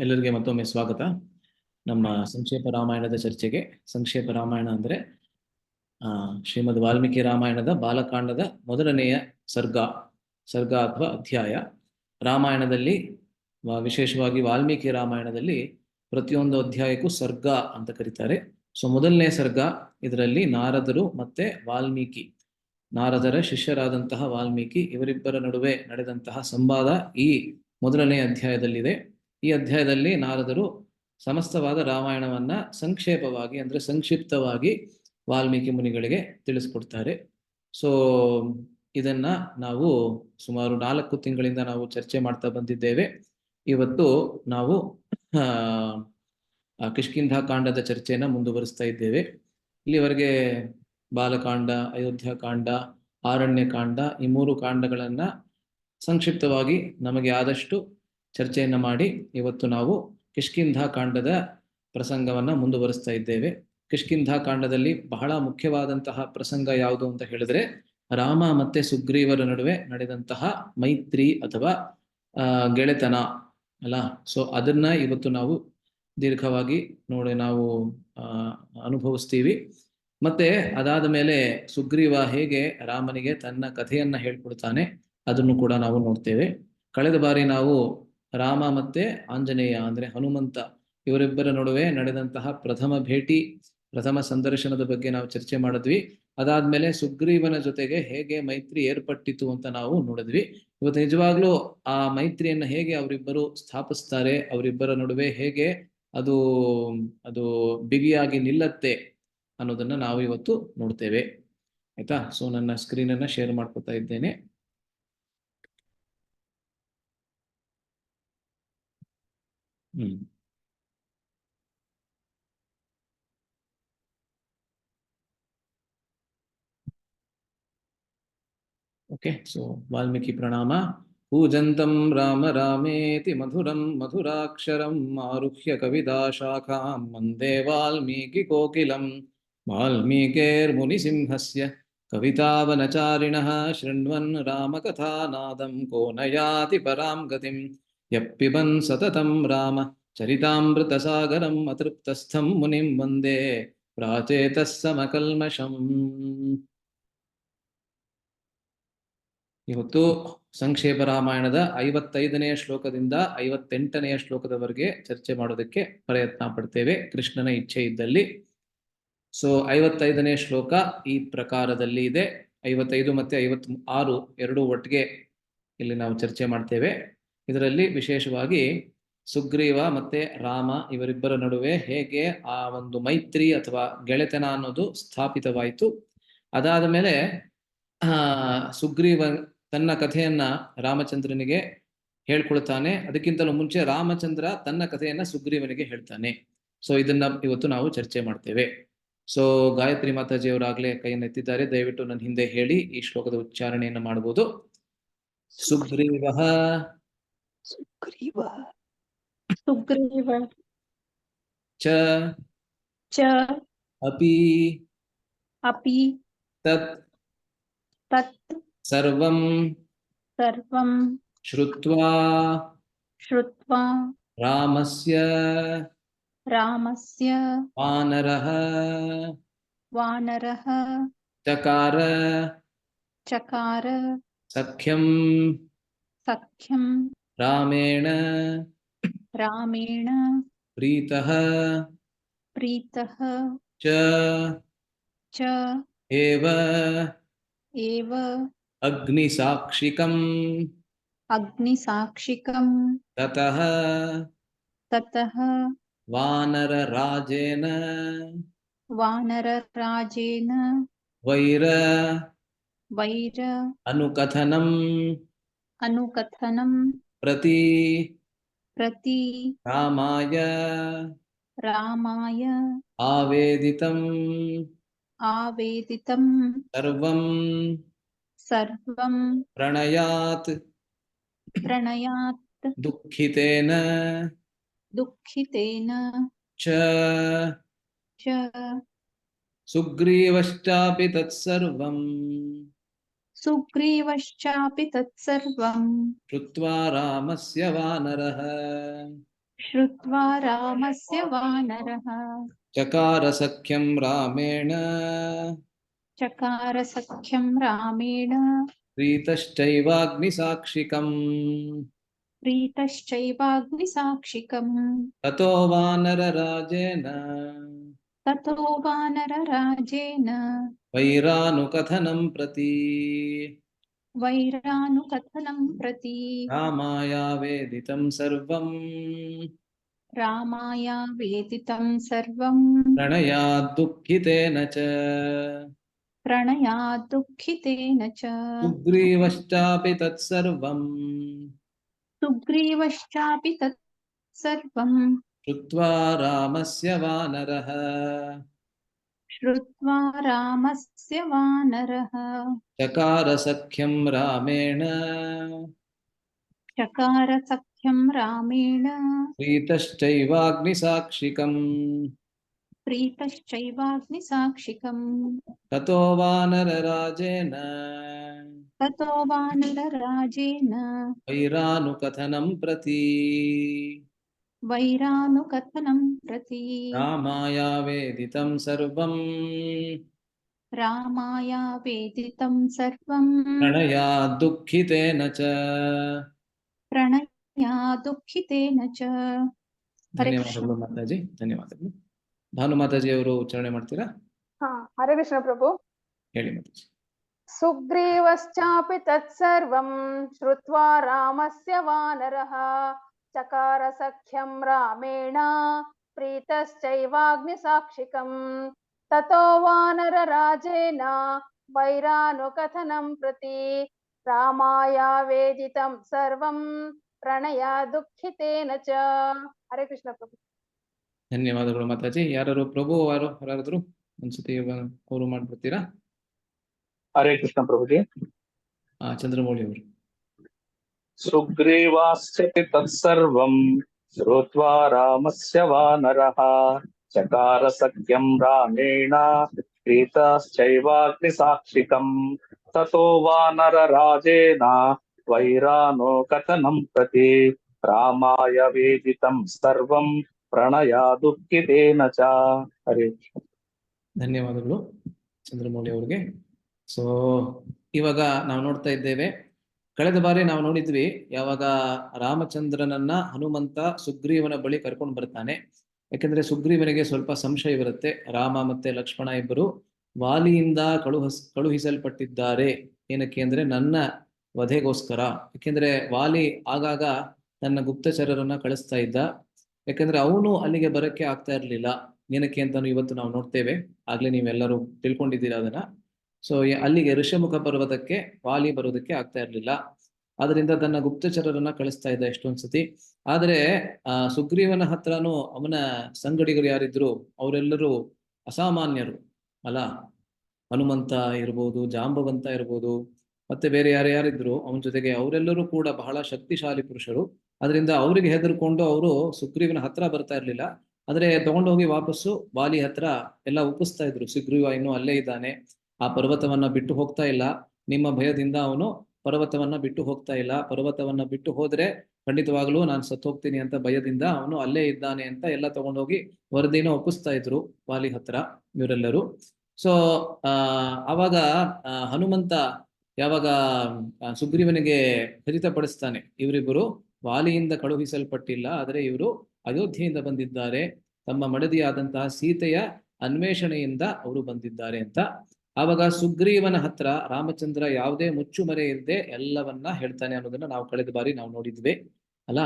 ಎಲ್ಲರಿಗೆ ಮತ್ತೊಮ್ಮೆ ಸ್ವಾಗತ. ನಮ್ಮ ಸಂಕ್ಷೇಪ ರಾಮಾಯಣದ ಚರ್ಚೆಗೆ. ಸಂಕ್ಷೇಪ ರಾಮಾಯಣ ಅಂದರೆ ಶ್ರೀಮದ್ ವಾಲ್ಮೀಕಿ ರಾಮಾಯಣದ ಬಾಲಕಾಂಡದ ಮೊದಲನೆಯ ಸರ್ಗ ಅಥವಾ ಅಧ್ಯಾಯ. ರಾಮಾಯಣದಲ್ಲಿ ವಿಶೇಷವಾಗಿ ವಾಲ್ಮೀಕಿ ರಾಮಾಯಣದಲ್ಲಿ ಪ್ರತಿಯೊಂದು ಅಧ್ಯಾಯಕ್ಕೂ ಸರ್ಗ ಅಂತ ಕರೀತಾರೆ. ಸೊ ಮೊದಲನೇ ಸರ್ಗ, ಇದರಲ್ಲಿ ನಾರದರು ಮತ್ತೆ ವಾಲ್ಮೀಕಿ, ನಾರದರ ಶಿಷ್ಯರಾದಂತಹ ವಾಲ್ಮೀಕಿ ಇವರಿಬ್ಬರ ನಡುವೆ ನಡೆದಂತಹ ಸಂವಾದ ಈ ಮೊದಲನೇ ಅಧ್ಯಾಯದಲ್ಲಿದೆ. ಈ ಅಧ್ಯಾಯದಲ್ಲಿ ನಾರದರು ಸಮಸ್ತವಾದ ರಾಮಾಯಣವನ್ನ ಸಂಕ್ಷೇಪವಾಗಿ ಅಂದ್ರೆ ಸಂಕ್ಷಿಪ್ತವಾಗಿ ವಾಲ್ಮೀಕಿ ಮುನಿಗಳಿಗೆ ತಿಳಿಸ್ಕೊಡ್ತಾರೆ. ಸೊ ಇದನ್ನ ನಾವು ಸುಮಾರು 4 ತಿಂಗಳಿಂದ ನಾವು ಚರ್ಚೆ ಮಾಡ್ತಾ ಬಂದಿದ್ದೇವೆ. ಇವತ್ತು ನಾವು ಕಿಷ್ಕಿಂಧ ಕಾಂಡದ ಚರ್ಚೆಯನ್ನ ಮುಂದುವರಿಸ್ತಾ ಇದ್ದೇವೆ. ಇಲ್ಲಿವರೆಗೆ ಬಾಲಕಾಂಡ, ಅಯೋಧ್ಯಕಾಂಡ, ಆರಣ್ಯಕಾಂಡ ಈ 3 ಕಾಂಡಗಳನ್ನ ಸಂಕ್ಷಿಪ್ತವಾಗಿ ನಮಗೆ ಆದಷ್ಟು ಚರ್ಚೆಯನ್ನ ಮಾಡಿ ಇವತ್ತು ನಾವು ಕಿಷ್ಕಿಂಧ ಕಾಂಡದ ಪ್ರಸಂಗವನ್ನ ಮುಂದುವರಿಸ್ತಾ ಇದ್ದೇವೆ. ಕಿಷ್ಕಿಂಧ ಕಾಂಡದಲ್ಲಿ ಬಹಳ ಮುಖ್ಯವಾದಂತಹ ಪ್ರಸಂಗ ಯಾವುದು ಅಂತ ಹೇಳಿದ್ರೆ, ರಾಮ ಮತ್ತೆ ಸುಗ್ರೀವರ ನಡುವೆ ನಡೆದಂತಹ ಮೈತ್ರಿ ಅಥವಾ ಗೆಳೆತನ ಅಲ್ಲ. ಸೊ ಅದನ್ನ ಇವತ್ತು ನಾವು ದೀರ್ಘವಾಗಿ ನಾವು ಅನುಭವಿಸ್ತೀವಿ. ಮತ್ತೆ ಅದಾದ ಮೇಲೆ ಸುಗ್ರೀವ ಹೇಗೆ ರಾಮನಿಗೆ ತನ್ನ ಕಥೆಯನ್ನ ಹೇಳ್ಕೊಡ್ತಾನೆ ಅದನ್ನು ಕೂಡ ನಾವು ನೋಡ್ತೇವೆ. ಕಳೆದ ಬಾರಿ ನಾವು ರಾಮ ಮತ್ತೆ ಆಂಜನೇಯ ಅಂದ್ರೆ ಹನುಮಂತ ಇವರಿಬ್ಬರ ನಡುವೆ ನಡೆದಂತಹ ಪ್ರಥಮ ಭೇಟಿ, ಪ್ರಥಮ ಸಂದರ್ಶನದ ಬಗ್ಗೆ ನಾವು ಚರ್ಚೆ ಮಾಡಿದ್ವಿ. ಅದಾದ್ಮೇಲೆ ಸುಗ್ರೀವನ ಜೊತೆಗೆ ಹೇಗೆ ಮೈತ್ರಿ ಏರ್ಪಟ್ಟಿತು ಅಂತ ನಾವು ನೋಡಿದ್ವಿ. ಇವತ್ತು ನಿಜವಾಗ್ಲೂ ಆ ಮೈತ್ರಿಯನ್ನ ಹೇಗೆ ಅವರಿಬ್ಬರು ಸ್ಥಾಪಿಸ್ತಾರೆ, ಅವರಿಬ್ಬರ ನಡುವೆ ಹೇಗೆ ಅದು ಬಿಗಿಯಾಗಿ ನಿಲ್ಲತ್ತೆ ಅನ್ನೋದನ್ನ ನಾವು ಇವತ್ತು ನೋಡ್ತೇವೆ. ಆಯ್ತಾ? ಸೊ ನನ್ನ ಸ್ಕ್ರೀನ್ ಅನ್ನ ಶೇರ್ ಮಾಡ್ಕೊತಾ ಇದ್ದೇನೆ. ಓಕೆ. ಸೊ ವಾಲ್ಮೀಕಿ ಪ್ರಣಾಮ. ಪೂಜಂತಂ ರಾಮ ರಾಮೇತಿ ಮಧುರಂ ಮಧುರಾಕ್ಷರಂ ಆರುಹ್ಯ ಕವಿತಾ ಶಾಖಾಂ ವಂದೇ ವಾಲ್ಮೀಕಿ ಕೋಕಿಲಂ. ವಾಲ್ಮೀಕೇರ್ಮುನಿಸಿಂಹಸ್ಯ ಕವಿತಾವನಚಾರಿಣಃ ಶೃಣ್ವನ್ ರಾಮಕಥಾನಾದಂ ಕೋ ನ ಯಾತಿ ಪರಾಂ ಗತಿಂ. ಯಃ ಪಿಬನ್ ಸತತಂ ರಾಮ ಚರಿತಾಮೃತಸಾಗರಂ ಅತೃಪ್ತಸ್ಥಂ ಮುನಿಂ ವಂದೇ ಪ್ರಾಚೇತಃ ಸಮಕಲ್ಮಷಂ. ಇವತ್ತು ಸಂಕ್ಷೇಪ ರಾಮಾಯಣದ 55ನೇ ಶ್ಲೋಕದಿಂದ 58ನೇ ಶ್ಲೋಕದವರೆಗೆ ಚರ್ಚೆ ಮಾಡೋದಕ್ಕೆ ಪ್ರಯತ್ನ ಪಡ್ತೇವೆ, ಕೃಷ್ಣನ ಇಚ್ಛೆ ಇದ್ದಲ್ಲಿ. ಸೊ 55ನೇ ಶ್ಲೋಕ ಈ ಪ್ರಕಾರದಲ್ಲಿ ಇದೆ. 55 ಮತ್ತೆ 56 ಎರಡು ಒಟ್ಟಿಗೆ ಇಲ್ಲಿ ನಾವು ಚರ್ಚೆ ಮಾಡ್ತೇವೆ. ಇದರಲ್ಲಿ ವಿಶೇಷವಾಗಿ ಸುಗ್ರೀವ ಮತ್ತೆ ರಾಮ ಇವರಿಬ್ಬರ ನಡುವೆ ಹೇಗೆ ಆ ಒಂದು ಮೈತ್ರಿ ಅಥವಾ ಗೆಳೆತನ ಅನ್ನೋದು ಸ್ಥಾಪಿತವಾಯಿತು. ಅದಾದ ಮೇಲೆ ಸುಗ್ರೀವ ತನ್ನ ಕಥೆಯನ್ನ ರಾಮಚಂದ್ರನಿಗೆ ಹೇಳ್ಕೊಳ್ತಾನೆ. ಅದಕ್ಕಿಂತಲೂ ಮುಂಚೆ ರಾಮಚಂದ್ರ ತನ್ನ ಕಥೆಯನ್ನ ಸುಗ್ರೀವನಿಗೆ ಹೇಳ್ತಾನೆ. ಸೊ ಇದನ್ನ ಇವತ್ತು ನಾವು ಚರ್ಚೆ ಮಾಡ್ತೇವೆ. ಸೊ ಗಾಯತ್ರಿ ಮಾತಾಜಿಯವರಾಗ್ಲೇ ಕೈಯನ್ನು ಎತ್ತಿದ್ದಾರೆ. ದಯವಿಟ್ಟು ನನ್ನ ಹಿಂದೆ ಹೇಳಿ ಈ ಶ್ಲೋಕದ ಉಚ್ಚಾರಣೆಯನ್ನು ಮಾಡಬಹುದು. ಸುಗ್ರೀವ ಸುಗ್ರೀವ ಸುಗ್ರೀವ ಚ ಚ ಅಪಿ ಅಪಿ ತತ್ ತತ್ ಸರ್ವಂ ಸರ್ವಂ ಶ್ರುತ್ವಾ ಶ್ರುತ್ವಾ ರಾಮಸ್ಯ ವಾನರಃ ಚಕಾರ ಸಖ್ಯಂ ರಾಮೇಣ ಪ್ರೀತಃ ಚ ಏವ ಅಗ್ನಿಸಾಕ್ಷಿಕಂ ತತಃ ವಾನರರಾಜೇನ ವೈರ ಅನುಕಥನಂ ಪ್ರತಿ ರಾಮಾಯ ಆವೇದಿತಂ ಸರ್ವಂ ಪ್ರಣಯಾತ್ ದುಃಖಿತೇನ ಚ ಸುಗ್ರೀವಶ್ಚಾಪಿ ತತ್ಸರ್ವಂ ಸುಗ್ರೀವಶ್ಚಾಪಿ ತತ್ಸರ್ವಂ ಶ್ರುತ್ವಾ ರಾಮಸ್ಯ ವಾನರಃ श्रुत्वा रामस्य वानरः चकार सख्यं रामेण चकार सख्यं रामेण प्रीतश्चैवाग्निसाक्षिकम् प्रीतश्चैवाग्निसाक्षिकम् ततो वानरराजेन ततो वानरराजेन वैरानुकथनं प्रति वैरानुकथनं प्रति रामायावेदितं सर्वं रामाय वेदितं सर्वं प्रणयाद्दुःखितेन च प्रणयात् दुःखितेन च सुग्रीवश्चापि तत्सर्वं सुग्रीवश्चापि तत् सर्वं श्रुत्वा रामस्य वानरः श्रुत्वा रामस्य वानरः चकार सख्यं रामेण चकार सख्यं रामेण प्रीतश्चैवाग्निसाक्षिकम् प्रीतश्चैवाग्निसाक्षिकम् ततो वानरराजेन ततो वानरराजेन वैरानुकथनं प्रति वैरानुकथनं प्रति रामायावेदितं सर्वं रामाय वेदितं सर्वं प्रणयाद्दुःखितेन च प्रणयात् दुःखितेन च हरे कृष्ण ಧನ್ಯವಾದಗಳು ಮಾತಾಜಿ, ಧನ್ಯವಾದಗಳು. ಭಾನು ಮಾತಾಜಿ ಅವರು ಉಚ್ಚಾರಣೆ ಮಾಡ್ತೀರಾ? ಹಾ, ಹರೇ ಕೃಷ್ಣ ಪ್ರಭು. ಹೇಳಿ ಮಾತಾಜಿ. ಸುಗ್ರೀವಶ್ಚಾಪಿ ತತ್ಸರ್ವಂ ಶ್ರುತ್ವಾ ರಾಮಸ್ಯ ವಾನರಃ ಚಕಾರ ಸಖ್ಯಂ ರಾಮೇಣ ಪ್ರೀತಶ್ಚೈವಾಗ್ನಿಸಾಕ್ಷಿಕಂ ತತೋ ವಾನರರಾಜೇನ ವೈರಾನುಕಥನಂ ಪ್ರತಿ ರಾಮಾಯ ವೇದಿತಂ ಸರ್ವಂ ಪ್ರಣಯ ದುಃಖಿತೇನ ಚ. ಹರೇ ಕೃಷ್ಣ ಪ್ರಭು. ಧನ್ಯವಾದಗಳು ಮಾತಾಜಿ. ಯಾರು ಪ್ರಭು ಯಾರಾದ್ರು ಒಂದ್ಸತಿ ಅವರು ಮಾಡ್ಬಿಡ್ತೀರಾ? ಹರೇ ಕೃಷ್ಣ ಪ್ರಭುಜಿ. ಚಂದ್ರಮೌಳಿ ಅವರು. ಸುಗ್ರೀವಾಸ್ಯಪಿ ತತ್ಸರ್ವಂ ಶ್ರುತ್ವಾ ರಾಮಸ್ಯ ವಾನರಃ ಚಕಾರ ಸಖ್ಯಂ ರಾಮೇಣ ಪ್ರೀತಶ್ಚೈವಾಗ್ನಿಸಾಕ್ಷಿಕಂ ತತೋ ವಾನರರಾಜೇನ ವೈರಾನೋ ಕಥನಂ ಪ್ರತಿ ರಾಮಾಯ ವೇದಿತಂ ಸರ್ವಂ ಪ್ರಣಯ ದುಃಖಿತೇನ ಚ. ಹರೇ ಧನ್ಯವಾದಗಳು ಚಂದ್ರಮೌಳಿ ಅವ್ರಿಗೆ. ಸೊ ಇವಾಗ ನಾವು ನೋಡ್ತಾ ಇದ್ದೇವೆ, ಕಳೆದ ಬಾರಿ ನಾವು ನೋಡಿದ್ವಿ ಯಾವಾಗ ರಾಮಚಂದ್ರನನ್ನ ಹನುಮಂತ ಸುಗ್ರೀವನ ಬಳಿ ಕರ್ಕೊಂಡು ಬರ್ತಾನೆ. ಯಾಕಂದ್ರೆ ಸುಗ್ರೀವನಿಗೆ ಸ್ವಲ್ಪ ಸಂಶಯವಿರುತ್ತೆ, ರಾಮ ಮತ್ತೆ ಲಕ್ಷ್ಮಣ ಇಬ್ಬರು ವಾಲಿಯಿಂದ ಕಳುಹಿಸಲ್ಪಟ್ಟಿದ್ದಾರೆ. ಏನಕ್ಕೆ ಅಂದ್ರೆ ನನ್ನ ವಧೆಗೋಸ್ಕರ. ಯಾಕೆಂದ್ರೆ ವಾಲಿ ಆಗಾಗ ತನ್ನ ಗುಪ್ತಚರರನ್ನ ಕಳಿಸ್ತಾ ಇದ್ದ, ಯಾಕಂದ್ರೆ ಅವನು ಅಲ್ಲಿಗೆ ಬರಕ್ಕೆ ಆಗ್ತಾ ಇರ್ಲಿಲ್ಲ. ಏನಕ್ಕೆ ಅಂತಾನು ಇವತ್ತು ನಾವು ನೋಡ್ತೇವೆ, ಆಗ್ಲೇ ನೀವೆಲ್ಲರೂ ತಿಳ್ಕೊಂಡಿದ್ದೀರಾ ಅದನ್ನ. ಸೊ ಅಲ್ಲಿಗೆ ಋಷಮುಖ ಪರ್ವತಕ್ಕೆ ವಾಲಿ ಬರೋದಕ್ಕೆ ಆಗ್ತಾ ಇರ್ಲಿಲ್ಲ, ಆದ್ರಿಂದ ತನ್ನ ಗುಪ್ತಚರರನ್ನ ಕಳಿಸ್ತಾ ಇದ್ದ ಎಷ್ಟೊಂದ್ಸತಿ. ಆದ್ರೆ ಸುಗ್ರೀವನ ಹತ್ರನೂ ಅವನ ಸಂಗಡಿಗರು ಯಾರಿದ್ರು ಅವರೆಲ್ಲರೂ ಅಸಾಮಾನ್ಯರು ಅಲ್ಲ. ಹನುಮಂತ ಇರ್ಬೋದು, ಜಾಂಬವಂತ ಇರ್ಬೋದು, ಮತ್ತೆ ಬೇರೆ ಯಾರ್ಯಾರಿದ್ರು ಅವನ ಜೊತೆಗೆ, ಅವರೆಲ್ಲರೂ ಕೂಡ ಬಹಳ ಶಕ್ತಿಶಾಲಿ ಪುರುಷರು. ಅದರಿಂದ ಅವರಿಗೆ ಹೆದರ್ಕೊಂಡು ಅವರು ಸುಗ್ರೀವನ ಹತ್ರ ಬರ್ತಾ ಇರ್ಲಿಲ್ಲ. ಆದ್ರೆ ತಗೊಂಡೋಗಿ ವಾಪಸ್ಸು ವಾಲಿ ಹತ್ರ ಎಲ್ಲ ಒಪ್ಪಿಸ್ತಾ ಇದ್ರು. ಸುಗ್ರೀವ ಇನ್ನೂ ಅಲ್ಲೇ ಇದ್ದಾನೆ, ಆ ಪರ್ವತವನ್ನ ಬಿಟ್ಟು ಹೋಗ್ತಾ ಇಲ್ಲ, ನಿಮ್ಮ ಭಯದಿಂದ ಅವನು ಪರ್ವತವನ್ನ ಬಿಟ್ಟು ಹೋಗ್ತಾ ಇಲ್ಲ, ಪರ್ವತವನ್ನ ಬಿಟ್ಟು ಹೋದ್ರೆ ಖಂಡಿತವಾಗ್ಲೂ ನಾನು ಸತ್ತೋಗ್ತೀನಿ ಅಂತ ಭಯದಿಂದ ಅವನು ಅಲ್ಲೇ ಇದ್ದಾನೆ ಅಂತ ಎಲ್ಲ ತಗೊಂಡೋಗಿ ವರದಿನ ಒಪ್ಪಿಸ್ತಾ ಇದ್ರು ವಾಲಿ ಹತ್ರ ಇವರೆಲ್ಲರೂ. ಸೊ ಆವಾಗ ಹನುಮಂತ ಯಾವಾಗ ಸುಗ್ರೀವನಿಗೆ ಖಚಿತಪಡಿಸ್ತಾನೆ, ಇವರಿಬ್ಬರು ವಾಲಿಯಿಂದ ಕಳುಹಿಸಲ್ಪಟ್ಟಿಲ್ಲ, ಆದರೆ ಇವರು ಅಯೋಧ್ಯೆಯಿಂದ ಬಂದಿದ್ದಾರೆ, ತಮ್ಮ ಮಡದಿಯಾದಂತಹ ಸೀತೆಯ ಅನ್ವೇಷಣೆಯಿಂದ ಅವರು ಬಂದಿದ್ದಾರೆ ಅಂತ. ಆವಾಗ ಸುಗ್ರೀವನ ಹತ್ರ ರಾಮಚಂದ್ರ ಯಾವುದೇ ಮುಚ್ಚುಮರೆ ಇಲ್ಲದೆ ಎಲ್ಲವನ್ನ ಹೇಳ್ತಾನೆ ಅನ್ನೋದನ್ನ ನಾವು ಕಳೆದ ಬಾರಿ ನಾವು ನೋಡಿದ್ವಿ ಅಲ್ಲ.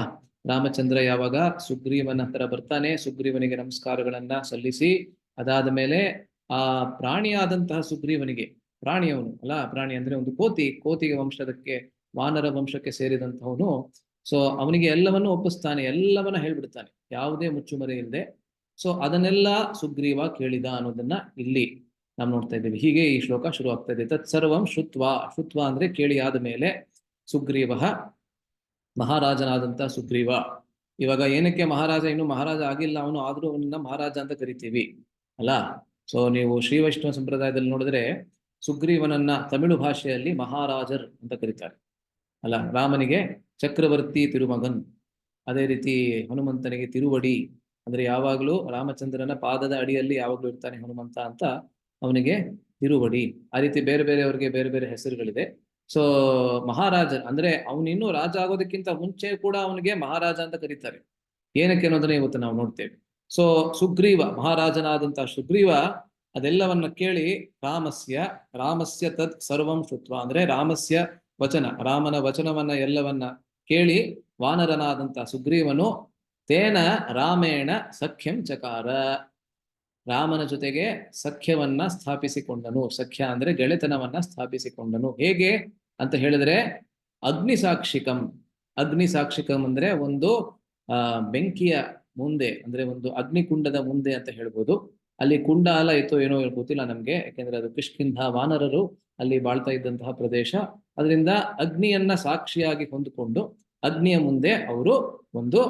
ರಾಮಚಂದ್ರ ಯಾವಾಗ ಸುಗ್ರೀವನ ಹತ್ರ ಬರ್ತಾನೆ, ಸುಗ್ರೀವನಿಗೆ ನಮಸ್ಕಾರಗಳನ್ನ ಸಲ್ಲಿಸಿ, ಅದಾದ ಮೇಲೆ ಆ ಪ್ರಾಣಿಯಾದಂತಹ ಸುಗ್ರೀವನಿಗೆ, ಪ್ರಾಣಿಯವನು ಅಲ್ಲ, ಪ್ರಾಣಿ ಅಂದ್ರೆ ಒಂದು ಕೋತಿಗೆ ವಂಶದಕ್ಕೆ, ವಾನರ ವಂಶಕ್ಕೆ ಸೇರಿದಂತವನು. ಸೊ ಅವನಿಗೆ ಎಲ್ಲವನ್ನು ಒಪ್ಪಿಸ್ತಾನೆ, ಎಲ್ಲವನ್ನ ಹೇಳ್ಬಿಡ್ತಾನೆ ಯಾವುದೇ ಮುಚ್ಚುಮರೆ ಇಲ್ಲದೆ. ಸೊ ಅದನ್ನೆಲ್ಲ ಸುಗ್ರೀವ ಕೇಳಿದ ಅನ್ನೋದನ್ನ ಇಲ್ಲಿ ನಾವು ನೋಡ್ತಾ ಇದ್ದೇವೆ. ಹೀಗೆ ಈ ಶ್ಲೋಕ ಶುರು ಆಗ್ತಾ ಇದೆ. ತತ್ಸರ್ವಂ ಶುತ್ವ ಅಂದ್ರೆ ಕೇಳಿ ಆದ ಮೇಲೆ, ಸುಗ್ರೀವ ಮಹಾರಾಜನಾದಂತ ಸುಗ್ರೀವ. ಇವಾಗ ಏನಕ್ಕೆ ಮಹಾರಾಜ, ಇನ್ನು ಮಹಾರಾಜ ಆಗಿಲ್ಲ ಅವನು, ಆದ್ರೂ ಅವನನ್ನ ಮಹಾರಾಜ ಅಂತ ಕರಿತೀವಿ ಅಲ್ಲ. ಸೊ ನೀವು ಶ್ರೀ ವೈಷ್ಣವ ಸಂಪ್ರದಾಯದಲ್ಲಿ ನೋಡಿದ್ರೆ ಸುಗ್ರೀವನನ್ನ ತಮಿಳು ಭಾಷೆಯಲ್ಲಿ ಮಹಾರಾಜರ್ ಅಂತ ಕರೀತಾರೆ ಅಲ್ಲ. ರಾಮನಿಗೆ ಚಕ್ರವರ್ತಿ ತಿರುಮಗನ್ ಅದೇ ರೀತಿ ಹನುಮಂತನಿಗೆ ತಿರುವಡಿ, ಅಂದ್ರೆ ಯಾವಾಗಲೂ ರಾಮಚಂದ್ರನ ಪಾದದ ಅಡಿಯಲ್ಲಿ ಯಾವಾಗಲೂ ಇರ್ತಾನೆ ಹನುಮಂತ ಅಂತ ಅವನಿಗೆ ತಿರುವಡಿ. ಆ ರೀತಿ ಬೇರೆ ಬೇರೆಯವರಿಗೆ ಬೇರೆ ಬೇರೆ ಹೆಸರುಗಳಿದೆ. ಸೊ ಮಹಾರಾಜ ಅಂದ್ರೆ ಅವನಿನ್ನೂ ರಾಜ ಆಗೋದಕ್ಕಿಂತ ಮುಂಚೆ ಕೂಡ ಅವನಿಗೆ ಮಹಾರಾಜ ಅಂತ ಕರೀತಾರೆ. ಏನಕ್ಕೆ ಅನ್ನೋದನ್ನ ಇವತ್ತು ನಾವು ನೋಡ್ತೇವೆ. ಸೊ ಸುಗ್ರೀವ, ಮಹಾರಾಜನಾದಂತಹ ಸುಗ್ರೀವ ಅದೆಲ್ಲವನ್ನ ಕೇಳಿ ರಾಮಸ್ಯ ತದ್ ಸರ್ವಂ ಶ್ರುತ್ವ, ಅಂದ್ರೆ ರಾಮಸ್ಯ ವಚನ, ರಾಮನ ವಚನವನ್ನ ಎಲ್ಲವನ್ನ ಕೇಳಿ ವಾನರನಾದಂತಹ ಸುಗ್ರೀವನು ತೇನ ರಾಮೇಣ ಸಖ್ಯಂ ಚಕಾರ, ರಾಮನ ಜೊತೆಗೆ ಸಖ್ಯವನ್ನ ಸ್ಥಾಪಿಸಿಕೊಂಡನು. ಸಖ್ಯ ಅಂದ್ರೆ ಗೆಳೆತನವನ್ನ ಸ್ಥಾಪಿಸಿಕೊಂಡನು. ಹೇಗೆ ಅಂತ ಹೇಳಿದ್ರೆ ಅಗ್ನಿಸಾಕ್ಷಿಕಂ. ಅಗ್ನಿಸಾಕ್ಷಿಕಂ ಅಂದ್ರೆ ಒಂದು ಬೆಂಕಿಯ ಮುಂದೆ, ಅಂದ್ರೆ ಒಂದು ಅಗ್ನಿಕುಂಡದ ಮುಂದೆ ಅಂತ ಹೇಳ್ಬೋದು. ಅಲ್ಲಿ ಕುಂಡ ಅಲ್ಲ ಇತ್ತು ಏನೋ ಗೊತ್ತಿಲ್ಲ ನಮ್ಗೆ, ಯಾಕೆಂದ್ರೆ ಅದು ಕಿಷ್ಕಿಂಧ ವಾನರರು ಅಲ್ಲಿ ಬಾಳ್ತಾ ಇದ್ದಂತಹ ಪ್ರದೇಶ. ಅದರಿಂದ ಅಗ್ನಿಯನ್ನ ಸಾಕ್ಷಿಯಾಗಿ ಹೊಂದಿಕೊಂಡು ಅಗ್ನಿಯ ಮುಂದೆ ಅವರು ಒಂದು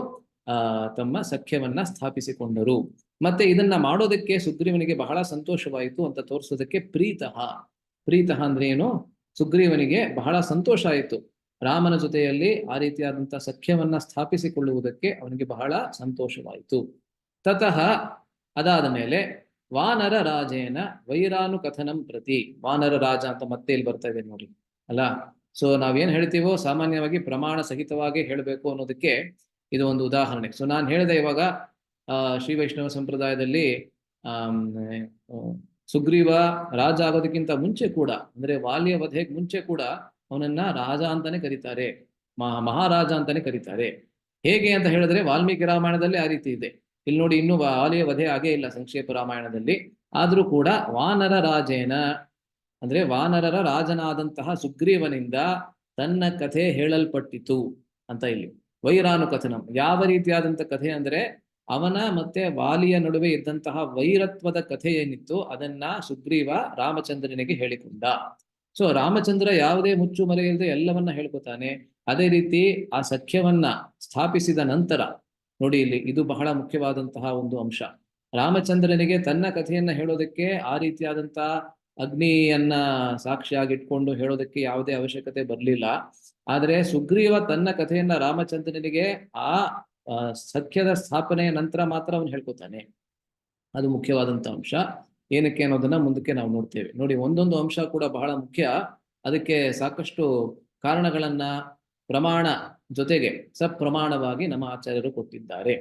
ತಮ್ಮ ಸಖ್ಯವನ್ನ ಸ್ಥಾಪಿಸಿಕೊಂಡರು. ಮತ್ತೆ ಇದನ್ನ ಮಾಡೋದಕ್ಕೆ ಸುಗ್ರೀವನಿಗೆ ಬಹಳ ಸಂತೋಷವಾಯಿತು ಅಂತ ತೋರಿಸೋದಕ್ಕೆ ಪ್ರೀತಃ ಅಂದ್ರೆ ಏನು, ಸುಗ್ರೀವನಿಗೆ ಬಹಳ ಸಂತೋಷ ಆಯಿತು ರಾಮನ ಜೊತೆಯಲ್ಲಿ ಆ ರೀತಿಯಾದಂತಹ ಸಖ್ಯವನ್ನ ಸ್ಥಾಪಿಸಿಕೊಳ್ಳುವುದಕ್ಕೆ ಅವನಿಗೆ ಬಹಳ ಸಂತೋಷವಾಯಿತು. ತತಃ ಅದಾದ ಮೇಲೆ ವಾನರ ರಾಜೇನ ವೈರಾನು ಕಥನಂ ಪ್ರತಿ, ವಾನರ ರಾಜ ಅಂತ ಮತ್ತೆ ಇಲ್ಲಿ ಬರ್ತಾ ಇದೆ ನೋಡಿ ಅಲ್ಲ. ಸೊ ನಾವೇನ್ ಹೇಳ್ತೀವೋ ಸಾಮಾನ್ಯವಾಗಿ ಪ್ರಮಾಣ ಸಹಿತವಾಗಿ ಹೇಳಬೇಕು ಅನ್ನೋದಕ್ಕೆ ಇದು ಒಂದು ಉದಾಹರಣೆ. ಸೊ ನಾನು ಹೇಳಿದೆ ಇವಾಗ ಶ್ರೀ ವೈಷ್ಣವ ಸಂಪ್ರದಾಯದಲ್ಲಿ ಸುಗ್ರೀವ ರಾಜ ಆಗೋದಕ್ಕಿಂತ ಮುಂಚೆ ಕೂಡ, ಅಂದ್ರೆ ವಾಲಿಯ ವಧೆಗೆ ಮುಂಚೆ ಕೂಡ ಅವನನ್ನ ರಾಜ ಅಂತಾನೆ ಕರೀತಾರೆ, ಮಹಾರಾಜ ಅಂತಾನೆ ಕರೀತಾರೆ. ಹೇಗೆ ಅಂತ ಹೇಳಿದ್ರೆ ವಾಲ್ಮೀಕಿ ರಾಮಾಯಣದಲ್ಲಿ ಆ ರೀತಿ ಇದೆ. ಇಲ್ಲಿ ನೋಡಿ, ಇನ್ನು ವಾಲಿಯ ವಧೆ ಆಗೇ ಇಲ್ಲ ಸಂಕ್ಷೇಪ ರಾಮಾಯಣದಲ್ಲಿ, ಆದ್ರೂ ಕೂಡ ವಾನರ ರಾಜೇನ ಅಂದ್ರೆ ವಾನರರ ರಾಜನಾದಂತಹ ಸುಗ್ರೀವನಿಂದ ತನ್ನ ಕಥೆ ಹೇಳಲ್ಪಟ್ಟಿತು ಅಂತ ಇಲ್ಲಿ. ವೈರಾನು ಕಥನಂ, ಯಾವ ರೀತಿಯಾದಂತಹ ಕಥೆ ಅಂದ್ರೆ ಅವನ ಮತ್ತೆ ವಾಲಿಯ ನಡುವೆ ಇದ್ದಂತಹ ವೈರತ್ವದ ಕಥೆ ಏನಿತ್ತು ಅದನ್ನ ಸುಗ್ರೀವ ರಾಮಚಂದ್ರನಿಗೆ ಹೇಳಿಕೊಂಡ. ಸೊ ರಾಮಚಂದ್ರ ಯಾವುದೇ ಮುಚ್ಚು ಮರೆಯಿಲ್ಲದೆ ಎಲ್ಲವನ್ನ ಹೇಳ್ಕೊತಾನೆ. ಅದೇ ರೀತಿ ಆ ಸಖ್ಯವನ್ನ ಸ್ಥಾಪಿಸಿದ ನಂತರ ನೋಡಿ, ಇಲ್ಲಿ ಇದು ಬಹಳ ಮುಖ್ಯವಾದಂತಹ ಒಂದು ಅಂಶ. ರಾಮಚಂದ್ರನಿಗೆ ತನ್ನ ಕಥೆಯನ್ನ ಹೇಳೋದಕ್ಕೆ ಆ ರೀತಿಯಾದಂತಹ ಅಗ್ನಿಯನ್ನ ಸಾಕ್ಷಿಯಾಗಿಟ್ಕೊಂಡು ಹೇಳೋದಕ್ಕೆ ಯಾವುದೇ ಅವಶ್ಯಕತೆ ಬರಲಿಲ್ಲ. ಆದ್ರೆ ಸುಗ್ರೀವ ತನ್ನ ಕಥೆಯನ್ನ ರಾಮಚಂದ್ರನಿಗೆ ಆ ಸಖ್ಯದ ಸ್ಥಾಪನೆಯ ನಂತರ ಮಾತ್ರ ಅವನು ಹೇಳ್ಕೊತಾನೆ. ಅದು ಮುಖ್ಯವಾದಂತ ಅಂಶ. ಏನಕ್ಕೆ ಅನ್ನೋದನ್ನ ಮುಂದಕ್ಕೆ ನಾವು ನೋಡ್ತೇವೆ. ನೋಡಿ, ಒಂದೊಂದು ಅಂಶ ಕೂಡ ಬಹಳ ಮುಖ್ಯ. ಅದಕ್ಕೆ ಸಾಕಷ್ಟು ಕಾರಣಗಳನ್ನ ಪ್ರಮಾಣ ಜೊತೆಗೆ ಸಪ್ರಮಾಣವಾಗಿ ನಮ್ಮ ಆಚಾರ್ಯರು ಕೊಟ್ಟಿದ್ದಾರೆ.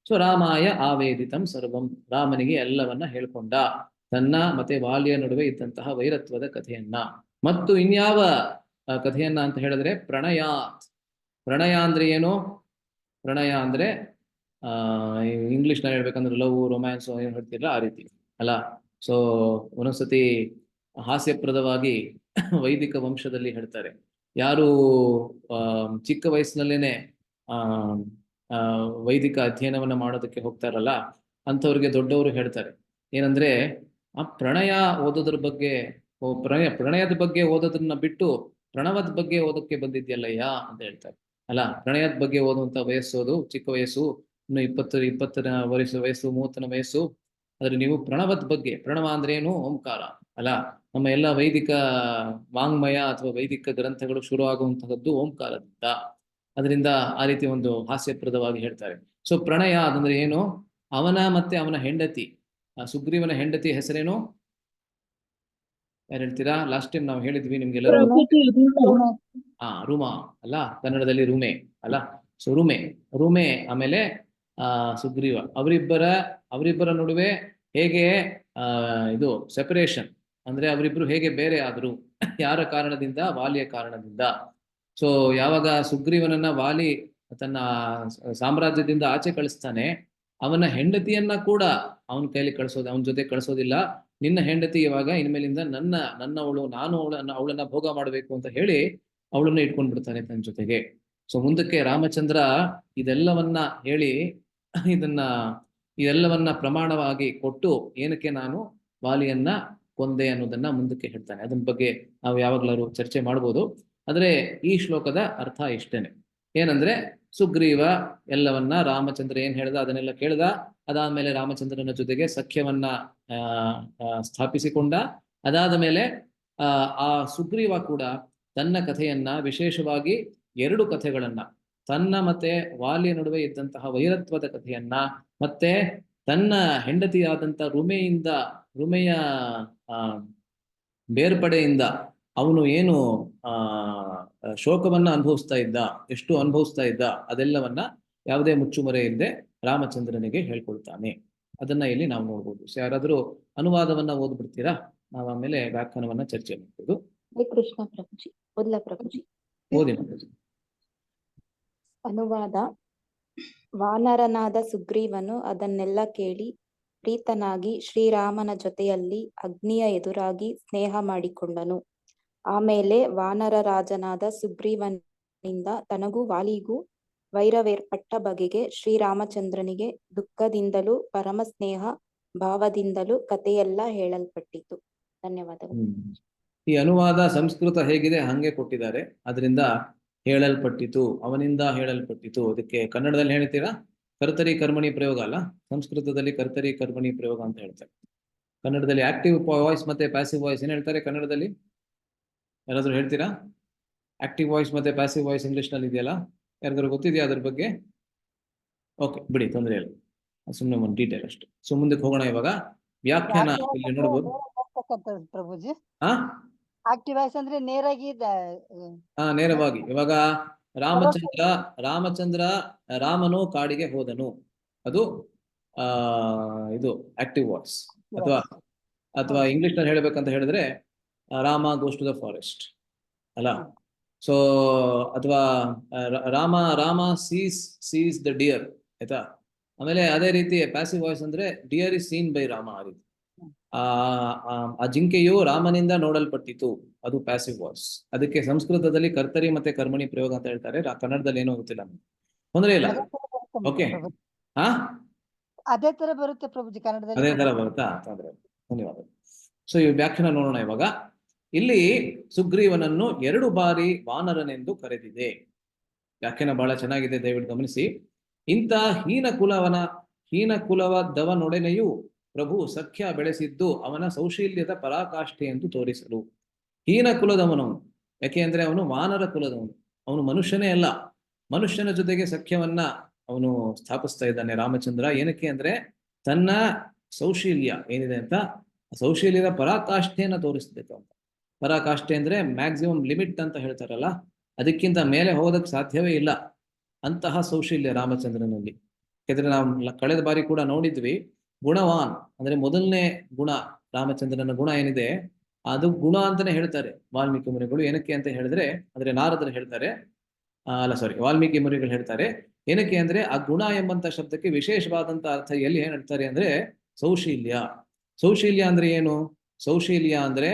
ಸೊ ರಾಮಾಯ ಆವೇದಿತಂ ಸರ್ವಂ, ರಾಮನಿಗೆ ಎಲ್ಲವನ್ನ ಹೇಳ್ಕೊಂಡ, ತನ್ನ ಮತ್ತೆ ವಾಲಿಯ ನಡುವೆ ಇದ್ದಂತಹ ವೈರತ್ವದ ಕಥೆಯನ್ನ. ಮತ್ತು ಇನ್ಯಾವ ಕಥೆಯನ್ನ ಅಂತ ಹೇಳಿದ್ರೆ ಪ್ರಣಯ ಅಂದ್ರೆ ಏನು? ಪ್ರಣಯ ಅಂದ್ರೆ ಇಂಗ್ಲಿಷ್ ನಲ್ಲಿ ಹೇಳ್ಬೇಕಂದ್ರೆ ಲವ್, ರೊಮ್ಯಾನ್ಸ್ ಏನು ಹೇಳ್ತಿಲ್ಲ ಆ ರೀತಿ ಅಲ್ಲ. ಸೊ ಒಂದೊಂದ್ಸತಿ ಹಾಸ್ಯಪ್ರದವಾಗಿ ವೈದಿಕ ವಂಶದಲ್ಲಿ ಹೇಳ್ತಾರೆ, ಯಾರು ಚಿಕ್ಕ ವಯಸ್ಸಿನಲ್ಲೇನೆ ವೈದಿಕ ಅಧ್ಯಯನವನ್ನ ಮಾಡೋದಕ್ಕೆ ಹೋಗ್ತಾರಲ್ಲ ಅಂಥವ್ರಿಗೆ ದೊಡ್ಡವರು ಹೇಳ್ತಾರೆ ಏನಂದ್ರೆ, ಆ ಪ್ರಣಯ ಓದೋದ್ರ ಬಗ್ಗೆ, ಪ್ರಣಯದ ಬಗ್ಗೆ ಓದೋದನ್ನ ಬಿಟ್ಟು ಪ್ರಣವದ ಬಗ್ಗೆ ಓದೋಕ್ಕೆ ಬಂದಿದ್ಯಲ್ಲಯ್ಯ ಅಂತ ಹೇಳ್ತಾರೆ ಅಲ್ಲ. ಪ್ರಣಯದ ಬಗ್ಗೆ ಓದುವಂತ ವಯಸ್ಸೋದು ಚಿಕ್ಕ ವಯಸ್ಸು, ಇನ್ನು 20ನ ವಯಸ್ಸು 30ನ ವಯಸ್ಸು. ಆದ್ರೆ ನೀವು ಪ್ರಣವದ ಬಗ್ಗೆ, ಪ್ರಣವ ಅಂದ್ರೆ ಏನು? ಓಂಕಾರ ಅಲ್ಲ. ನಮ್ಮ ಎಲ್ಲ ವೈದಿಕ ವಾಂಗ್ಮಯ ಅಥವಾ ವೈದಿಕ ಗ್ರಂಥಗಳು ಶುರು ಆಗುವಂತಹದ್ದು ಓಂಕಾರದಿಂದ. ಅದರಿಂದ ಆ ರೀತಿ ಒಂದು ಹಾಸ್ಯಪ್ರದವಾಗಿ ಹೇಳ್ತಾರೆ. ಸೊ ಪ್ರಣಯ ಅದಂದ್ರೆ ಏನು? ಅವನ ಮತ್ತೆ ಅವನ ಹೆಂಡತಿ, ಸುಗ್ರೀವನ ಹೆಂಡತಿ ಹೆಸರೇನು? ಯಾರು ಹೇಳ್ತೀರಾ? ಲಾಸ್ಟ್ ಟೈಮ್ ನಾವು ಹೇಳಿದ್ವಿ ನಿಮ್ಗೆಲ್ಲರೂ. ರುಮಾ ಅಲ್ಲ, ಕನ್ನಡದಲ್ಲಿ ರುಮೆ ಅಲ್ಲ. ಸೊ ರುಮೆ ಆಮೇಲೆ ಸುಗ್ರೀವ, ಅವರಿಬ್ಬರ ನಡುವೆ ಹೇಗೆ ಇದು ಸೆಪರೇಷನ್ ಅಂದ್ರೆ ಅವರಿಬ್ರು ಹೇಗೆ ಬೇರೆ ಆದ್ರು, ಯಾರ ಕಾರಣದಿಂದ? ವಾಲಿಯ ಕಾರಣದಿಂದ. ಸೊ ಯಾವಾಗ ಸುಗ್ರೀವನನ್ನ ವಾಲಿ ತನ್ನ ಸಾಮ್ರಾಜ್ಯದಿಂದ ಆಚೆ ಕಳಿಸ್ತಾನೆ, ಅವನ ಹೆಂಡತಿಯನ್ನ ಕೂಡ ಅವನ ಕೈಲಿ ಅವನ ಜೊತೆ ಕಳಿಸೋದಿಲ್ಲ. ನಿನ್ನ ಹೆಂಡತಿ ಇವಾಗ ಇನ್ಮೇಲಿಂದ ನನ್ನವಳು, ನಾನು ಅವಳನ್ನ ಭೋಗ ಮಾಡಬೇಕು ಅಂತ ಹೇಳಿ ಅವಳನ್ನ ಇಟ್ಕೊಂಡ್ ಬಿಡ್ತಾನೆ ತನ್ನ ಜೊತೆಗೆ. ಸೊ ಮುಂದಕ್ಕೆ ರಾಮಚಂದ್ರ ಇದೆಲ್ಲವನ್ನ ಹೇಳಿ ಇದೆಲ್ಲವನ್ನ ಪ್ರಮಾಣವಾಗಿ ಕೊಟ್ಟು ಏನಕ್ಕೆ ನಾನು ವಾಲಿಯನ್ನ ಕೊಂದೆ ಅನ್ನೋದನ್ನ ಮುಂದಕ್ಕೆ ಹೇಳ್ತಾನೆ. ಅದನ್ನ ಬಗ್ಗೆ ನಾವು ಯಾವಾಗ್ಲಾರು ಚರ್ಚೆ ಮಾಡ್ಬೋದು. ಆದ್ರೆ ಈ ಶ್ಲೋಕದ ಅರ್ಥ ಇಷ್ಟೇನೆ, ಏನಂದ್ರೆ ಸುಗ್ರೀವ ಎಲ್ಲವನ್ನ ರಾಮಚಂದ್ರ ಏನ್ ಹೇಳ್ದ ಅದನ್ನೆಲ್ಲ ಕೇಳ್ದ. ಅದಾದ್ಮೇಲೆ ರಾಮಚಂದ್ರನ ಜೊತೆಗೆ ಸಖ್ಯವನ್ನ ಸ್ಥಾಪಿಸಿಕೊಂಡ. ಅದಾದ ಮೇಲೆ ಆ ಸುಗ್ರೀವ ಕೂಡ ತನ್ನ ಕಥೆಯನ್ನ, ವಿಶೇಷವಾಗಿ 2 ಕಥೆಗಳನ್ನ, ತನ್ನ ಮತ್ತೆ ವಾಲಿಯ ನಡುವೆ ಇದ್ದಂತಹ ವೈರತ್ವದ ಕಥೆಯನ್ನ, ಮತ್ತೆ ತನ್ನ ಹೆಂಡತಿಯಾದಂತ ರುಮೆಯ ಆ ಬೇರ್ಪಡೆಯಿಂದ ಅವನು ಏನು ಆ ಶೋಕವನ್ನ ಅನುಭವಿಸ್ತಾ ಇದ್ದ, ಎಷ್ಟು ಅನುಭವಿಸ್ತಾ ಇದ್ದ, ಅದೆಲ್ಲವನ್ನ ಯಾವುದೇ ಮುಚ್ಚುಮರೆ ಇಲ್ಲದೆ ರಾಮಚಂದ್ರನಿಗೆ ಹೇಳ್ಕೊಳ್ತಾನೆ. ಅದನ್ನ ಇಲ್ಲಿ ನಾವು ನೋಡ್ಬೋದು. ಸೊ ಯಾರಾದ್ರೂ ಅನುವಾದವನ್ನ ಓದ್ಬಿಡ್ತೀರಾ? ನಾವು ಆಮೇಲೆ ವ್ಯಾಖ್ಯಾನವನ್ನ ಚರ್ಚೆ ಮಾಡ್ಬೋದು. ಹರೇ ಕೃಷ್ಣ ಪ್ರಭುಜಿ. ಓದ್ಲಾ ಪ್ರಭುಜಿ? ಓದಿ ಮಾತಾಡಿ. ಅನುವಾದ. ವಾನರನಾದ ಸುಗ್ರೀವನು ಅದನ್ನೆಲ್ಲ ಕೇಳಿ ಪ್ರೀತನಾಗಿ ಶ್ರೀರಾಮನ ಜೊತೆಯಲ್ಲಿ ಅಗ್ನಿಯ ಎದುರಾಗಿ ಸ್ನೇಹ ಮಾಡಿಕೊಂಡನು. ಆಮೇಲೆ ವಾನರ ರಾಜನಾದ ಸುಗ್ರೀವನಿಂದ ತನಗೂ ವಾಲಿಗೂ ವೈರವೇರ್ಪಟ್ಟ ಬಗೆಗೆ ಶ್ರೀರಾಮಚಂದ್ರನಿಗೆ ದುಃಖದಿಂದಲೂ ಪರಮ ಸ್ನೇಹ ಭಾವದಿಂದಲೂ ಕಥೆಯೆಲ್ಲ ಹೇಳಲ್ಪಟ್ಟಿತು. ಧನ್ಯವಾದಗಳು. ಈ ಅನುವಾದ ಸಂಸ್ಕೃತ ಹೇಗಿದೆ ಹಂಗೆ ಕೊಟ್ಟಿದ್ದಾರೆ. ಅದರಿಂದ ಹೇಳಲ್ಪಟ್ಟಿತು, ಅವನಿಂದ ಹೇಳಲ್ಪಟ್ಟಿತು. ಅದಕ್ಕೆ ಕನ್ನಡದಲ್ಲಿ ಹೇಳ್ತೀರಾ? ಕರ್ತರಿ ಕರ್ಮಣಿ ಪ್ರಯೋಗ ಅಲ್ಲ, ಸಂಸ್ಕೃತದಲ್ಲಿ ಕರ್ತರಿ ಕರ್ಮಣಿ ಪ್ರಯೋಗ ಅಂತ ಹೇಳ್ತಾರೆ. ಕನ್ನಡದಲ್ಲಿ ಆಕ್ಟಿವ್ ವಾಯ್ಸ್ ಮತ್ತೆ ಪ್ಯಾಸಿವ್ ವಾಯ್ಸ್ ಏನ್ ಹೇಳ್ತಾರೆ ಕನ್ನಡದಲ್ಲಿ? ಯಾರಾದ್ರೂ ಹೇಳ್ತೀರಾ? ಆಕ್ಟಿವ್ ವಾಯ್ಸ್ ಮತ್ತೆ ಪ್ಯಾಸಿವ್ ವಾಯ್ಸ್ ಇಂಗ್ಲಿಷ್ ನಲ್ಲಿ ಇದೆಯಲ್ಲ, ಯಾರಿಗಾದ್ರು ಗೊತ್ತಿದೆಯಾ ಅದ್ರ ಬಗ್ಗೆ? ಓಕೆ, ಬಿಡಿ, ತೊಂದರೆ ಇಲ್ಲ. ಸುಮ್ಮನೆ ಒಂದು ಡೀಟೇಲ್ ಅಷ್ಟೇ. ಸೊ ಮುಂದಕ್ಕೆ ಹೋಗೋಣ. ಇವಾಗ ವ್ಯಾಖ್ಯಾನ ಇಲ್ಲಿ ನೋಡ್ಬೋದು. ಪ್ರಭುಜಿ, ಹಾ ಆಕ್ಟಿವ್ ವಾಯ್ಸ್ ಅಂದ್ರೆ ನೇರಾಗಿ ನೇರವಾಗಿ. ಇವಾಗ ರಾಮಚಂದ್ರ ರಾಮನು ಕಾಡಿಗೆ ಹೋದನು, ಅದು ಇದು ಆಕ್ಟಿವ್ ವಾಯ್ಸ್. ಅಥವಾ ಇಂಗ್ಲಿಷ್ ನಲ್ಲಿ ಹೇಳ್ಬೇಕಂತ ಹೇಳಿದ್ರೆ Rama goes to the forest ಅಲ್ಲ. ಸೊ ಅಥವಾ ರಾಮ ಸೀಸ್ ದ ಡಿಯರ್, ಆಯ್ತಾ? ಆಮೇಲೆ ಅದೇ ರೀತಿ ಪ್ಯಾಸಿವ್ ವಾಯ್ಸ್ ಅಂದ್ರೆ deer is seen by Rama. ಆ ರೀತಿ ಆ ಜಿಂಕೆಯು ರಾಮನಿಂದ ನೋಡಲ್ಪಟ್ಟಿತು, ಅದು ಪ್ಯಾಸಿವ್ ವಾಯ್ಸ್. ಅದಕ್ಕೆ ಸಂಸ್ಕೃತದಲ್ಲಿ ಕರ್ತರಿ ಮತ್ತೆ ಕರ್ಮಣಿ ಪ್ರಯೋಗ ಅಂತ ಹೇಳ್ತಾರೆ. ಕನ್ನಡದಲ್ಲಿ ಏನೋ ಗೊತ್ತಿಲ್ಲ, ತೊಂದರೆ ಇಲ್ಲ. ಓಕೆ, ಹಾ ಅದೇ ತರ ಬರುತ್ತೆ ಪ್ರಭುಜಿ ಕನ್ನಡದಲ್ಲಿ. ಅದೇ ತರ ಬರುತ್ತಾ? ತೊಂದರೆ ಇಲ್ಲ, ಧನ್ಯವಾದ. ಸೊ ಈ ವ್ಯಾಖ್ಯಾನ ನೋಡೋಣ ಇವಾಗ. ಇಲ್ಲಿ ಸುಗ್ರೀವನನ್ನು 2 ಬಾರಿ ವಾನರನೆಂದು ಕರೆದಿದೆ. ವ್ಯಾಖ್ಯಾನ ಬಹಳ ಚೆನ್ನಾಗಿದೆ, ದಯವಿಟ್ಟು ಗಮನಿಸಿ. ಇಂಥ ಹೀನ ಕುಲವದವನೊಡನೆಯೂ ಪ್ರಭು ಸಖ್ಯ ಬೆಳೆಸಿದ್ದು ಅವನ ಸೌಶೀಲ್ಯದ ಪರಾಕಾಷ್ಠೆ ಎಂದು ತೋರಿಸಲು. ಹೀನ ಕುಲದವನವನು, ಯಾಕೆ ಅಂದ್ರೆ ಅವನು ವಾನರ ಕುಲದವನು, ಅವನು ಮನುಷ್ಯನೇ ಅಲ್ಲ. ಮನುಷ್ಯನ ಜೊತೆಗೆ ಸಖ್ಯವನ್ನ ಅವನು ಸ್ಥಾಪಿಸ್ತಾ ಇದ್ದಾನೆ ರಾಮಚಂದ್ರ. ಏನಕ್ಕೆ ಅಂದ್ರೆ ತನ್ನ ಸೌಶೀಲ್ಯ ಏನಿದೆ ಅಂತ, ಸೌಶೀಲ್ಯದ ಪರಾಕಾಷ್ಠೆಯನ್ನ ತೋರಿಸ್ಬೇಕು ಅಂತ. ಪರಾಕಾಷ್ಠೆ ಅಂದ್ರೆ ಮ್ಯಾಕ್ಸಿಮಮ್ ಲಿಮಿಟ್ ಅಂತ ಹೇಳ್ತಾರಲ್ಲ, ಅದಕ್ಕಿಂತ ಮೇಲೆ ಹೋಗೋದಕ್ಕೆ ಸಾಧ್ಯವೇ ಇಲ್ಲ ಅಂತಹ ಸೌಶೀಲ್ಯ ರಾಮಚಂದ್ರನಲ್ಲಿ. ಯಾಕಂದ್ರೆ ನಾವು ಕಳೆದ ಬಾರಿ ಕೂಡ ನೋಡಿದ್ವಿ, ಗುಣವಾನ್ ಅಂದ್ರೆ ಮೊದಲನೇ ಗುಣ, ರಾಮಚಂದ್ರನ ಗುಣ ಏನಿದೆ ಅದು ಗುಣ ಅಂತಾನೆ ಹೇಳ್ತಾರೆ ವಾಲ್ಮೀಕಿ ಮುನಿಗಳು. ಏನಕ್ಕೆ ಅಂತ ಹೇಳಿದ್ರೆ, ಅಂದ್ರೆ ನಾರದರು ಹೇಳ್ತಾರೆ, ವಾಲ್ಮೀಕಿ ಮುನಿಗಳು ಹೇಳ್ತಾರೆ. ಏನಕ್ಕೆ ಅಂದ್ರೆ ಆ ಗುಣ ಎಂಬಂತ ಶಬ್ದಕ್ಕೆ ವಿಶೇಷವಾದಂತ ಅರ್ಥ ಎಲ್ಲಿ ಏನ್ ಹೇಳ್ತಾರೆ ಅಂದ್ರೆ ಸೌಶೀಲ್ಯ. ಸೌಶೀಲ್ಯ ಅಂದ್ರೆ ಏನು? ಸೌಶೀಲ್ಯ ಅಂದ್ರೆ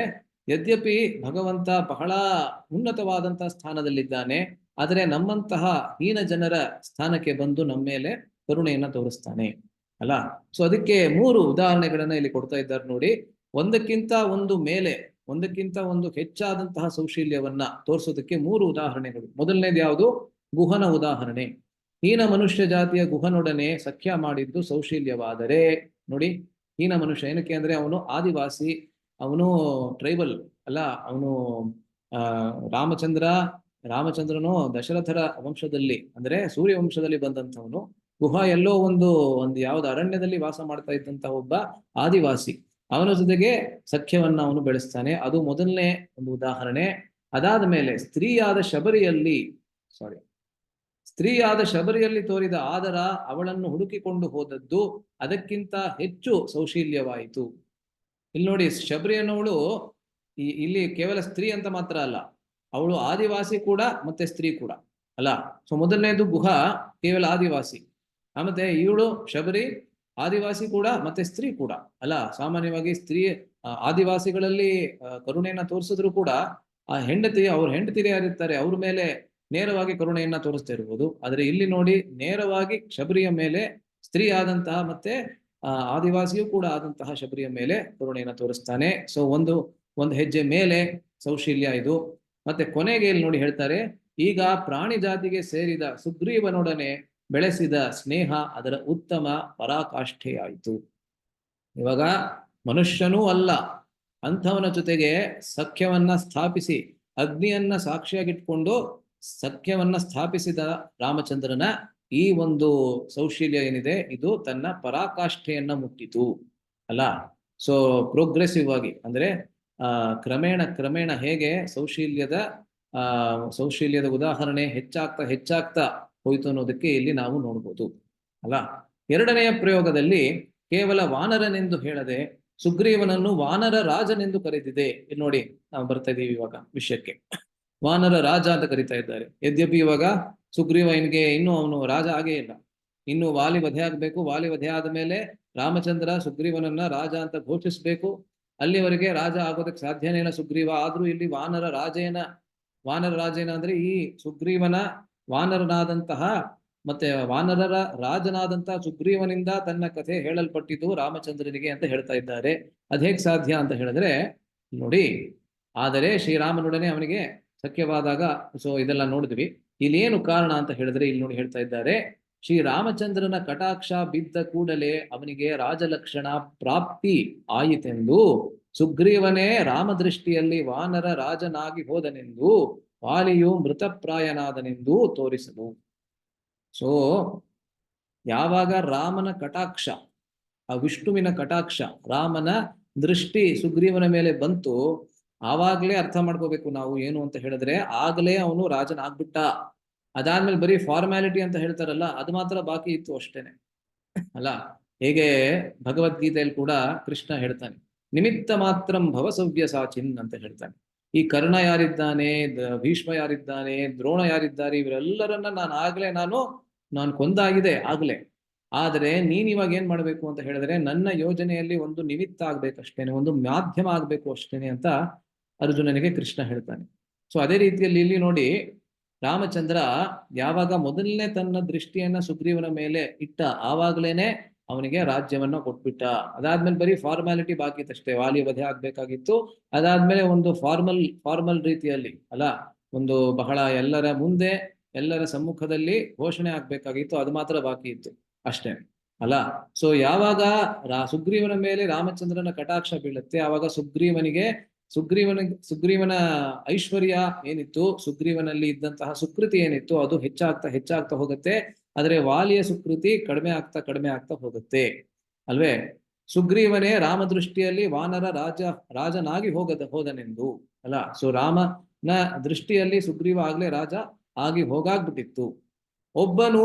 ಯದ್ಯಪಿ ಭಗವಂತ ಬಹಳ ಉನ್ನತವಾದಂತಹ ಸ್ಥಾನದಲ್ಲಿದ್ದಾನೆ, ಆದರೆ ನಮ್ಮಂತಹ ಹೀನ ಜನರ ಸ್ಥಾನಕ್ಕೆ ಬಂದು ನಮ್ಮ ಮೇಲೆ ಕರುಣೆಯನ್ನ ತೋರಿಸ್ತಾನೆ ಅಲ್ಲ. ಸೊ ಅದಕ್ಕೆ 3 ಉದಾಹರಣೆಗಳನ್ನ ಇಲ್ಲಿ ಕೊಡ್ತಾ ಇದ್ದಾರೆ ನೋಡಿ. ಒಂದಕ್ಕಿಂತ ಒಂದು ಹೆಚ್ಚಾದಂತಹ ಸೌಶೀಲ್ಯವನ್ನ ತೋರಿಸೋದಕ್ಕೆ 3 ಉದಾಹರಣೆಗಳು. ಮೊದಲನೇದು ಯಾವುದು? ಗುಹನ ಉದಾಹರಣೆ. ಹೀನ ಮನುಷ್ಯ ಜಾತಿಯ ಗುಹನೊಡನೆ ಸಖ್ಯ ಮಾಡಿದ್ದು ಸೌಶೀಲ್ಯವಾದರೆ ನೋಡಿ. ಹೀನ ಮನುಷ್ಯ ಏನಕ್ಕೆ ಅಂದ್ರೆ ಅವನು ಆದಿವಾಸಿ, ಅವನು ಟ್ರೈಬಲ್ ಅಲ್ಲ. ಅವನು ರಾಮಚಂದ್ರನು ದಶರಥರ ವಂಶದಲ್ಲಿ ಅಂದ್ರೆ ಸೂರ್ಯ ವಂಶದಲ್ಲಿ ಬಂದಂಥವನು. ಗುಹ ಎಲ್ಲೋ ಒಂದು ಯಾವ್ದು ಅರಣ್ಯದಲ್ಲಿ ವಾಸ ಮಾಡ್ತಾ ಇದ್ದಂತ ಒಬ್ಬ ಆದಿವಾಸಿ. ಅವನ ಜೊತೆಗೆ ಸಖ್ಯವನ್ನ ಅವನು ಬೆಳೆಸ್ತಾನೆ. ಅದು ಮೊದಲನೇ ಒಂದು ಉದಾಹರಣೆ. ಅದಾದ ಮೇಲೆ ಸ್ತ್ರೀಯಾದ ಶಬರಿಯಲ್ಲಿ ತೋರಿದ ಆದರ ಅವಳನ್ನು ಹುಡುಕಿಕೊಂಡು ಹೋದದ್ದು ಅದಕ್ಕಿಂತ ಹೆಚ್ಚು ಸೌಶೀಲ್ಯವಾಯಿತು. ಇಲ್ಲಿ ನೋಡಿ, ಶಬರಿ ಅನ್ನೋಳು ಇಲ್ಲಿ ಕೇವಲ ಸ್ತ್ರೀ ಅಂತ ಮಾತ್ರ ಅಲ್ಲ, ಅವಳು ಆದಿವಾಸಿ ಕೂಡ ಮತ್ತೆ ಸ್ತ್ರೀ ಕೂಡ ಅಲ್ಲ. ಸೊ ಮೊದಲನೇದು ಗುಹ ಕೇವಲ ಆದಿವಾಸಿ, ಮತ್ತೆ ಇವಳು ಶಬರಿ ಆದಿವಾಸಿ ಕೂಡ ಮತ್ತೆ ಸ್ತ್ರೀ ಕೂಡ ಅಲ್ಲ. ಸಾಮಾನ್ಯವಾಗಿ ಆದಿವಾಸಿಗಳಲ್ಲಿ ಕರುಣೆಯನ್ನ ತೋರಿಸಿದ್ರು ಕೂಡ ಅವ್ರ ಹೆಂಡತಿ ಯಾರಿರ್ತಾರೆ ಅವ್ರ ಮೇಲೆ ನೇರವಾಗಿ ಕರುಣೆಯನ್ನ ತೋರಿಸ್ತಾ ಇರ್ಬೋದು. ಆದ್ರೆ ಇಲ್ಲಿ ನೋಡಿ, ನೇರವಾಗಿ ಶಬರಿಯ ಮೇಲೆ, ಸ್ತ್ರೀ ಆದಂತಹ ಮತ್ತೆ ಆದಿವಾಸಿಯೂ ಕೂಡ ಆದಂತಹ ಶಬರಿಯ ಮೇಲೆ ಕರುಣೆಯನ್ನ ತೋರಿಸ್ತಾನೆ. ಸೊ ಒಂದು ಹೆಜ್ಜೆ ಮೇಲೆ ಸೌಶೀಲ್ಯ ಇದು. ಮತ್ತೆ ಕೊನೆಗೆ ಇಲ್ಲಿ ನೋಡಿ ಹೇಳ್ತಾರೆ, ಈಗ ಪ್ರಾಣಿ ಜಾತಿಗೆ ಸೇರಿದ ಸುಗ್ರೀವನೊಡನೆ ಬೆಳೆಸಿದ ಸ್ನೇಹ ಅದರ ಉತ್ತಮ ಪರಾಕಾಷ್ಠೆಯಾಯಿತು. ಇವಾಗ ಮನುಷ್ಯನೂ ಅಲ್ಲ ಅಂಥವನ ಜೊತೆಗೆ ಸಖ್ಯವನ್ನ ಸ್ಥಾಪಿಸಿ ಅಗ್ನಿಯನ್ನ ಸಾಕ್ಷಿಯಾಗಿಟ್ಕೊಂಡು ಸಖ್ಯವನ್ನ ಸ್ಥಾಪಿಸಿದ ರಾಮಚಂದ್ರನ ಈ ಒಂದು ಸೌಶೀಲ್ಯ ಏನಿದೆ ಇದು ತನ್ನ ಪರಾಕಾಷ್ಠೆಯನ್ನ ಮುಟ್ಟಿತು ಅಲ್ಲ. ಸೊ ಪ್ರೋಗ್ರೆಸಿವ್ ಆಗಿ ಅಂದ್ರೆ ಕ್ರಮೇಣ ಹೇಗೆ ಸೌಶೀಲ್ಯದ ಉದಾಹರಣೆ ಹೆಚ್ಚಾಗ್ತಾ ಹೋಯ್ತು ಅನ್ನೋದಕ್ಕೆ ಇಲ್ಲಿ ನಾವು ನೋಡ್ಬೋದು ಅಲ್ಲ. ಎರಡನೆಯ ಪ್ರಯೋಗದಲ್ಲಿ ಕೇವಲ ವಾನರನೆಂದು ಹೇಳದೆ ಸುಗ್ರೀವನನ್ನು ವಾನರ ರಾಜನೆಂದು ಕರೆದಿದೆ. ಇಲ್ಲಿ ನೋಡಿ ನಾವು ಬರ್ತಾ ಇದೀವಿ ಇವಾಗ ವಿಷಯಕ್ಕೆ. ವಾನರ ರಾಜ ಅಂತ ಕರಿತಾ ಇದ್ದಾರೆ. ಯದ್ಯಪಿ ಇವಾಗ ಸುಗ್ರೀವ ಇನ್ನೂ ಅವನು ರಾಜ ಆಗೇ ಇಲ್ಲ, ಇನ್ನು ವಾಲಿ ವಧೆ ಆಗ್ಬೇಕು. ವಾಲಿ ವಧೆ ಆದ ಮೇಲೆ ರಾಮಚಂದ್ರ ಸುಗ್ರೀವನನ್ನ ರಾಜ ಅಂತ ಘೋಷಿಸ್ಬೇಕು. ಅಲ್ಲಿವರೆಗೆ ರಾಜ ಆಗೋದಕ್ಕೆ ಸಾಧ್ಯನೇ ಇಲ್ಲ ಸುಗ್ರೀವ. ಆದ್ರೂ ಇಲ್ಲಿ ವಾನರ ರಾಜೇನ ಅಂದ್ರೆ ಈ ಸುಗ್ರೀವನ ವಾನರನಾದಂತಹ ಮತ್ತೆ ವಾನರರ ರಾಜನಾದಂತಹ ಸುಗ್ರೀವನಿಂದ ತನ್ನ ಕಥೆ ಹೇಳಲ್ಪಟ್ಟಿದ್ದು ರಾಮಚಂದ್ರನಿಗೆ ಅಂತ ಹೇಳ್ತಾ ಇದ್ದಾರೆ. ಅದೇಗ್ ಸಾಧ್ಯ ಅಂತ ಹೇಳಿದ್ರೆ ನೋಡಿ, ಆದರೆ ಶ್ರೀರಾಮನೊಡನೆ ಅವನಿಗೆ ಸಖ್ಯವಾದಾಗ ಸೊ ಇದೆಲ್ಲ ನೋಡಿದ್ವಿ. ಇಲ್ಲಿ ಏನು ಕಾರಣ ಅಂತ ಹೇಳಿದ್ರೆ ಇಲ್ಲಿ ನೋಡಿ ಹೇಳ್ತಾ ಇದ್ದಾರೆ, ಶ್ರೀರಾಮಚಂದ್ರನ ಕಟಾಕ್ಷ ಬಿದ್ದ ಕೂಡಲೇ ಅವನಿಗೆ ರಾಜಲಕ್ಷಣ ಪ್ರಾಪ್ತಿ ಆಯಿತೆಂದು ಸುಗ್ರೀವನೇ ರಾಮದೃಷ್ಟಿಯಲ್ಲಿ ವಾನರ ರಾಜನಾಗಿ ಹೋದನೆಂದು ವಾಲಿಯು ಮೃತಪ್ರಾಯನಾದನೆಂದು ತೋರಿಸಲು. ಸೊ ಯಾವಾಗ ರಾಮನ ಕಟಾಕ್ಷ, ಆ ವಿಷ್ಣುವಿನ ಕಟಾಕ್ಷ, ರಾಮನ ದೃಷ್ಟಿ ಸುಗ್ರೀವನ ಮೇಲೆ ಬಂತು, ಆವಾಗ್ಲೇ ಅರ್ಥ ಮಾಡ್ಕೋಬೇಕು ನಾವು ಏನು ಅಂತ ಹೇಳಿದ್ರೆ ಆಗ್ಲೇ ಅವನು ರಾಜನಾಗ್ಬಿಟ್ಟ. ಅದಾದ್ಮೇಲೆ ಬರೀ ಫಾರ್ಮ್ಯಾಲಿಟಿ ಅಂತ ಹೇಳ್ತಾರಲ್ಲ ಅದು ಮಾತ್ರ ಬಾಕಿ ಇತ್ತು ಅಷ್ಟೇನೆ ಅಲ್ಲ. ಹೇಗೆ ಭಗವದ್ಗೀತೆಯಲ್ಲಿ ಕೂಡ ಕೃಷ್ಣ ಹೇಳ್ತಾನೆ, ನಿಮಿತ್ತ ಮಾತ್ರಂ ಭವಸವ್ಯ ಸಾಚಿನ್ ಅಂತ ಹೇಳ್ತಾನೆ. ಈ ಕರ್ಣ ಯಾರಿದ್ದಾನೆ, ಭೀಷ್ಮ ಯಾರಿದ್ದಾನೆ, ದ್ರೋಣ ಯಾರಿದ್ದಾರೆ, ಇವರೆಲ್ಲರನ್ನ ನಾನು ಕೊಂದಾಗಿದೆ ಆಗ್ಲೇ. ಆದರೆ ನೀನ್ ಇವಾಗ ಏನ್ ಮಾಡ್ಬೇಕು ಅಂತ ಹೇಳಿದ್ರೆ ನನ್ನ ಯೋಜನೆಯಲ್ಲಿ ಒಂದು ನಿಮಿತ್ತ ಆಗ್ಬೇಕಷ್ಟೇನೆ, ಒಂದು ಮಾಧ್ಯಮ ಆಗ್ಬೇಕು ಅಷ್ಟೇನೆ ಅಂತ ಅರ್ಜುನನಿಗೆ ಕೃಷ್ಣ ಹೇಳ್ತಾನೆ. ಸೊ ಅದೇ ರೀತಿಯಲ್ಲಿ ಇಲ್ಲಿ ನೋಡಿ, ರಾಮಚಂದ್ರ ಯಾವಾಗ ಮೊದಲನೇ ತನ್ನ ದೃಷ್ಟಿಯನ್ನ ಸುಗ್ರೀವನ ಮೇಲೆ ಇಟ್ಟ ಆವಾಗ್ಲೇನೆ ಅವನಿಗೆ ರಾಜ್ಯವನ್ನ ಕೊಟ್ಬಿಟ್ಟ. ಅದಾದ್ಮೇಲೆ ಬರೀ ಫಾರ್ಮ್ಯಾಲಿಟಿ ಬಾಕಿ ಇತ್ತಷ್ಟೇ, ವಾಲಿ ವಧೆ ಆಗ್ಬೇಕಾಗಿತ್ತು. ಅದಾದ್ಮೇಲೆ ಒಂದು ಫಾರ್ಮಲ್ ರೀತಿಯಲ್ಲಿ ಅಲ್ಲ, ಒಂದು ಬಹಳ ಎಲ್ಲರ ಮುಂದೆ ಎಲ್ಲರ ಸಮ್ಮುಖದಲ್ಲಿ ಘೋಷಣೆ ಆಗ್ಬೇಕಾಗಿತ್ತು, ಅದು ಮಾತ್ರ ಬಾಕಿ ಇತ್ತು ಅಷ್ಟೇ ಅಲ್ಲ. ಸೊ ಯಾವಾಗ ಸುಗ್ರೀವನ ಮೇಲೆ ರಾಮಚಂದ್ರನ ಕಟಾಕ್ಷ ಬೀಳುತ್ತೆ ಆವಾಗ ಸುಗ್ರೀವನ ಐಶ್ವರ್ಯ ಏನಿತ್ತು, ಸುಗ್ರೀವನಲ್ಲಿ ಇದ್ದಂತಹ ಸುಕೃತಿ ಏನಿತ್ತು ಅದು ಹೆಚ್ಚಾಗ್ತಾ ಹೋಗುತ್ತೆ. ಆದ್ರೆ ವಾಲಿಯ ಸುಕೃತಿ ಕಡಿಮೆ ಆಗ್ತಾ ಹೋಗುತ್ತೆ ಅಲ್ವೇ. ಸುಗ್ರೀವನೇ ರಾಮದೃಷ್ಟಿಯಲ್ಲಿ ವಾನರ ರಾಜನಾಗಿ ಹೋದನೆಂದು ಅಲ್ಲ. ಸೊ ರಾಮನ ದೃಷ್ಟಿಯಲ್ಲಿ ಸುಗ್ರೀವ ಆಗ್ಲೇ ರಾಜ ಆಗಿ ಹೋಗಾಗ್ಬಿಟ್ಟಿತ್ತು. ಒಬ್ಬನು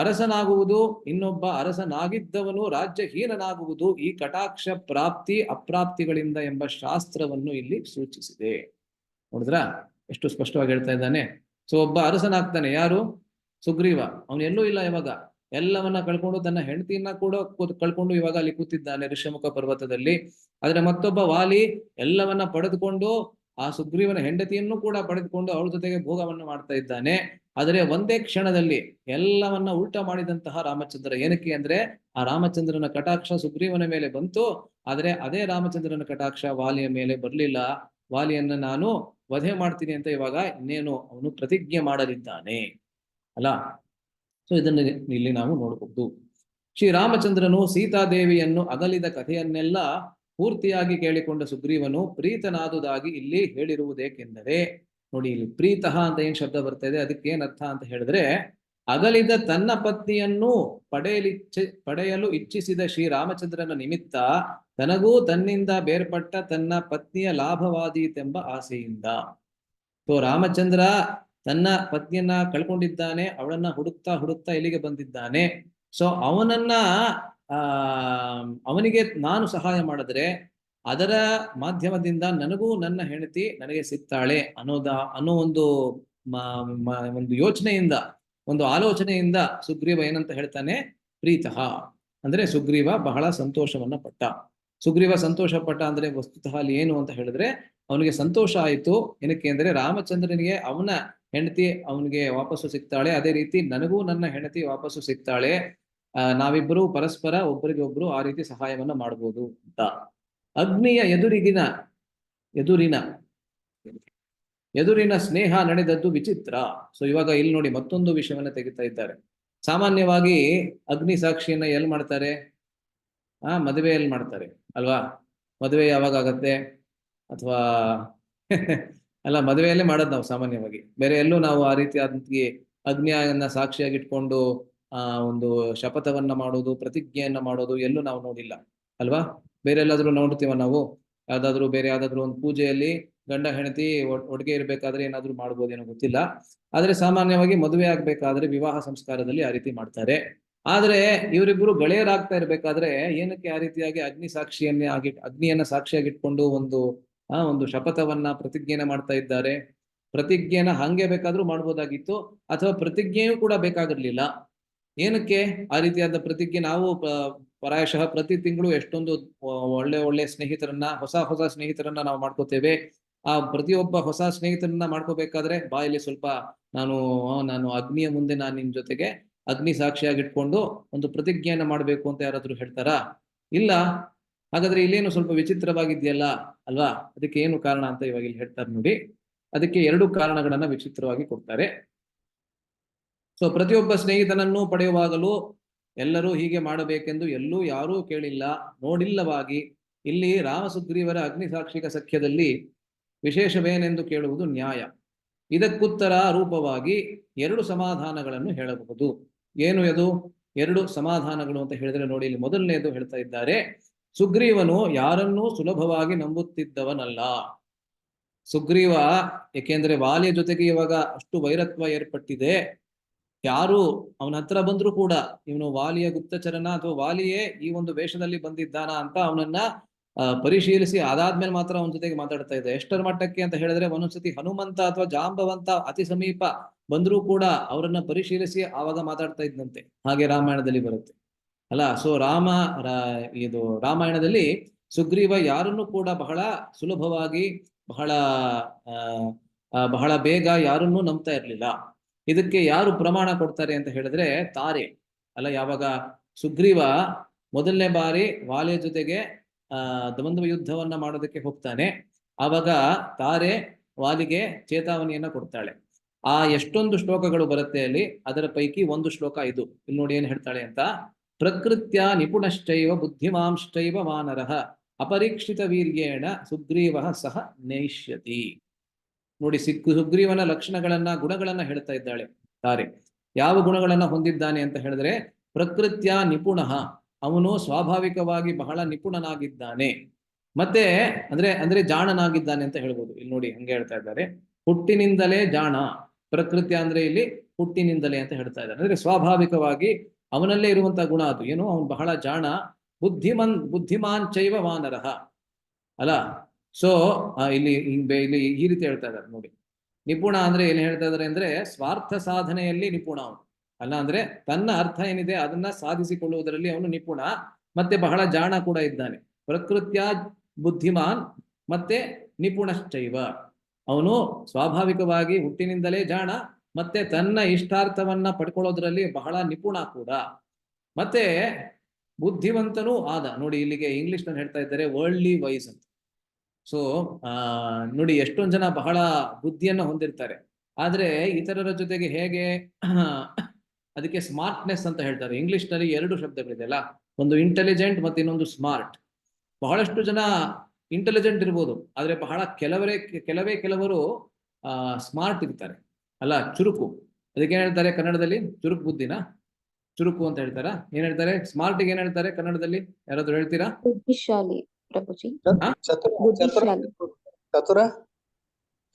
ಅರಸನಾಗುವುದು, ಇನ್ನೊಬ್ಬ ಅರಸನಾಗಿದ್ದವನು ರಾಜ್ಯಹೀನನಾಗುವುದು ಈ ಕಟಾಕ್ಷ ಪ್ರಾಪ್ತಿ ಅಪ್ರಾಪ್ತಿಗಳಿಂದ ಎಂಬ ಶಾಸ್ತ್ರವನ್ನು ಇಲ್ಲಿ ಸೂಚಿಸಿದೆ. ನೋಡಿದ್ರ ಎಷ್ಟು ಸ್ಪಷ್ಟವಾಗಿ ಹೇಳ್ತಾ ಇದ್ದಾನೆ. ಸೊ ಒಬ್ಬ ಅರಸನಾಗ್ತಾನೆ, ಯಾರು? ಸುಗ್ರೀವ. ಅವನು ಎಲ್ಲೂ ಇಲ್ಲ ಇವಾಗ, ಎಲ್ಲವನ್ನ ಕಳ್ಕೊಂಡು ತನ್ನ ಹೆಂಡತಿಯನ್ನ ಕೂಡ ಕಳ್ಕೊಂಡು ಇವಾಗ ಅಲ್ಲಿ ಕೂತಿದ್ದಾನೆ ಋಷ್ಯಮುಖ ಪರ್ವತದಲ್ಲಿ. ಆದ್ರೆ ಮತ್ತೊಬ್ಬ ವಾಲಿ ಎಲ್ಲವನ್ನ ಪಡೆದುಕೊಂಡು ಆ ಸುಗ್ರೀವನ ಹೆಂಡತಿಯನ್ನು ಕೂಡ ಪಡೆದುಕೊಂಡು ಅವಳ ಜೊತೆಗೆ ಭೋಗವನ್ನು ಮಾಡ್ತಾ ಇದ್ದಾನೆ. ಆದರೆ ಒಂದೇ ಕ್ಷಣದಲ್ಲಿ ಎಲ್ಲವನ್ನ ಉಲ್ಟಾ ಮಾಡಿದಂತಹ ರಾಮಚಂದ್ರ. ಏನಕ್ಕೆ ಅಂದ್ರೆ ಆ ರಾಮಚಂದ್ರನ ಕಟಾಕ್ಷ ಸುಗ್ರೀವನ ಮೇಲೆ ಬಂತು, ಆದ್ರೆ ಅದೇ ರಾಮಚಂದ್ರನ ಕಟಾಕ್ಷ ವಾಲಿಯ ಮೇಲೆ ಬರ್ಲಿಲ್ಲ. ವಾಲಿಯನ್ನ ನಾನು ವಧೆ ಮಾಡ್ತೀನಿ ಅಂತ ಇವಾಗ ಇನ್ನೇನು ಅವನು ಪ್ರತಿಜ್ಞೆ ಮಾಡಲಿದ್ದಾನೆ ಅಲ್ಲ. ಸೊ ಇದನ್ನು ಇಲ್ಲಿ ನಾವು ನೋಡಬಹುದು. ಶ್ರೀರಾಮಚಂದ್ರನು ಸೀತಾದೇವಿಯನ್ನು ಅಗಲಿದ ಕಥೆಯನ್ನೆಲ್ಲ ಪೂರ್ತಿಯಾಗಿ ಕೇಳಿಕೊಂಡ ಸುಗ್ರೀವನು ಪ್ರೀತನಾದುದಾಗಿ ಇಲ್ಲಿ ಹೇಳಿರುವುದೇಕೆಂದರೆ, ನೋಡಿ ಇಲ್ಲಿ ಪ್ರೀತಃ ಅಂತ ಏನ್ ಶಬ್ದ ಬರ್ತಾ ಇದೆ, ಅದಕ್ಕೆ ಏನ್ ಅರ್ಥ ಅಂತ ಹೇಳಿದ್ರೆ, ಅಗಲಿದ ತನ್ನ ಪತ್ನಿಯನ್ನು ಪಡೆಯಲು ಇಚ್ಛಿಸಿದ ಶ್ರೀರಾಮಚಂದ್ರನ ನಿಮಿತ್ತ ತನಗೂ ತನ್ನಿಂದ ಬೇರ್ಪಟ್ಟ ತನ್ನ ಪತ್ನಿಯ ಲಾಭವಾದೀತೆಂಬ ಆಸೆಯಿಂದ. ಸೊ ರಾಮಚಂದ್ರ ತನ್ನ ಪತ್ನಿಯನ್ನ ಕಳ್ಕೊಂಡಿದ್ದಾನೆ, ಅವಳನ್ನ ಹುಡುಕ್ತಾ ಇಲ್ಲಿಗೆ ಬಂದಿದ್ದಾನೆ. ಸೊ ಅವನಿಗೆ ನಾನು ಸಹಾಯ ಮಾಡಿದ್ರೆ ಅದರ ಮಾಧ್ಯಮದಿಂದ ನನಗೂ ನನ್ನ ಹೆಂಡತಿ ನನಗೆ ಸಿಗ್ತಾಳೆ ಅನ್ನೋ ಒಂದು ಯೋಚನೆಯಿಂದ, ಒಂದು ಆಲೋಚನೆಯಿಂದ ಸುಗ್ರೀವ ಏನಂತ ಹೇಳ್ತಾನೆ, ಪ್ರೀತಃ ಅಂದ್ರೆ ಸುಗ್ರೀವ ಬಹಳ ಸಂತೋಷವನ್ನ ಪಟ್ಟ. ಸುಗ್ರೀವ ಸಂತೋಷ ಪಟ್ಟ ಅಂದ್ರೆ ವಸ್ತುತಃ ಅಲ್ಲಿ ಏನು ಅಂತ ಹೇಳಿದ್ರೆ ಅವನಿಗೆ ಸಂತೋಷ ಆಯಿತು. ಏನಕ್ಕೆ ಅಂದ್ರೆ ರಾಮಚಂದ್ರನಿಗೆ ಅವನ ಹೆಂಡತಿ ಅವನಿಗೆ ವಾಪಸ್ಸು ಸಿಗ್ತಾಳೆ, ಅದೇ ರೀತಿ ನನಗೂ ನನ್ನ ಹೆಂಡತಿ ವಾಪಸ್ಸು ಸಿಗ್ತಾಳೆ. ನಾವಿಬ್ಬರು ಪರಸ್ಪರ ಒಬ್ಬರಿಗೆ ಒಬ್ರು ಆ ರೀತಿ ಸಹಾಯವನ್ನ ಮಾಡ್ಬೋದು ಅಂತ. ಅಗ್ನಿಯ ಎದುರಿನ ಸ್ನೇಹ ನಡೆದದ್ದು ವಿಚಿತ್ರ. ಸೊ ಇವಾಗ ಇಲ್ಲಿ ನೋಡಿ ಮತ್ತೊಂದು ವಿಷಯವನ್ನ ತೆಗಿತಾ ಇದ್ದಾರೆ. ಸಾಮಾನ್ಯವಾಗಿ ಅಗ್ನಿ ಸಾಕ್ಷಿಯನ್ನ ಎಲ್ಲಿ ಮಾಡ್ತಾರೆ? ಮದುವೆಯಲ್ಲಿ ಮಾಡ್ತಾರೆ ಅಲ್ವಾ? ಮದುವೆ ಯಾವಾಗ ಆಗತ್ತೆ? ಅಥವಾ ಅಲ್ಲ, ಮದುವೆಯಲ್ಲೇ ಮಾಡೋದು ನಾವು ಸಾಮಾನ್ಯವಾಗಿ. ಬೇರೆ ಎಲ್ಲೂ ನಾವು ಆ ರೀತಿಯಾದಂತಹ ಅಗ್ನಿಯನ್ನ ಸಾಕ್ಷಿಯಾಗಿಟ್ಕೊಂಡು ಒಂದು ಶಪಥವನ್ನ ಮಾಡೋದು, ಪ್ರತಿಜ್ಞೆಯನ್ನ ಮಾಡೋದು ಎಲ್ಲೂ ನಾವು ನೋಡಿಲ್ಲ ಅಲ್ವಾ? ಬೇರೆ ಎಲ್ಲಾದ್ರೂ ನೋಡ್ತೀವ ನಾವು? ಬೇರೆ ಯಾವ್ದಾದ್ರು ಒಂದು ಪೂಜೆಯಲ್ಲಿ ಗಂಡ ಹೆಂಡತಿ ಒಟ್ಟಿಗೆ ಇರ್ಬೇಕಾದ್ರೆ ಏನಾದ್ರು ಮಾಡ್ಬೋದೇನೋ ಗೊತ್ತಿಲ್ಲ. ಆದ್ರೆ ಸಾಮಾನ್ಯವಾಗಿ ಮದುವೆ ಆಗ್ಬೇಕಾದ್ರೆ ವಿವಾಹ ಸಂಸ್ಕಾರದಲ್ಲಿ ಆ ರೀತಿ ಮಾಡ್ತಾರೆ. ಆದ್ರೆ ಇವರಿಬ್ರು ಗೆಳೆಯರಾಗ್ತಾ ಇರ್ಬೇಕಾದ್ರೆ ಏನಕ್ಕೆ ಆ ರೀತಿಯಾಗಿ ಅಗ್ನಿಯನ್ನ ಸಾಕ್ಷಿಯಾಗಿಟ್ಕೊಂಡು ಒಂದು ಶಪಥವನ್ನ ಪ್ರತಿಜ್ಞೆನ ಮಾಡ್ತಾ ಇದ್ದಾರೆ? ಪ್ರತಿಜ್ಞೆನ ಹಂಗೆ ಬೇಕಾದ್ರೂ ಮಾಡ್ಬೋದಾಗಿತ್ತು, ಅಥವಾ ಪ್ರತಿಜ್ಞೆಯೂ ಕೂಡ ಬೇಕಾಗಿರ್ಲಿಲ್ಲ. ಏನಕ್ಕೆ ಆ ರೀತಿಯಾದ ಪ್ರತಿಜ್ಞೆ? ನಾವು ಪ್ರಾಯಶಃ ಪ್ರತಿ ತಿಂಗಳು ಎಷ್ಟೊಂದು ಒಳ್ಳೆ ಸ್ನೇಹಿತರನ್ನ, ಹೊಸ ಸ್ನೇಹಿತರನ್ನ ನಾವು ಮಾಡ್ಕೋತೇವೆ. ಆ ಪ್ರತಿಯೊಬ್ಬ ಹೊಸ ಸ್ನೇಹಿತರನ್ನ ಮಾಡ್ಕೋಬೇಕಾದ್ರೆ ಬಾಯಲ್ಲಿ ಸ್ವಲ್ಪ ನಾನು ಅಗ್ನಿಯ ಮುಂದೆ ನಾನು ನಿಮ್ ಜೊತೆಗೆ ಅಗ್ನಿ ಸಾಕ್ಷಿಯಾಗಿಟ್ಕೊಂಡು ಒಂದು ಪ್ರತಿಜ್ಞೆಯನ್ನ ಮಾಡ್ಬೇಕು ಅಂತ ಯಾರಾದ್ರೂ ಹೇಳ್ತಾರಾ? ಇಲ್ಲ. ಹಾಗಾದ್ರೆ ಇಲ್ಲೇನು ಸ್ವಲ್ಪ ವಿಚಿತ್ರವಾಗಿದೆಯಲ್ಲ ಅಲ್ವಾ? ಅದಕ್ಕೆ ಏನು ಕಾರಣ ಅಂತ ಇವಾಗ ಇಲ್ಲಿ ಹೇಳ್ತಾರೆ ನೋಡಿ. ಅದಕ್ಕೆ 2 ಕಾರಣಗಳನ್ನ ವಿಚಿತ್ರವಾಗಿ ಕೊಡ್ತಾರೆ. ಸೊ ಪ್ರತಿಯೊಬ್ಬ ಸ್ನೇಹಿತನನ್ನು ಪಡೆಯುವಾಗಲೂ ಎಲ್ಲರೂ ಹೀಗೆ ಮಾಡಬೇಕೆಂದು ಎಲ್ಲೂ ಯಾರೂ ಕೇಳಿಲ್ಲ, ನೋಡಿಲ್ಲವಾಗಿ ಇಲ್ಲಿ ರಾಮ ಸುಗ್ರೀವರ ಅಗ್ನಿಸಾಕ್ಷಿಕ ಸಖ್ಯದಲ್ಲಿ ವಿಶೇಷವೇನೆಂದು ಕೇಳುವುದು ನ್ಯಾಯ. ಇದಕ್ಕುತ್ತರ ರೂಪವಾಗಿ 2 ಸಮಾಧಾನಗಳನ್ನು ಹೇಳಬಹುದು. ಏನು ಅದು 2 ಸಮಾಧಾನಗಳು ಅಂತ ಹೇಳಿದ್ರೆ ನೋಡಿ, ಇಲ್ಲಿ ಮೊದಲನೇದು ಹೇಳ್ತಾ ಇದ್ದಾರೆ, ಸುಗ್ರೀವನು ಯಾರನ್ನೂ ಸುಲಭವಾಗಿ ನಂಬುತ್ತಿದ್ದವನಲ್ಲ. ಸುಗ್ರೀವ, ಏಕೆಂದ್ರೆ ವಾಲಿಯ ಜೊತೆಗೆ ಇವಾಗ ಅಷ್ಟು ವೈರತ್ವ ಏರ್ಪಟ್ಟಿದೆ. ಯಾರು ಅವನ ಹತ್ರ ಬಂದ್ರು ಕೂಡ ಇವನು ವಾಲಿಯ ಗುಪ್ತಚರನ ಅಥವಾ ವಾಲಿಯೇ ಈ ಒಂದು ವೇಷದಲ್ಲಿ ಬಂದಿದ್ದಾನ ಅಂತ ಅವನನ್ನ ಪರಿಶೀಲಿಸಿ ಅದಾದ್ಮೇಲೆ ಮಾತ್ರ ಅವನ ಜೊತೆಗೆ ಮಾತಾಡ್ತಾ ಇದೆ. ಎಷ್ಟರ ಮಟ್ಟಕ್ಕೆ ಅಂತ ಹೇಳಿದ್ರೆ ಒಂದೊಂದ್ಸತಿ ಹನುಮಂತ ಅಥವಾ ಜಾಂಬವಂತ ಅತಿ ಸಮೀಪ ಬಂದ್ರೂ ಕೂಡ ಅವರನ್ನ ಪರಿಶೀಲಿಸಿ ಆವಾಗ ಮಾತಾಡ್ತಾ ಇದ್ದಂತೆ. ಹಾಗೆ ರಾಮಾಯಣದಲ್ಲಿ ಬರುತ್ತೆ ಅಲ್ಲ. ಸೊ ಇದು ರಾಮಾಯಣದಲ್ಲಿ ಸುಗ್ರೀವ ಯಾರನ್ನು ಕೂಡ ಬಹಳ ಸುಲಭವಾಗಿ ಬಹಳ ಬೇಗ ಯಾರನ್ನೂ ನಂಬ್ತಾ ಇರ್ಲಿಲ್ಲ. ಇದಕ್ಕೆ ಯಾರು ಪ್ರಮಾಣ ಕೊಡ್ತಾರೆ ಅಂತ ಹೇಳಿದ್ರೆ ತಾರೆ ಅಲ್ಲ. ಯಾವಾಗ ಸುಗ್ರೀವ ಮೊದಲನೇ ಬಾರಿ ವಾಲಿಯ ಜೊತೆಗೆ ದ್ವಂದ್ವ ಯುದ್ಧವನ್ನ ಮಾಡೋದಕ್ಕೆ ಹೋಗ್ತಾನೆ, ಆವಾಗ ತಾರೆ ವಾಲಿಗೆ ಚೇತಾವಣಿಯನ್ನ ಕೊಡ್ತಾಳೆ. ಎಷ್ಟೊಂದು ಶ್ಲೋಕಗಳು ಬರುತ್ತೆ ಅಲ್ಲಿ, ಅದರ ಪೈಕಿ ಒಂದು ಶ್ಲೋಕ ಇದು. ಇಲ್ಲಿ ನೋಡಿ ಏನ್ ಹೇಳ್ತಾಳೆ ಅಂತ, ಪ್ರಕೃತ್ಯ ನಿಪುಣಶ್ಚೈವ ಬುದ್ಧಿಮಾಂಶ್ಚೈವ ವಾನರಃ ಅಪರೀಕ್ಷಿತ ವೀರ್ಯೇಣ ಸುಗ್ರೀವ ಸಹ ನೈಷ್ಯತಿ. ನೋಡಿ, ಸುಗ್ರೀವನ ಲಕ್ಷಣಗಳನ್ನ, ಗುಣಗಳನ್ನ ಹೇಳ್ತಾ ಇದ್ದಾಳೆ ತಾರೆ. ಯಾವ ಗುಣಗಳನ್ನ ಹೊಂದಿದ್ದಾನೆ ಅಂತ ಹೇಳಿದ್ರೆ, ಪ್ರಕೃತ್ಯ ನಿಪುಣಃ, ಅವನು ಸ್ವಾಭಾವಿಕವಾಗಿ ಬಹಳ ನಿಪುಣನಾಗಿದ್ದಾನೆ. ಮತ್ತೆ ಅಂದ್ರೆ ಜಾಣನಾಗಿದ್ದಾನೆ ಅಂತ ಹೇಳ್ಬೋದು. ಇಲ್ಲಿ ನೋಡಿ ಹಂಗೆ ಹೇಳ್ತಾ ಇದ್ದಾರೆ, ಹುಟ್ಟಿನಿಂದಲೇ ಜಾಣ. ಪ್ರಕೃತ್ಯ ಅಂದ್ರೆ ಇಲ್ಲಿ ಹುಟ್ಟಿನಿಂದಲೇ ಅಂತ ಹೇಳ್ತಾ ಇದ್ದಾರೆ. ಅಂದ್ರೆ ಸ್ವಾಭಾವಿಕವಾಗಿ ಅವನಲ್ಲೇ ಇರುವಂತಹ ಗುಣ ಅದು. ಏನು, ಅವನು ಬಹಳ ಜಾಣ. ಬುದ್ಧಿಮಾನ್ ಚೈವ ವಾನರಃ ಅಲ್ಲ. ಸೊ ಇಲ್ಲಿ ಈ ರೀತಿ ಹೇಳ್ತಾ ಇದ್ದಾರೆ ನೋಡಿ. ನಿಪುಣ ಅಂದ್ರೆ ಏನ್ ಹೇಳ್ತಾ ಇದ್ದಾರೆ ಅಂದ್ರೆ, ಸ್ವಾರ್ಥ ಸಾಧನೆಯಲ್ಲಿ ನಿಪುಣ ಅವನು ಅಲ್ಲ. ಅಂದ್ರೆ ತನ್ನ ಅರ್ಥ ಏನಿದೆ ಅದನ್ನ ಸಾಧಿಸಿಕೊಳ್ಳುವುದರಲ್ಲಿ ಅವನು ನಿಪುಣ, ಮತ್ತೆ ಬಹಳ ಜಾಣ ಕೂಡ ಇದ್ದಾನೆ. ಪ್ರಕೃತ್ಯ ಬುದ್ಧಿಮಾನ್ ಮತ್ತೆ ನಿಪುಣಶ್ಚೈವ, ಅವನು ಸ್ವಾಭಾವಿಕವಾಗಿ ಹುಟ್ಟಿನಿಂದಲೇ ಜಾಣ, ಮತ್ತೆ ತನ್ನ ಇಷ್ಟಾರ್ಥವನ್ನ ಪಡ್ಕೊಳ್ಳೋದ್ರಲ್ಲಿ ಬಹಳ ನಿಪುಣ ಕೂಡ, ಮತ್ತೆ ಬುದ್ಧಿವಂತನೂ ಆದ. ನೋಡಿ ಇಲ್ಲಿಗೆ ಇಂಗ್ಲಿಷ್ ನಲ್ಲಿ ಹೇಳ್ತಾ ಇದ್ದಾರೆ ವರ್ಲ್ಡ್ಲಿ ವೈಸ್ ಅಂತ. ಸೊ ನೋಡಿ, ಎಷ್ಟೊಂದು ಜನ ಬಹಳ ಬುದ್ಧಿಯನ್ನ ಹೊಂದಿರ್ತಾರೆ, ಆದ್ರೆ ಇತರರ ಜೊತೆಗೆ ಹೇಗೆ ಅದಕ್ಕೆ ಸ್ಮಾರ್ಟ್ನೆಸ್ ಅಂತ ಹೇಳ್ತಾರೆ. ಇಂಗ್ಲಿಷ್ ನಲ್ಲಿ 2 ಶಬ್ದಗಳಿದೆಯಲ್ಲ, ಒಂದು ಇಂಟೆಲಿಜೆಂಟ್ ಮತ್ತೆ ಇನ್ನೊಂದು ಸ್ಮಾರ್ಟ್. ಬಹಳಷ್ಟು ಜನ ಇಂಟೆಲಿಜೆಂಟ್ ಇರ್ಬೋದು, ಆದ್ರೆ ಕೆಲವೇ ಕೆಲವರು ಸ್ಮಾರ್ಟ್ ಇರ್ತಾರೆ ಅಲ್ಲ, ಚುರುಕು. ಅದಕ್ಕೆ ಏನ್ ಹೇಳ್ತಾರೆ ಕನ್ನಡದಲ್ಲಿ? ಚುರುಕು ಬುದ್ಧಿನ ಚುರುಕು ಅಂತ ಹೇಳ್ತಾರ? ಏನ್ ಹೇಳ್ತಾರೆ ಸ್ಮಾರ್ಟ್ಗೆ? ಏನ್ ಹೇಳ್ತಾರೆ ಕನ್ನಡದಲ್ಲಿ? ಯಾರಾದ್ರೂ ಹೇಳ್ತೀರಾ? ಬುದ್ಧಿಶಾಲಿ ಪ್ರಭುಜಿ.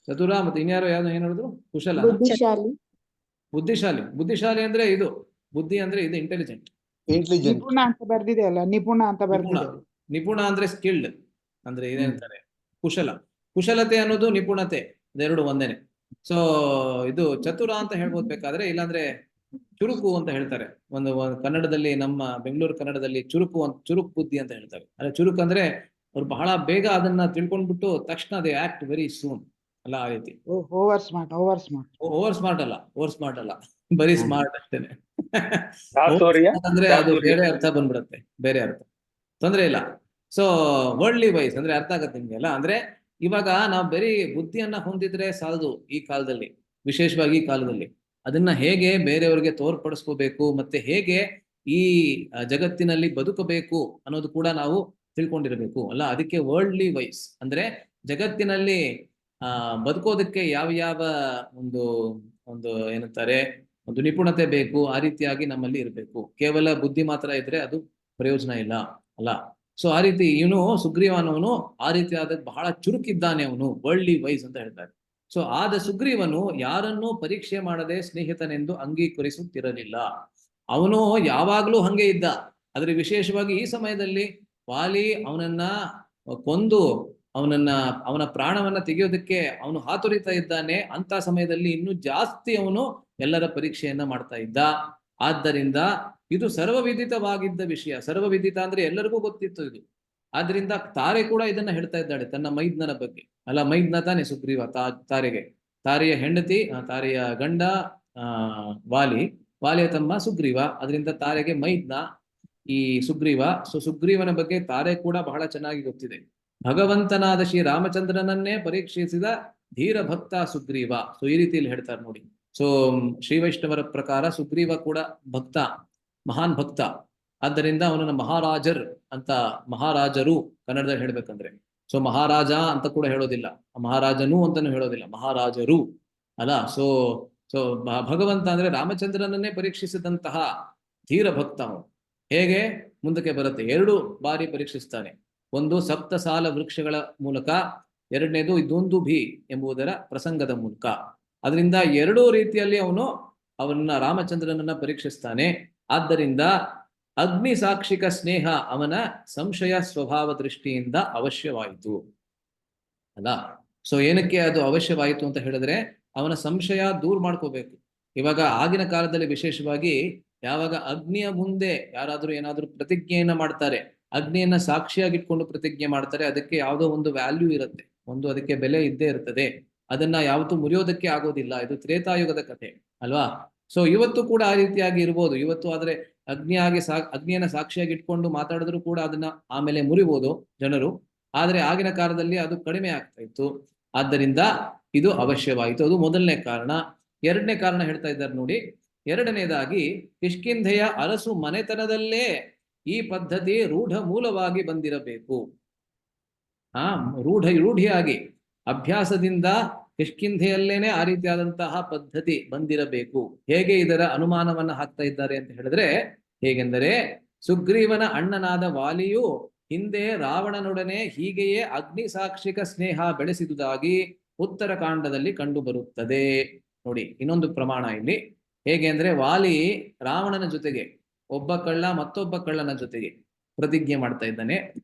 ಚತುರ ಮತ್ತೆ ಇನ್ಯಾರು ಯಾವ್ದು ಏನ್ ಹೇಳಿದ್ರು? ಕುಶಲ. ಬುದ್ಧಿಶಾಲಿ ಅಂದ್ರೆ ಇದು ಬುದ್ಧಿ, ಅಂದ್ರೆ ಇದು ಇಂಟೆಲಿಜೆಂಟ್. ನಿಪುಣ ಅಂತ ಬರ್ದಿದೆ ಅಲ್ಲ, ನಿಪುಣ ಅಂತ ಬರ್ದಿದೆ. ನಿಪುಣ ಅಂದ್ರೆ ಸ್ಕಿಲ್ಡ್, ಅಂದ್ರೆ ಇದೇನಂತಾರೆ ಕುಶಲತೆ ಅನ್ನೋದು ನಿಪುಣತೆ, ಅದೆರಡು ಒಂದೇನೆ. ಸೊ ಇದು ಚತುರ ಅಂತ ಹೇಳ್ಬೋದು ಬೇಕಾದ್ರೆ, ಇಲ್ಲಾಂದ್ರೆ ಚುರುಕು ಅಂತ ಹೇಳ್ತಾರೆ. ಒಂದು ಕನ್ನಡದಲ್ಲಿ, ನಮ್ಮ ಬೆಂಗಳೂರು ಕನ್ನಡದಲ್ಲಿ ಚುರುಕು ಬುದ್ಧಿ ಅಂತ ಹೇಳ್ತಾರೆ. ಅದೇ ಚುರುಕು ಅಂದ್ರೆ ಅವ್ರು ಬಹಳ ಬೇಗ ಅದನ್ನ ತಿಳ್ಕೊಂಡ್ಬಿಟ್ಟು ತಕ್ಷಣ ದೇ ಆಕ್ಟ್ ವೆರಿ ಸೂನ್ ಅಲ್ಲ, ಆ ರೀತಿ. ಓವರ್ ಸ್ಮಾರ್ಟ್ ಅಲ್ಲ, ಬರೀ ಸ್ಮಾರ್ಟ್ ಅಷ್ಟೇನೆ. ಅಂದ್ರೆ ಅದು ಬೇರೆ ಅರ್ಥ ಬಂದ್ಬಿಡತ್ತೆ, ಬೇರೆ ಅರ್ಥ, ತೊಂದ್ರೆ ಇಲ್ಲ. ಸೊ ವರ್ಲ್ಡ್ಲಿ ವೈಸ್ ಅಂದ್ರೆ ಅರ್ಥ ಆಗತ್ತೆ ನಿಮ್ಗೆ ಅಲ್ಲ. ಅಂದ್ರೆ ಇವಾಗ ನಾವು ಬರೀ ಬುದ್ಧಿಯನ್ನ ಹೊಂದಿದ್ರೆ ಸಾಲದು ಈ ಕಾಲದಲ್ಲಿ, ವಿಶೇಷವಾಗಿ ಈ ಕಾಲದಲ್ಲಿ. ಅದನ್ನ ಹೇಗೆ ಬೇರೆಯವ್ರಿಗೆ ತೋರ್ಪಡಿಸ್ಕೋಬೇಕು, ಮತ್ತೆ ಹೇಗೆ ಈ ಜಗತ್ತಿನಲ್ಲಿ ಬದುಕಬೇಕು ಅನ್ನೋದು ಕೂಡ ನಾವು ತಿಳ್ಕೊಂಡಿರ್ಬೇಕು ಅಲ್ಲ. ಅದಕ್ಕೆ ವರ್ಲ್ಡ್ಲಿ ವೈಸ್ ಅಂದ್ರೆ ಜಗತ್ತಿನಲ್ಲಿ ಬದುಕೋದಕ್ಕೆ ಯಾವ ಯಾವ ಒಂದು ಒಂದು ಏನಂತಾರೆ ಒಂದು ನಿಪುಣತೆ ಬೇಕು, ಆ ರೀತಿಯಾಗಿ ನಮ್ಮಲ್ಲಿ ಇರಬೇಕು. ಕೇವಲ ಬುದ್ಧಿ ಮಾತ್ರ ಇದ್ರೆ ಅದು ಪ್ರಯೋಜನ ಇಲ್ಲ ಅಲ್ಲ. ಸೊ ಆ ರೀತಿ ಇವನು ಸುಗ್ರೀವನವನು ಆ ರೀತಿಯಾದ ಬಹಳ ಚುರುಕಿದ್ದಾನೆ, ಅವನು ವರ್ಲ್ಡ್ಲಿ ವೈಸ್ ಅಂತ ಹೇಳ್ತಾರೆ. ಸೊ ಆದ ಸುಗ್ರೀವನು ಯಾರನ್ನೂ ಪರೀಕ್ಷೆ ಮಾಡದೆ ಸ್ನೇಹಿತನೆಂದು ಅಂಗೀಕರಿಸುತ್ತಿರಲಿಲ್ಲ. ಅವನು ಯಾವಾಗ್ಲೂ ಹಂಗೆ ಇದ್ದ. ಆದ್ರೆ ವಿಶೇಷವಾಗಿ ಈ ಸಮಯದಲ್ಲಿ ವಾಲಿ ಅವನನ್ನ ಕೊಂದು ಅವನ ಪ್ರಾಣವನ್ನ ತೆಗೆಯೋದಕ್ಕೆ ಅವನು ಹಾತೊರಿತಾ ಇದ್ದಾನೆ. ಅಂತ ಸಮಯದಲ್ಲಿ ಇನ್ನೂ ಜಾಸ್ತಿ ಅವನು ಎಲ್ಲರ ಪರೀಕ್ಷೆಯನ್ನ ಮಾಡ್ತಾ ಇದ್ದ. ಆದ್ದರಿಂದ ಇದು ಸರ್ವವಿದಿತವಾಗಿದ್ದ ವಿಷಯ. ಸರ್ವವಿದಿತ ಅಂದ್ರೆ ಎಲ್ಲರಿಗೂ ಗೊತ್ತಿತ್ತು ಇದು. ಆದ್ರಿಂದ ತಾರೆ ಕೂಡ ಇದನ್ನ ಹೇಳ್ತಾ ಇದ್ದಾಳೆ ತನ್ನ ಮೈದ್ನನ ಬಗ್ಗೆ. ಅಲ್ಲ, ಮೈದ್ನ ತಾನೆ ಸುಗ್ರೀವ, ತಾರೆಗೆ, ತಾರೆಯ ಹೆಂಡತಿ, ತಾರೆಯ ಗಂಡ ವಾಲಿಯ ತಮ್ಮ ಸುಗ್ರೀವ. ಅದರಿಂದ ತಾರೆಗೆ ಮೈದ್ನ ಈ ಸುಗ್ರೀವ. ಸೊ ಸುಗ್ರೀವನ ಬಗ್ಗೆ ತಾರೆ ಕೂಡ ಬಹಳ ಚೆನ್ನಾಗಿ ಗೊತ್ತಿದೆ. ಭಗವಂತನಾದ ಶ್ರೀ ರಾಮಚಂದ್ರನನ್ನೇ ಪರೀಕ್ಷಿಸಿದ ಧೀರ ಭಕ್ತ ಸುಗ್ರೀವ. ಸೊ ಈ ರೀತಿಯಲ್ಲಿ ಹೇಳ್ತಾರೆ ನೋಡಿ. ಸೊ ಶ್ರೀ ವೈಷ್ಣವರ ಪ್ರಕಾರ ಸುಗ್ರೀವ ಕೂಡ ಭಕ್ತ, ಮಹಾನ್ ಭಕ್ತ. ಆದ್ದರಿಂದ ಅವನನ್ನ ಮಹಾರಾಜರು ಕನ್ನಡದಲ್ಲಿ ಹೇಳ್ಬೇಕಂದ್ರೆ. ಸೊ ಮಹಾರಾಜ ಅಂತ ಕೂಡ ಹೇಳೋದಿಲ್ಲ, ಮಹಾರಾಜನು ಅಂತಾನು ಹೇಳೋದಿಲ್ಲ, ಮಹಾರಾಜರು ಅಲ್ಲ. ಸೊ ಸೊ ಭಗವಂತ ಅಂದ್ರೆ ರಾಮಚಂದ್ರನನ್ನೇ ಪರೀಕ್ಷಿಸಿದಂತಹ ಧೀರ ಭಕ್ತ ಅವನು. ಹೇಗೆ ಮುಂದಕ್ಕೆ ಬರುತ್ತೆ, 2 ಬಾರಿ ಪರೀಕ್ಷಿಸ್ತಾನೆ. ಒಂದು ಸಪ್ತಸಾಲ ವೃಕ್ಷಗಳ ಮೂಲಕ, ಎರಡನೇದು ದುಂದುಭಿ ಎಂಬುದರ ಪ್ರಸಂಗದ ಮೂಲಕ. ಅದರಿಂದ 2 ರೀತಿಯಲ್ಲಿ ಅವನ್ನ ರಾಮಚಂದ್ರನನ್ನ ಪರೀಕ್ಷಿಸ್ತಾನೆ. ಆದ್ದರಿಂದ ಅಗ್ನಿ ಸಾಕ್ಷಿಕ ಸ್ನೇಹ ಅವನ ಸಂಶಯ ಸ್ವಭಾವ ದೃಷ್ಟಿಯಿಂದ ಅವಶ್ಯವಾಯಿತು ಅಲ್ಲ. ಸೊ ಏನಕ್ಕೆ ಅದು ಅವಶ್ಯವಾಯಿತು ಅಂತ ಹೇಳಿದ್ರೆ, ಅವನ ಸಂಶಯ ದೂರ ಮಾಡ್ಕೋಬೇಕು. ಇವಾಗ ಆಗಿನ ಕಾಲದಲ್ಲಿ ವಿಶೇಷವಾಗಿ ಯಾವಾಗ ಅಗ್ನಿಯ ಮುಂದೆ ಯಾರಾದ್ರೂ ಏನಾದ್ರೂ ಪ್ರತಿಜ್ಞೆಯನ್ನ ಮಾಡ್ತಾರೆ, ಅಗ್ನಿಯನ್ನ ಸಾಕ್ಷಿಯಾಗಿಟ್ಕೊಂಡು ಪ್ರತಿಜ್ಞೆ ಮಾಡ್ತಾರೆ, ಅದಕ್ಕೆ ಯಾವುದೋ ಒಂದು ವ್ಯಾಲ್ಯೂ ಇರುತ್ತೆ, ಒಂದು ಅದಕ್ಕೆ ಬೆಲೆ ಇದ್ದೇ ಇರ್ತದೆ. ಅದನ್ನ ಯಾವತ್ತೂ ಮುರಿಯೋದಕ್ಕೆ ಆಗೋದಿಲ್ಲ. ಇದು ತ್ರೇತಾಯುಗದ ಕಥೆ ಅಲ್ವಾ. ಸೊ ಇವತ್ತು ಕೂಡ ಆ ರೀತಿಯಾಗಿ ಇರ್ಬೋದು. ಇವತ್ತು ಆದ್ರೆ ಅಗ್ನಿಯನ್ನ ಸಾಕ್ಷಿಯಾಗಿ ಇಟ್ಕೊಂಡು ಮಾತಾಡಿದ್ರು ಕೂಡ ಅದನ್ನ ಆಮೇಲೆ ಮುರಿಬೋದು ಜನರು. ಆದ್ರೆ ಆಗಿನ ಕಾಲದಲ್ಲಿ ಅದು ಕಡಿಮೆ ಆಗ್ತಾ ಇತ್ತು. ಆದ್ದರಿಂದ ಇದು ಅವಶ್ಯವಾಯಿತು. ಅದು ಮೊದಲನೇ ಕಾರಣ. 2ನೇ ಕಾರಣ ಹೇಳ್ತಾ ಇದ್ದಾರೆ ನೋಡಿ. 2ನೇದಾಗಿ ಕಿಷ್ಕಿಂಧೆಯ ಅರಸು ಮನೆತನದಲ್ಲೇ ಈ ಪದ್ಧತಿ ರೂಢ ಮೂಲವಾಗಿ ಬಂದಿರಬೇಕು. ರೂಢಿಯಾಗಿ ಅಭ್ಯಾಸದಿಂದ ಕಿಷ್ಕಿಂಧೆಯಲ್ಲೇನೆ ಆ ರೀತಿಯಾದಂತಹ ಪದ್ಧತಿ ಬಂದಿರಬೇಕು. ಹೇಗೆ ಇದರ ಅನುಮಾನವನ್ನ ಹಾಕ್ತಾ ಇದ್ದಾರೆ ಅಂತ ಹೇಳಿದ್ರೆ, ಹೇಗೆಂದರೆ ಸುಗ್ರೀವನ ಅಣ್ಣನಾದ ವಾಲಿಯು ಹಿಂದೆ ರಾವಣನೊಡನೆ ಹೀಗೆಯೇ ಅಗ್ನಿ ಸಾಕ್ಷಿಕ ಸ್ನೇಹ ಬೆಳೆಸಿದುದಾಗಿ ಉತ್ತರಕಾಂಡದಲ್ಲಿ ಕಂಡು ಬರುತ್ತದೆ. ನೋಡಿ ಇನ್ನೊಂದು ಪ್ರಮಾಣ ಇಲ್ಲಿ. ಹೇಗೆ ಅಂದ್ರೆ, ವಾಲಿ ರಾವಣನ ಜೊತೆಗೆ ಒಬ್ಬ ಕಳ್ಳ ಮತ್ತೊಬ್ಬ ಕಳ್ಳನ ಜೊತೆಗೆ ಪ್ರತಿಜ್ಞೆ ಮಾಡ್ತಾ ಇದ್ದಾನೆ,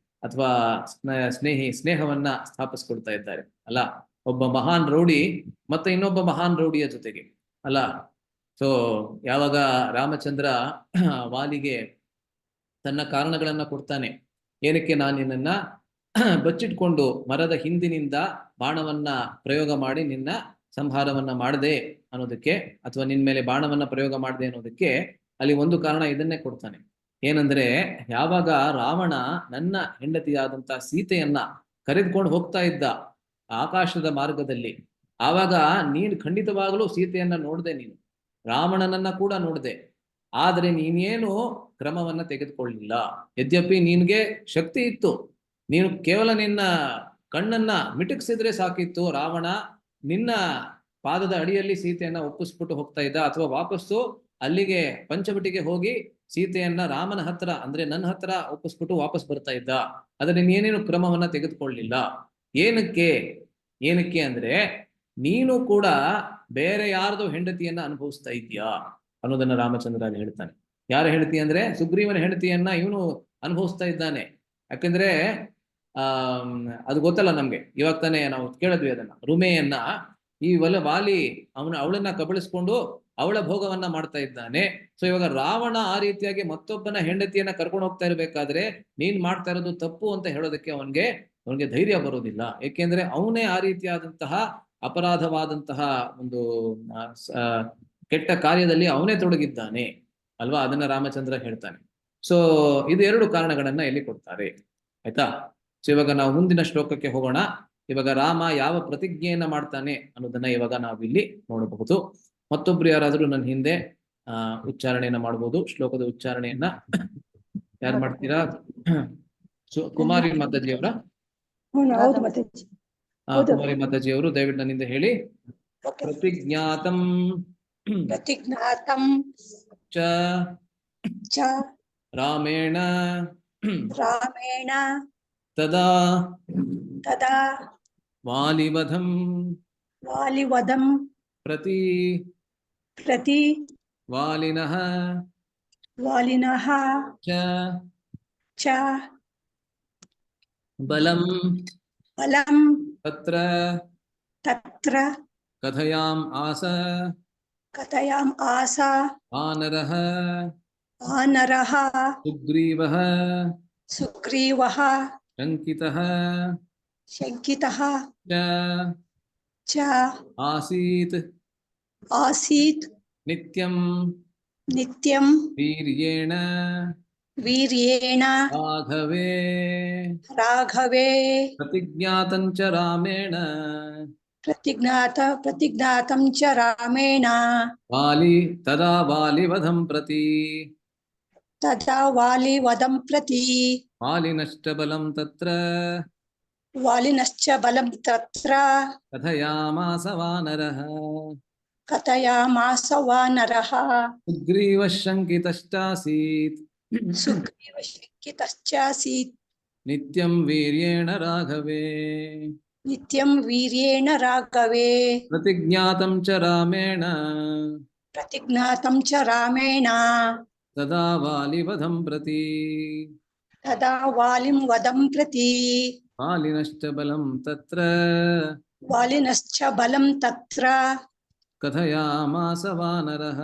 ಅಥವಾ ಸ್ನೇಹವನ್ನ ಸ್ಥಾಪಿಸ್ಕೊಳ್ತಾ ಇದ್ದಾರೆ ಅಲ್ಲ. ಒಬ್ಬ ಮಹಾನ್ ರೌಡಿ ಮತ್ತೆ ಇನ್ನೊಬ್ಬ ಮಹಾನ್ ರೌಡಿಯ ಜೊತೆಗೆ ಅಲ್ಲ. ಸೊ ಯಾವಾಗ ರಾಮಚಂದ್ರ ವಾಲಿಗೆ ತನ್ನ ಕಾರಣಗಳನ್ನ ಕೊಡ್ತಾನೆ, ಏನಕ್ಕೆ ನಾನು ನಿನ್ನನ್ನ ಬಚ್ಚಿಟ್ಕೊಂಡು ಮರದ ಹಿಂದಿನಿಂದ ಬಾಣವನ್ನ ಪ್ರಯೋಗ ಮಾಡಿ ನಿನ್ನ ಸಂಹಾರವನ್ನ ಮಾಡದೆ ಅನ್ನೋದಕ್ಕೆ, ಅಥವಾ ನಿನ್ ಮೇಲೆ ಬಾಣವನ್ನ ಪ್ರಯೋಗ ಮಾಡದೆ ಅನ್ನೋದಕ್ಕೆ ಅಲ್ಲಿ ಒಂದು ಕಾರಣ ಇದನ್ನೇ ಕೊಡ್ತಾನೆ. ಏನಂದ್ರೆ, ಯಾವಾಗ ರಾವಣ ನನ್ನ ಹೆಂಡತಿಯಾದಂತಹ ಸೀತೆಯನ್ನ ಕರೆದುಕೊಂಡು ಹೋಗ್ತಾ ಇದ್ದ ಆಕಾಶದ ಮಾರ್ಗದಲ್ಲಿ, ಆವಾಗ ನೀನು ಖಂಡಿತವಾಗಲೂ ಸೀತೆಯನ್ನ ನೋಡ್ದೆ, ನೀನು ರಾವಣನನ್ನ ಕೂಡ ನೋಡ್ದೆ, ಆದ್ರೆ ನೀನೇನು ಕ್ರಮವನ್ನ ತೆಗೆದುಕೊಳ್ಳಿಲ್ಲ. ಯದ್ಯಪಿ ನಿನ್ಗೆ ಶಕ್ತಿ ಇತ್ತು, ನೀನು ಕೇವಲ ನಿನ್ನ ಕಣ್ಣನ್ನ ಮಿಟುಕಿಸಿದ್ರೆ ಸಾಕಿತ್ತು, ರಾವಣ ನಿನ್ನ ಪಾದದ ಅಡಿಯಲ್ಲಿ ಸೀತೆಯನ್ನ ಒಪ್ಪಿಸ್ಬಿಟ್ಟು ಹೋಗ್ತಾ ಇದ್ದ, ಅಥವಾ ವಾಪಸ್ಸು ಅಲ್ಲಿಗೆ ಪಂಚವಟಿಗೆ ಹೋಗಿ ಸೀತೆಯನ್ನ ರಾಮನ ಹತ್ರ ಅಂದ್ರೆ ನನ್ನ ಹತ್ರ ಒಪ್ಪಿಸ್ಬಿಟ್ಟು ವಾಪಸ್ ಬರ್ತಾ ಇದ್ದ. ಆದ್ರೆ ನೀನೇನೇನು ಕ್ರಮವನ್ನ ತೆಗೆದುಕೊಳ್ಳಿಲ್ಲ. ಏನಕ್ಕೆ ಅಂದ್ರೆ, ನೀನು ಕೂಡ ಬೇರೆ ಯಾರ್ದೋ ಹೆಂಡತಿಯನ್ನ ಅನುಭವಿಸ್ತಾ ಇದೀಯಾ ಅನ್ನೋದನ್ನ ರಾಮಚಂದ್ರ ಅಲ್ಲಿ ಹೇಳ್ತಾನೆ. ಯಾರ ಹೆಂಡತಿ ಅಂದ್ರೆ, ಸುಗ್ರೀವನ ಹೆಂಡತಿಯನ್ನ ಇವನು ಅನುಭವಿಸ್ತಾ ಇದ್ದಾನೆ. ಯಾಕಂದ್ರೆ ಅದು ಗೊತ್ತಲ್ಲ ನಮ್ಗೆ, ಇವಾಗ ತಾನೇ ನಾವು ಕೇಳಿದ್ವಿ ಅದನ್ನ, ರುಮೆಯನ್ನ ಈ ವಾಲಿ ಅವಳನ್ನ ಕಬಳಿಸ್ಕೊಂಡು ಅವಳ ಭೋಗವನ್ನ ಮಾಡ್ತಾ ಇದ್ದಾನೆ. ಸೊ ಇವಾಗ ರಾವಣ ಆ ರೀತಿಯಾಗಿ ಮತ್ತೊಬ್ಬನ ಹೆಂಡತಿಯನ್ನ ಕರ್ಕೊಂಡು ಹೋಗ್ತಾ ಇರ್ಬೇಕಾದ್ರೆ ನೀನ್ ಮಾಡ್ತಾ ಇರೋದು ತಪ್ಪು ಅಂತ ಹೇಳೋದಕ್ಕೆ ಅವನಿಗೆ ಧೈರ್ಯ ಬರೋದಿಲ್ಲ. ಏಕೆಂದ್ರೆ ಅವನೇ ಆ ರೀತಿಯಾದಂತಹ ಅಪರಾಧವಾದಂತಹ ಒಂದು ಕೆಟ್ಟ ಕಾರ್ಯದಲ್ಲಿ ಅವನೇ ತೊಡಗಿದ್ದಾನೆ ಅಲ್ವಾ. ಅದನ್ನ ರಾಮಚಂದ್ರ ಹೇಳ್ತಾನೆ. ಸೊ ಇದು 2 ಕಾರಣಗಳನ್ನ ಇಲ್ಲಿ ಕೊಡ್ತಾರೆ, ಆಯ್ತಾ. ಸೊ ಇವಾಗ ನಾವು ಮುಂದಿನ ಶ್ಲೋಕಕ್ಕೆ ಹೋಗೋಣ. ಇವಾಗ ರಾಮ ಯಾವ ಪ್ರತಿಜ್ಞೆಯನ್ನ ಮಾಡ್ತಾನೆ ಅನ್ನೋದನ್ನ ಇವಾಗ ನಾವಿಲ್ಲಿ ನೋಡಬಹುದು. ಮತ್ತೊಬ್ರು ಯಾರಾದ್ರೂ ನನ್ನ ಹಿಂದೆ ಉಚ್ಚಾರಣೆಯನ್ನ ಮಾಡ್ಬೋದು. ಶ್ಲೋಕದ ಉಚ್ಚಾರಣೆಯನ್ನ ಯಾರು ಮಾಡ್ತೀರಾ? ಕುಮಾರಿ ಮಾತಾಜಿ ಅವರ? ಹೌದು. ಕುಮಾರಿ ಮಾತಾಜಿ ಅವರು ದಯವಿಟ್ಟು ನನ್ನಿಂದ ಹೇಳಿ. ಪ್ರತಿಜ್ಞಾತಂ ಪ್ರತಿಜ್ಞಾತಂ ಚ ಚ ರಾಮೇಣ ರಾಮೇಣ ತದಾ ತದಾ ವಾಲಿವಧಂ ವಾಲಿವಧಂ ಪ್ರತಿ ಪ್ರತಿ ವಾಲಿನಃ ವಾಲಿನಃ ಚ ಚ ಬಲಂ ಬಲಂ ತತ್ರ ತತ್ರ ಕಥಯಾಮ್ ಆಸ ಕಥಯಾಮ್ ಆಸ ವಾನರಃ ವಾನರಃ ಸುಗ್ರೀವಃ ಸುಗ್ರೀವಃ ಶಂಕಿತಃ ಶಂಕಿತಃ ಚ ಚ ಆಸೀತ್ ಆಸೀತ್ ನಿತ್ಯಂ ನಿತ್ಯಂ ವೀರ್ಯೇಣ ವೀರ್ಯೇಣ ರಾಘವೇ ರಾಘವೇ ಪ್ರತಿಜ್ಞಾತಂ ಚ ರಾಮೇಣ ಪ್ರತಿಜ್ಞಾತಂ ಚ ರಾಮೇಣ ವಾಲಿ ತದಾ ವಾಲಿವಧಂ ಪ್ರತಿ ತದಾ ವಾಲಿವಧಂ ಪ್ರತಿ ವಾಲಿನಶ್ಚ ಬಲಂ ತತ್ರ ವಾಲಿನಶ್ಚ ಬಲಂ ತತ್ರ ಕಥಯಾಮಾಸ ವಾನರಃ ಕಥಯಾಮಾಸ ವಾನರಃ ಸುಗ್ರೀವಃ ಶಂಕಿತಶ್ಚಾಸೀತ್ ಸುಗ್ರೀವ ಶಂಕಿತಶ್ಚಾಸೀತ್ ನಿತ್ಯಂ ವೀರ್ಯೇಣ ರಾಘವೇ ನಿತ್ಯಂ ವೀರ್ಯೇಣ ರಾಘವೇ ಪ್ರತಿಜ್ಞಾತಂ ಚ ರಾಮೇಣ ಪ್ರತಿಜ್ಞಾತಂ ಚ ರಾಮೇಣ ತದಾ ವಾಲಿವಧಂ ಪ್ರತಿ ತದಾ ವಾಲಿಂ ವಧಂ ಪ್ರತಿ ವಾಲಿನಶ್ಚ ಬಲಂ ತತ್ರ ವಾಲಿನಶ್ಚ ಬಲಂ ತತ್ರ ಕಥಯಾಮಾಸ ವಾನರಃ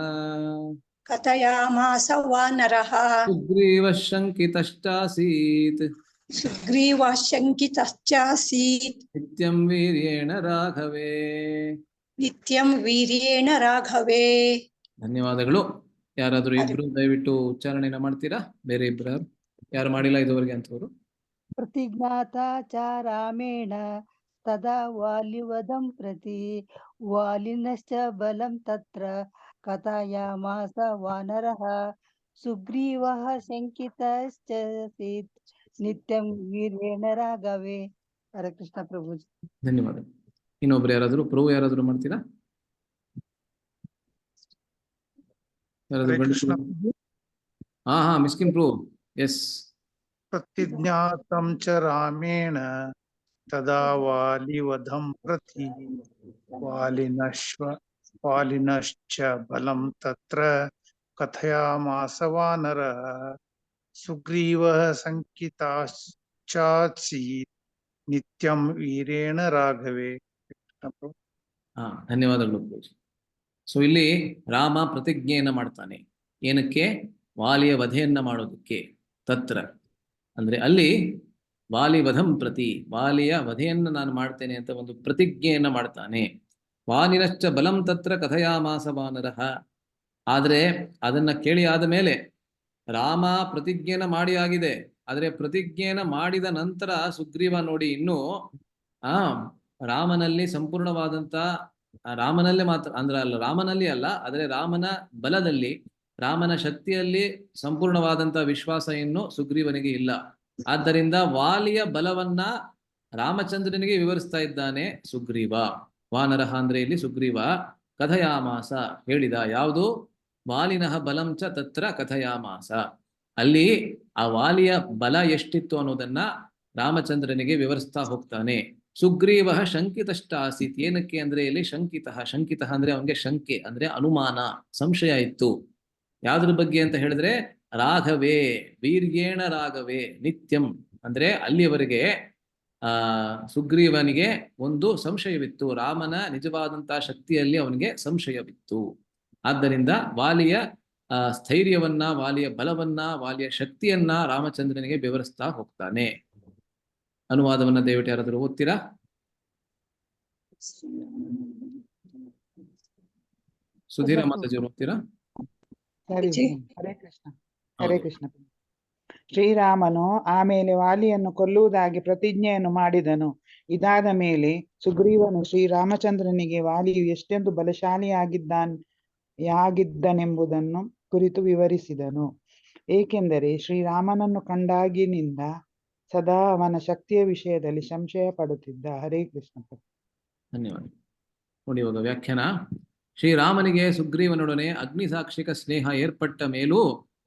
ಕಥಯಾಮಾಸ ವಾನರಃ ಸುಗ್ರೀವಃ ಶಂಕಿತಶ್ಚಾಸೀತ್ ಸುಗ್ರೀವ ಶಂಕಿತಶ್ಚಾಸೀತ್ ನಿತ್ಯಂ ವೀರ್ಯೇಣ ರಾಘವೇ. ನಿತ್ಯಂ ವೀರ್ಯೇಣ ರಾಘವೇ. ಧನ್ಯವಾದಗಳು. ಯಾರಾದ್ರೂ ಇಬ್ರು ದಯವಿಟ್ಟು ಉಚ್ಚಾರಣೆನ ಮಾಡ್ತೀರಾ? ಬೇರೆ ಇಬ್ರು ಯಾರು ಮಾಡಿಲ್ಲ ಇದುವರೆಗೆ ಅಂತವರು? ಪ್ರತಿಜ್ಞಾತ ಚ ರಾಮೇಣ ತದಾ ವಾಲಿವಧಂ ಪ್ರತಿ ವಾಲಿನಶ್ಚ ಬಲಂ ತತ್ರ ಕಥಯಾಮಾಸ ವಾನರಃ ಸುಗ್ರೀವಃ ಶಂಕಿತಶ್ಚಾಸೀತ್ ನಿತ್ಯಂ ವೀರ್ಯೇಣ ರಾಘವೇ. ಹರೇ ಕೃಷ್ಣ ಪ್ರಭುಜಿ. ಧನ್ಯವಾದ. ಇನ್ನೊಬ್ರು ಯಾರಾದ್ರೂ ಪ್ರಭು ಯಾರಾದ್ರೂ ಮಾಡ್ತೀರಾ? ಯಾರಾದ್ರೂ ಹರೇ ಕೃಷ್ಣ. ಹಾ ಮಿಸ್ಕಿನ್ ಪ್ರಭು. ಎಸ್. ಪ್ರತಿಜ್ಞಾತಂ ಚ ರಾಮೇಣ ತದಾ ವಾಲಿವಧಂ ಪ್ರತಿ ವಾಲಿನಶ್ಚ ಬಲಂ ತತ್ರ ಕಥಯಾಮಾಸ ವಾನರಃ ಸುಗ್ರೀವಃ ಶಂಕಿತಶ್ಚಾಸೀತ್ ನಿತ್ಯಂ ವೀರೇಣ ರಾಘವೇ. ಧನ್ಯವಾದಗಳು ಪ್ರಭು. ಸೊ ಇಲ್ಲಿ ರಾಮ ಪ್ರತಿಜ್ಞೆಯನ್ನ ಮಾಡ್ತಾನೆ. ಏನಕ್ಕೆ? ವಾಲಿಯ ವಧೆಯನ್ನ ಮಾಡೋದಕ್ಕೆ. ತತ್ರ ಅಂದ್ರೆ ಅಲ್ಲಿ ವಾಲಿವಧಂ ಪ್ರತಿ, ವಾಲಿಯ ವಧೆಯನ್ನ ನಾನು ಮಾಡ್ತೇನೆ ಅಂತ ಒಂದು ಪ್ರತಿಜ್ಞೆಯನ್ನ ಮಾಡ್ತಾನೆ. ವಾಲಿನಶ್ಚ ಬಲಂ ತತ್ರ ಕಥಯಾಮಾಸ ವಾನರಃ. ಆದ್ರೆ ಅದನ್ನ ಕೇಳಿ ಆದ ಮೇಲೆ ರಾಮ ಪ್ರತಿಜ್ಞೆನ ಮಾಡಿ ಆಗಿದೆ. ಆದ್ರೆ ಪ್ರತಿಜ್ಞೆನ ಮಾಡಿದ ನಂತರ ಸುಗ್ರೀವ ನೋಡಿ ಇನ್ನೂ ರಾಮನಲ್ಲಿ ಸಂಪೂರ್ಣವಾದಂತ ರಾಮನಲ್ಲೇ ಮಾತ್ರ ಅಂದ್ರೆ ಅಲ್ಲ, ರಾಮನಲ್ಲಿ ಅಲ್ಲ, ಆದ್ರೆ ರಾಮನ ಬಲದಲ್ಲಿ, ರಾಮನ ಶಕ್ತಿಯಲ್ಲಿ ಸಂಪೂರ್ಣವಾದಂತ ವಿಶ್ವಾಸ ಇನ್ನು ಸುಗ್ರೀವನಿಗೆ ಇಲ್ಲ. ಆದ್ದರಿಂದ ವಾಲಿಯ ಬಲವನ್ನ ರಾಮಚಂದ್ರನಿಗೆ ವಿವರಿಸ್ತಾ ಇದ್ದಾನೆ ಸುಗ್ರೀವ. ವಾನರಃ ಅಂದ್ರೆ ಇಲ್ಲಿ ಸುಗ್ರೀವ. ಕಥಯಾಮಾಸ ಹೇಳಿದ. ಯಾವುದು? ವಾಲಿನಃ ಬಲಂ ಚ ತತ್ರ ಕಥಯಾಮಾಸ. ಅಲ್ಲಿ ಆ ವಾಲಿಯ ಬಲ ಎಷ್ಟಿತ್ತು ಅನ್ನೋದನ್ನ ರಾಮಚಂದ್ರನಿಗೆ ವಿವರಿಸ್ತಾ ಹೋಗ್ತಾನೆ. ಸುಗ್ರೀವ ಶಂಕಿತಷ್ಟ ಆಸೀತ್. ಏನಕ್ಕೆ ಅಂದ್ರೆ ಇಲ್ಲಿ ಶಂಕಿತ ಅಂದ್ರೆ ಅವನಿಗೆ ಶಂಕೆ ಅಂದ್ರೆ ಅನುಮಾನ, ಸಂಶಯ ಇತ್ತು. ಯಾವ್ದ್ರ ಬಗ್ಗೆ ಅಂತ ಹೇಳಿದ್ರೆ ರಾಘವೇ, ವೀರ್ಯೇಣ ರಾಘವೇ ನಿತ್ಯಂ ಅಂದ್ರೆ ಅಲ್ಲಿಯವರೆಗೆ ಸುಗ್ರೀವನಿಗೆ ಒಂದು ಸಂಶಯವಿತ್ತು. ರಾಮನ ನಿಜವಾದಂತಹ ಶಕ್ತಿಯಲ್ಲಿ ಅವನಿಗೆ ಸಂಶಯವಿತ್ತು. ಆದ್ದರಿಂದ ವಾಲಿಯ ಸ್ಥೈರ್ಯವನ್ನ, ವಾಲಿಯ ಬಲವನ್ನ, ವಾಲಿಯ ಶಕ್ತಿಯನ್ನ ರಾಮಚಂದ್ರನಿಗೆ ವಿವರಿಸ್ತಾ ಹೋಗ್ತಾನೆ. ಅನುವಾದವನ್ನ ದಯವಿಟ್ಟು ಯಾರಾದರೂ ಓದ್ತೀರಾ? ಸುಧೀರ ಮಾತಾಜಿಯವರು ಓದ್ತೀರಾ? ಸರಿ. ಹರೇ ಕೃಷ್ಣ. ಹರೇ ಕೃಷ್ಣ. ಶ್ರೀರಾಮನು ಆಮೇಲೆ ವಾಲಿಯನ್ನು ಕೊಲ್ಲುವುದಾಗಿ ಪ್ರತಿಜ್ಞೆಯನ್ನು ಮಾಡಿದನು. ಇದಾದ ಮೇಲೆ ಸುಗ್ರೀವನು ಶ್ರೀರಾಮಚಂದ್ರನಿಗೆ ವಾಲಿಯು ಎಷ್ಟೊಂದು ಬಲಶಾಲಿಯಾಗಿದ್ದನೆಂಬುದನ್ನು ಕುರಿತು ವಿವರಿಸಿದನು. ಏಕೆಂದರೆ ಶ್ರೀರಾಮನನ್ನು ಕಂಡಾಗಿನಿಂದ ಸದಾ ಅವನ ಶಕ್ತಿಯ ವಿಷಯದಲ್ಲಿ ಸಂಶಯ ಪಡುತ್ತಿದ್ದ. ಹರೇ ಕೃಷ್ಣ ಪ್ರಭು. ಧನ್ಯವಾದ. ನೋಡಿ ಇವಾಗ ವ್ಯಾಖ್ಯಾನ. ಶ್ರೀರಾಮನಿಗೆ ಸುಗ್ರೀವನೊಡನೆ ಅಗ್ನಿಸಾಕ್ಷಿಕ ಸ್ನೇಹ ಏರ್ಪಟ್ಟ ಮೇಲೂ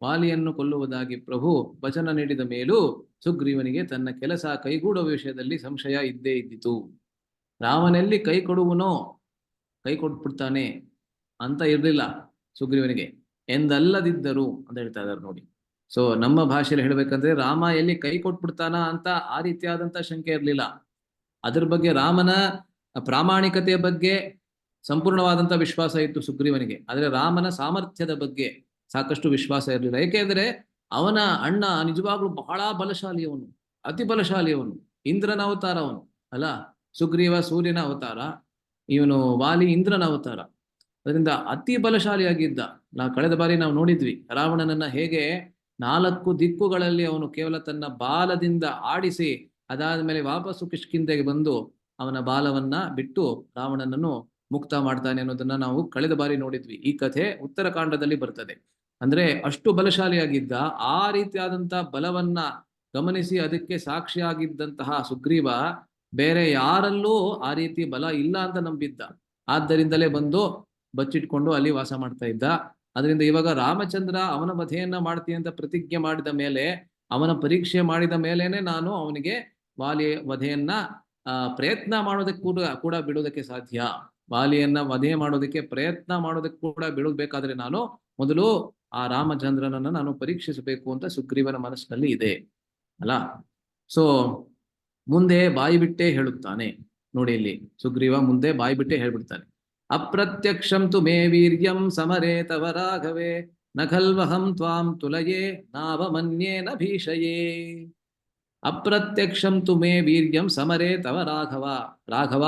ವಾಲಿಯನ್ನು ಕೊಲ್ಲುವುದಾಗಿ ಪ್ರಭು ವಚನ ನೀಡಿದ ಮೇಲೂ ಸುಗ್ರೀವನಿಗೆ ತನ್ನ ಕೆಲಸ ಕೈಗೂಡುವ ವಿಷಯದಲ್ಲಿ ಸಂಶಯ ಇದ್ದೇ ಇದ್ದಿತು. ರಾಮನೆಲ್ಲಿ ಕೈ ಕೊಡುವನೋ ಕೈ ಕೊಟ್ಬಿಡ್ತಾನೆ ಅಂತ ಇರಲಿಲ್ಲ ಸುಗ್ರೀವನಿಗೆ, ಎಂದಲ್ಲದಿದ್ದರು ಅಂತ ಹೇಳ್ತಾ ಇದ್ದಾರೆ ನೋಡಿ. ಸೊ ನಮ್ಮ ಭಾಷೆಯಲ್ಲಿ ಹೇಳ್ಬೇಕಂದ್ರೆ ರಾಮ ಎಲ್ಲಿ ಕೈ ಕೊಟ್ಬಿಡ್ತಾನ ಅಂತ ಆ ರೀತಿಯಾದಂತ ಶಂಕೆ ಇರಲಿಲ್ಲ. ಅದ್ರ ಬಗ್ಗೆ ರಾಮನ ಪ್ರಾಮಾಣಿಕತೆಯ ಬಗ್ಗೆ ಸಂಪೂರ್ಣವಾದಂತ ವಿಶ್ವಾಸ ಇತ್ತು ಸುಗ್ರೀವನಿಗೆ. ಆದ್ರೆ ರಾಮನ ಸಾಮರ್ಥ್ಯದ ಬಗ್ಗೆ ಸಾಕಷ್ಟು ವಿಶ್ವಾಸ ಇರಲಿಲ್ಲ. ಏಕೆಂದ್ರೆ ಅವನ ಅಣ್ಣ ನಿಜವಾಗ್ಲೂ ಬಹಳ ಬಲಶಾಲಿಯವನು, ಅತಿ ಬಲಶಾಲಿಯವನು, ಇಂದ್ರನ ಅವತಾರ ಅವನು ಅಲ್ಲ. ಸುಗ್ರೀವ ಸೂರ್ಯನ ಅವತಾರ, ಇವನು ವಾಲಿ ಇಂದ್ರನ ಅವತಾರ. ಅದರಿಂದ ಅತಿ ಬಲಶಾಲಿಯಾಗಿದ್ದ. ಕಳೆದ ಬಾರಿ ನಾವು ನೋಡಿದ್ವಿ ರಾವಣನನ್ನ ಹೇಗೆ 4 ದಿಕ್ಕುಗಳಲ್ಲಿ ಅವನು ಕೇವಲ ತನ್ನ ಬಾಲದಿಂದ ಆಡಿಸಿ ಅದಾದ್ಮೇಲೆ ವಾಪಸ್ಸು ಕಿಷ್ಕಿಂಧೆಗೆ ಬಂದು ಅವನ ಬಾಲವನ್ನ ಬಿಟ್ಟು ರಾವಣನನ್ನು ಮುಕ್ತ ಮಾಡ್ತಾನೆ ಅನ್ನೋದನ್ನ ನಾವು ಕಳೆದ ಬಾರಿ ನೋಡಿದ್ವಿ. ಈ ಕಥೆ ಉತ್ತರಕಾಂಡದಲ್ಲಿ ಬರ್ತದೆ. ಅಂದ್ರೆ ಅಷ್ಟು ಬಲಶಾಲಿಯಾಗಿದ್ದ. ಆ ರೀತಿಯಾದಂತ ಬಲವನ್ನ ಗಮನಿಸಿ ಅದಕ್ಕೆ ಸಾಕ್ಷಿಯಾಗಿದ್ದಂತಹ ಸುಗ್ರೀವ ಬೇರೆ ಯಾರಲ್ಲೂ ಆ ರೀತಿ ಬಲ ಇಲ್ಲ ಅಂತ ನಂಬಿದ್ದ. ಆದ್ದರಿಂದಲೇ ಬಂದು ಬಚ್ಚಿಟ್ಕೊಂಡು ಅಲ್ಲಿ ವಾಸ ಮಾಡ್ತಾ ಇದ್ದ. ಅದರಿಂದ ಇವಾಗ ರಾಮಚಂದ್ರ ಅವನ ವಧೆಯನ್ನ ಮಾಡ್ತೀನಿ ಅಂತ ಪ್ರತಿಜ್ಞೆ ಮಾಡಿದ ಮೇಲೆ, ಅವನ ಪರೀಕ್ಷೆ ಮಾಡಿದ ಮೇಲೇನೆ ನಾನು ಅವನಿಗೆ ವಾಲಿ ವಧೆಯನ್ನ ಪ್ರಯತ್ನ ಮಾಡೋದಕ್ಕೆ ಕೂಡ ಬಿಡೋದಕ್ಕೆ ಸಾಧ್ಯ. ವಾಲಿಯನ್ನ ವಧೆ ಮಾಡೋದಕ್ಕೆ ಪ್ರಯತ್ನ ಮಾಡೋದಕ್ಕೆ ಕೂಡ ಬಿಡಬೇಕಾದ್ರೆ ನಾನು ಮೊದಲು ಆ ರಾಮಚಂದ್ರನನ್ನ ನಾನು ಪರೀಕ್ಷಿಸಬೇಕು ಅಂತ ಸುಗ್ರೀವನ ಮನಸ್ಸಿನಲ್ಲಿ ಇದೆ ಅಲ್ಲ. ಸೊ ಮುಂದೆ ಬಾಯಿ ಬಿಟ್ಟೇ ಹೇಳುತ್ತಾನೆ ನೋಡಿ. ಇಲ್ಲಿ ಸುಗ್ರೀವ ಮುಂದೆ ಬಾಯಿ ಬಿಟ್ಟೇ ಹೇಳ್ಬಿಡ್ತಾನೆ. ಅಪ್ರತ್ಯಕ್ಷಂ ತು ಮೇ ವೀರ್ಯಂ ಸಮರೇ ತವ ರಾಘವೇ ನ ಖಲ್ವಹಂ ತ್ವಾಂ ತುಲಯೇ ನಾವಮನ್ಯೇನ ಭೀಷಯೇ. ಅಪ್ರತ್ಯಕ್ಷಂ ತು ಮೇ ವೀರ್ಯಂ ಸಮರೇ ತವ ರಾಘವ. ರಾಘವ,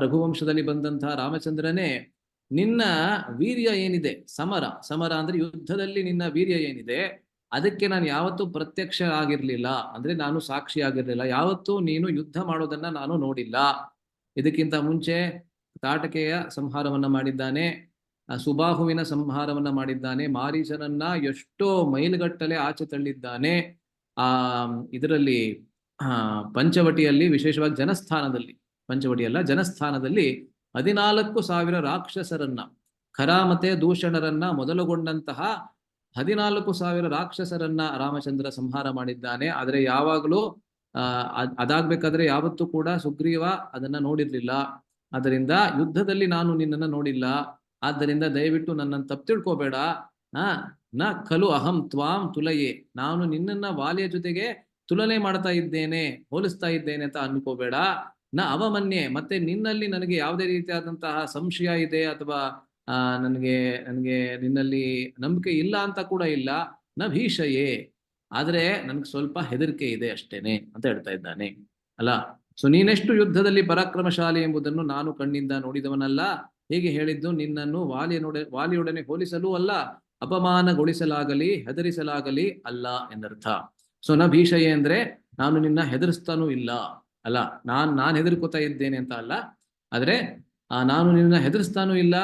ರಘುವಂಶದಲ್ಲಿ ಬಂದಂತಹ ರಾಮಚಂದ್ರನೇ, ನಿನ್ನ ವೀರ್ಯ ಏನಿದೆ, ಸಮರ ಅಂದ್ರೆ ಯುದ್ಧದಲ್ಲಿ ನಿನ್ನ ವೀರ್ಯ ಏನಿದೆ, ಅದಕ್ಕೆ ನಾನು ಯಾವತ್ತೂ ಪ್ರತ್ಯಕ್ಷ ಆಗಿರ್ಲಿಲ್ಲ. ಅಂದ್ರೆ ನಾನು ಸಾಕ್ಷಿ ಆಗಿರ್ಲಿಲ್ಲ. ಯಾವತ್ತೂ ನೀನು ಯುದ್ಧ ಮಾಡೋದನ್ನ ನಾನು ನೋಡಿಲ್ಲ. ಇದಕ್ಕಿಂತ ಮುಂಚೆ ತಾಟಕೆಯ ಸಂಹಾರವನ್ನ ಮಾಡಿದ್ದಾನೆ, ಸುಬಾಹುವಿನ ಸಂಹಾರವನ್ನ ಮಾಡಿದ್ದಾನೆ, ಮಾರೀಚನನ್ನ ಎಷ್ಟೋ ಮೈಲುಗಟ್ಟಲೆ ಆಚೆ ತಳ್ಳಿದ್ದಾನೆ. ಇದರಲ್ಲಿ ಪಂಚವಟಿಯಲ್ಲಿ, ವಿಶೇಷವಾಗಿ ಜನಸ್ಥಾನದಲ್ಲಿ, ಪಂಚವಟಿಯಲ್ಲ ಜನಸ್ಥಾನದಲ್ಲಿ 14,000 ರಾಕ್ಷಸರನ್ನ, ಖರ ಮತ್ತೆ ದೂಷಣರನ್ನ ಮೊದಲುಗೊಂಡಂತಹ 14,000 ರಾಕ್ಷಸರನ್ನ ರಾಮಚಂದ್ರ ಸಂಹಾರ ಮಾಡಿದ್ದಾನೆ. ಆದರೆ ಯಾವಾಗಲೂ ಅದಾಗ್ಬೇಕಾದ್ರೆ ಯಾವತ್ತೂ ಕೂಡ ಸುಗ್ರೀವ ಅದನ್ನ ನೋಡಿರ್ಲಿಲ್ಲ. ಆದ್ದರಿಂದ ಯುದ್ಧದಲ್ಲಿ ನಾನು ನಿನ್ನನ್ನು ನೋಡಿಲ್ಲ. ಆದ್ದರಿಂದ ದಯವಿಟ್ಟು ನನ್ನನ್ನು ತಪ್ಪು ತಿಳ್ಕೋಬೇಡ. ನ ಖಲು ಅಹಂ ತ್ವಾಂ ತುಲಯೇ, ನಾನು ನಿನ್ನನ್ನ ವಾಲಿಯ ಜೊತೆಗೆ ತುಲನೆ ಮಾಡ್ತಾ ಇದ್ದೇನೆ, ಹೋಲಿಸ್ತಾ ಇದ್ದೇನೆ ಅಂತ ಅನ್ಕೋಬೇಡ. ನ ಅವಮನ್ಯೆ, ಮತ್ತೆ ನಿನ್ನಲ್ಲಿ ನನಗೆ ಯಾವುದೇ ರೀತಿಯಾದಂತಹ ಸಂಶಯ ಇದೆ ಅಥವಾ ನನಗೆ ನಿನ್ನಲ್ಲಿ ನಂಬಿಕೆ ಇಲ್ಲ ಅಂತ ಕೂಡ ಇಲ್ಲ. ನ ಭೀಷಯೇ, ಆದ್ರೆ ನನ್ಗೆ ಸ್ವಲ್ಪ ಹೆದರಿಕೆ ಇದೆ ಅಷ್ಟೇನೆ ಅಂತ ಹೇಳ್ತಾ ಇದ್ದಾನೆ ಅಲ್ಲ. ಸೊ ನೀನೆಷ್ಟು ಯುದ್ಧದಲ್ಲಿ ಪರಾಕ್ರಮಶಾಲಿ ಎಂಬುದನ್ನು ನಾನು ಕಣ್ಣಿಂದ ನೋಡಿದವನಲ್ಲ. ಹೀಗೆ ಹೇಳಿದ್ದು ನಿನ್ನನ್ನು ವಾಲಿಯೊಡನೆ ಹೋಲಿಸಲು ಅಲ್ಲ, ಅಪಮಾನಗೊಳಿಸಲಾಗಲಿ ಹೆದರಿಸಲಾಗಲಿ ಅಲ್ಲ ಎಂದರ್ಥ. ಸೊ ನ ಭೀಷಯೇ ಅಂದ್ರೆ ನಾನು ನಿನ್ನ ಹೆದರಿಸ್ತಾನೂ ಇಲ್ಲ ಅಲ್ಲ, ನಾನು ಹೆದರ್ಕೋತಾ ಇದ್ದೇನೆ ಅಂತ ಅಲ್ಲ. ಆದ್ರೆ ನಾನು ನಿನ್ನ ಹೆದರಿಸ್ತಾನೂ ಇಲ್ಲ,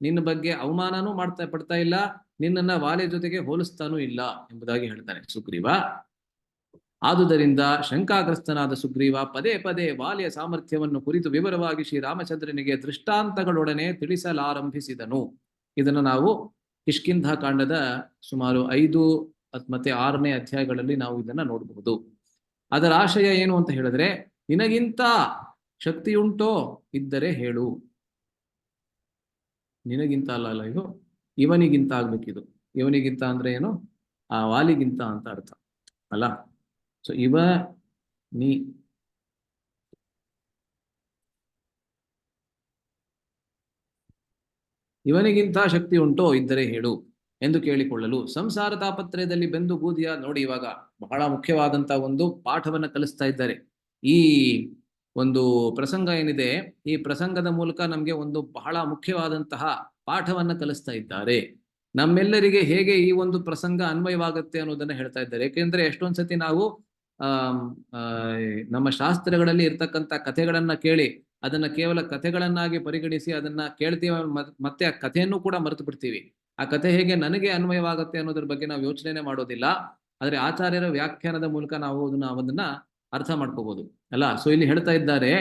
ನಿನ್ನ ಬಗ್ಗೆ ಅವಮಾನನೂ ಪಡ್ತಾ ಇಲ್ಲ, ನಿನ್ನನ್ನ ವಾಲಿಯ ಜೊತೆಗೆ ಹೋಲಿಸ್ತಾನೂ ಇಲ್ಲ ಎಂಬುದಾಗಿ ಹೇಳ್ತಾನೆ ಸುಗ್ರೀವ. ಆದುದರಿಂದ ಶಂಕಾಗ್ರಸ್ತನಾದ ಸುಗ್ರೀವ ಪದೇ ಪದೇ ವಾಲಿಯ ಸಾಮರ್ಥ್ಯವನ್ನು ಕುರಿತು ವಿವರವಾಗಿ ಶ್ರೀರಾಮಚಂದ್ರನಿಗೆ ದೃಷ್ಟಾಂತಗಳೊಡನೆ ತಿಳಿಸಲಾರಂಭಿಸಿದನು. ಇದನ್ನು ನಾವು ಕಿಷ್ಕಿಂಧ ಕಾಂಡದ ಸುಮಾರು 5 ಮತ್ತೆ 6ನೇ ಅಧ್ಯಾಯಗಳಲ್ಲಿ ನಾವು ಇದನ್ನ ನೋಡಬಹುದು. ಅದರ ಆಶಯ ಏನು ಅಂತ ಹೇಳಿದ್ರೆ, ನಿನಗಿಂತ ಶಕ್ತಿಯುಂಟೋ ಇದ್ದರೆ ಹೇಳು. ನಿನಗಿಂತ ಅಲ್ಲ, ಇದು ಇವನಿಗಿಂತ ಆಗ್ಬೇಕಿದು. ಇವನಿಗಿಂತ ಅಂದ್ರೆ ಏನು, ಆ ವಾಲಿಗಿಂತ ಅಂತ ಅರ್ಥ ಅಲ್ಲ. ಸೊ ಇವನಿಗಿಂತ ಶಕ್ತಿ ಉಂಟೋ ಇದ್ದರೆ ಹೇಳು ಎಂದು ಕೇಳಿಕೊಳ್ಳಲು ಸಂಸಾರ ತಾಪತ್ರಯದಲ್ಲಿ ಬೆಂದು ಬೂದಿಯ ನೋಡಿ. ಇವಾಗ ಬಹಳ ಮುಖ್ಯವಾದಂತ ಒಂದು ಪಾಠವನ್ನ ಕಲಿಸ್ತಾ ಇದ್ದಾರೆ. ಈ ಒಂದು ಪ್ರಸಂಗ ಏನಿದೆ, ಈ ಪ್ರಸಂಗದ ಮೂಲಕ ನಮ್ಗೆ ಒಂದು ಬಹಳ ಮುಖ್ಯವಾದಂತಹ ಪಾಠವನ್ನ ಕಲಿಸ್ತಾ ಇದ್ದಾರೆ. ನಮ್ಮೆಲ್ಲರಿಗೆ ಹೇಗೆ ಈ ಒಂದು ಪ್ರಸಂಗ ಅನ್ವಯವಾಗುತ್ತೆ ಅನ್ನೋದನ್ನ ಹೇಳ್ತಾ ಇದ್ದಾರೆ. ಯಾಕೆಂದ್ರೆ ಎಷ್ಟೊಂದ್ಸತಿ ನಾವು ನಮ್ಮ ಶಾಸ್ತ್ರಗಳಲ್ಲಿ ಇರ್ತಕ್ಕಂಥ ಕಥೆಗಳನ್ನ ಕೇಳಿ ಅದನ್ನ ಕೇವಲ ಕಥೆಗಳನ್ನಾಗಿ ಪರಿಗಣಿಸಿ ಅದನ್ನ ಕೇಳ್ತೀವಿ, ಮತ್ತೆ ಆ ಕಥೆಯನ್ನು ಕೂಡ ಮರೆತು ಬಿಡ್ತೀವಿ. ಆ ಕಥೆ ಹೇಗೆ ನನಗೆ ಅನ್ವಯವಾಗುತ್ತೆ ಅನ್ನೋದ್ರ ಬಗ್ಗೆ ನಾವು ಯೋಚನೆ ಮಾಡೋದಿಲ್ಲ. ಆದ್ರೆ ಆಚಾರ್ಯರ ವ್ಯಾಖ್ಯಾನದ ಮೂಲಕ ನಾವು ಅದನ್ನ ಅರ್ಥ ಮಾಡ್ಕೋಬಹುದು ಅಲ್ಲ. ಸೊ ಇಲ್ಲಿ ಹೇಳ್ತಾ ಇದ್ದಾರೆ,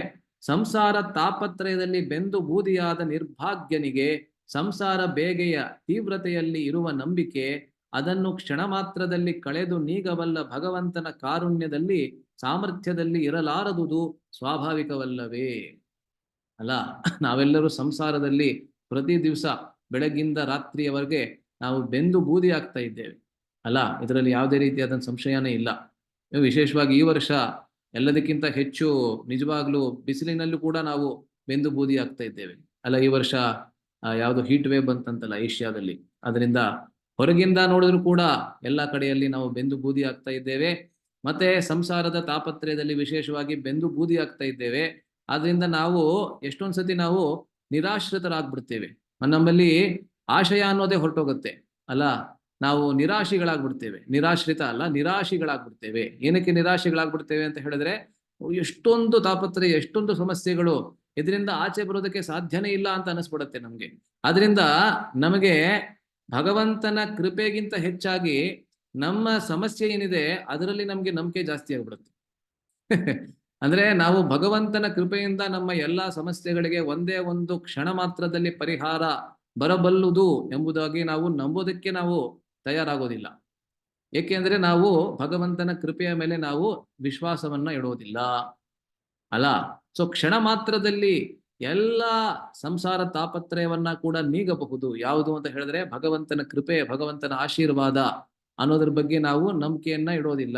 ಸಂಸಾರ ತಾಪತ್ರಯದಲ್ಲಿ ಬೆಂದು ಬೂದಿಯಾದ ನಿರ್ಭಾಗ್ಯನಿಗೆ ಸಂಸಾರ ಬೇಗೆಯ ತೀವ್ರತೆಯಲ್ಲಿ ಇರುವ ನಂಬಿಕೆ ಅದನ್ನು ಕ್ಷಣ ಮಾತ್ರದಲ್ಲಿ ಕಳೆದು ನೀಗಬಲ್ಲ ಭಗವಂತನ ಕಾರುಣ್ಯದಲ್ಲಿ ಸಾಮರ್ಥ್ಯದಲ್ಲಿ ಇರಲಾರದುದು ಸ್ವಾಭಾವಿಕವಲ್ಲವೇ ಅಲ್ಲ. ನಾವೆಲ್ಲರೂ ಸಂಸಾರದಲ್ಲಿ ಪ್ರತಿ ದಿವಸ ಬೆಳಗ್ಗಿಂದ ರಾತ್ರಿಯವರೆಗೆ ನಾವು ಬೆಂದು ಬೂದಿ ಆಗ್ತಾ ಇದ್ದೇವೆ ಅಲ್ಲ. ಇದರಲ್ಲಿ ಯಾವುದೇ ರೀತಿಯಾದ ಸಂಶಯನೇ ಇಲ್ಲ. ವಿಶೇಷವಾಗಿ ಈ ವರ್ಷ ಎಲ್ಲದಕ್ಕಿಂತ ಹೆಚ್ಚು ನಿಜವಾಗ್ಲೂ ಬಿಸಿಲಿನಲ್ಲೂ ಕೂಡ ನಾವು ಬೆಂದು ಬೂದಿ ಆಗ್ತಾ ಇದ್ದೇವೆ ಅಲ್ಲ. ಈ ವರ್ಷ ಯಾವುದು ಹೀಟ್ ವೇವ್ ಬಂತಂತಲ್ಲ ಏಷ್ಯಾದಲ್ಲಿ, ಅದರಿಂದ ಹೊರಗಿಂದ ನೋಡಿದ್ರು ಕೂಡ ಎಲ್ಲ ಕಡೆಯಲ್ಲಿ ನಾವು ಬೆಂದು ಬೂದಿ ಆಗ್ತಾ ಇದ್ದೇವೆ. ಮತ್ತೆ ಸಂಸಾರದ ತಾಪತ್ರಯದಲ್ಲಿ ವಿಶೇಷವಾಗಿ ಬೆಂದು ಬೂದಿ ಆಗ್ತಾ ಇದ್ದೇವೆ. ಆದ್ರಿಂದ ನಾವು ಎಷ್ಟೊಂದ್ಸತಿ ನಾವು ನಿರಾಶ್ರಿತರಾಗ್ಬಿಡ್ತೇವೆ. ನಮ್ಮಲ್ಲಿ ಆಶಯ ಅನ್ನೋದೇ ಹೊರಟೋಗುತ್ತೆ ಅಲ್ಲ. ನಾವು ನಿರಾಶಿಗಳಾಗ್ಬಿಡ್ತೇವೆ, ನಿರಾಶ್ರಿತ ಅಲ್ಲ ನಿರಾಶಿಗಳಾಗ್ಬಿಡ್ತೇವೆ. ಏನಕ್ಕೆ ನಿರಾಶಿಗಳಾಗ್ಬಿಡ್ತೇವೆ ಅಂತ ಹೇಳಿದ್ರೆ, ಎಷ್ಟೊಂದು ತಾಪತ್ರಯ, ಎಷ್ಟೊಂದು ಸಮಸ್ಯೆಗಳು, ಇದರಿಂದ ಆಚೆ ಬರೋದಕ್ಕೆ ಸಾಧ್ಯನೇ ಇಲ್ಲ ಅಂತ ಅನಿಸ್ಬಿಡುತ್ತೆ ನಮ್ಗೆ. ಆದ್ರಿಂದ ನಮಗೆ ಭಗವಂತನ ಕೃಪೆಗಿಂತ ಹೆಚ್ಚಾಗಿ ನಮ್ಮ ಸಮಸ್ಯೆ ಏನಿದೆ ಅದರಲ್ಲಿ ನಮ್ಗೆ ನಂಬಿಕೆ ಜಾಸ್ತಿ ಆಗ್ಬಿಡುತ್ತೆ. ಅಂದ್ರೆ ನಾವು ಭಗವಂತನ ಕೃಪೆಯಿಂದ ನಮ್ಮ ಎಲ್ಲಾ ಸಮಸ್ಯೆಗಳಿಗೆ ಒಂದೇ ಒಂದು ಕ್ಷಣ ಮಾತ್ರದಲ್ಲಿ ಪರಿಹಾರ ಬರಬಲ್ಲುದು ಎಂಬುದಾಗಿ ನಾವು ನಂಬೋದಕ್ಕೆ ನಾವು ತಯಾರಾಗೋದಿಲ್ಲ. ಏಕೆಂದ್ರೆ ನಾವು ಭಗವಂತನ ಕೃಪೆಯ ಮೇಲೆ ನಾವು ವಿಶ್ವಾಸವನ್ನ ಇಡೋದಿಲ್ಲ ಅಲ್ಲ. ಸೊ ಕ್ಷಣ ಮಾತ್ರದಲ್ಲಿ ಎಲ್ಲ ಸಂಸಾರ ತಾಪತ್ರಯವನ್ನ ಕೂಡ ನೀಗಬಹುದು. ಯಾವುದು ಅಂತ ಹೇಳಿದ್ರೆ ಭಗವಂತನ ಕೃಪೆ, ಭಗವಂತನ ಆಶೀರ್ವಾದ ಅನ್ನೋದ್ರ ಬಗ್ಗೆ ನಾವು ನಂಬಿಕೆಯನ್ನ ಇಡೋದಿಲ್ಲ.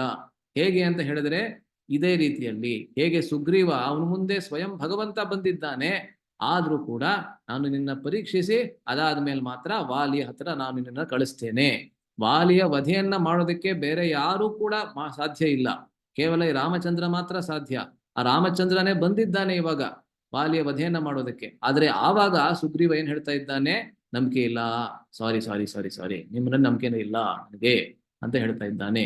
ಹೇಗೆ ಅಂತ ಹೇಳಿದ್ರೆ, ಇದೇ ರೀತಿಯಲ್ಲಿ ಹೇಗೆ ಸುಗ್ರೀವ ಅವನ ಮುಂದೆ ಸ್ವಯಂ ಭಗವಂತ ಬಂದಿದ್ದಾನೆ, ಆದ್ರೂ ಕೂಡ ನಾನು ನಿನ್ನ ಪರೀಕ್ಷಿಸಿ ಅದಾದ್ಮೇಲೆ ಮಾತ್ರ ವಾಲಿಯ ಹತ್ರ ನಾನು ನಿನ್ನ ಕಳಿಸ್ತೇನೆ. ವಾಲಿಯ ವಧೆಯನ್ನ ಮಾಡೋದಕ್ಕೆ ಬೇರೆ ಯಾರೂ ಕೂಡ ಸಾಧ್ಯ ಇಲ್ಲ, ಕೇವಲ ಈ ರಾಮಚಂದ್ರ ಮಾತ್ರ ಸಾಧ್ಯ. ಆ ರಾಮಚಂದ್ರನೇ ಬಂದಿದ್ದಾನೆ ಇವಾಗ ವಾಲಿಯ ವಧೆಯನ್ನ ಮಾಡೋದಕ್ಕೆ. ಆದ್ರೆ ಆವಾಗ ಸುಗ್ರೀವ ಏನ್ ಹೇಳ್ತಾ ಇದ್ದಾನೆ, ನಂಬಿಕೆ ಇಲ್ಲ, ಸಾರಿ ಸಾರಿ ಸಾರಿ ಸಾರಿ ನಿಮ್ಮನ್ನ ನಂಬಿಕೆನೇ ಇಲ್ಲ ನನಗೆ ಅಂತ ಹೇಳ್ತಾ ಇದ್ದಾನೆ.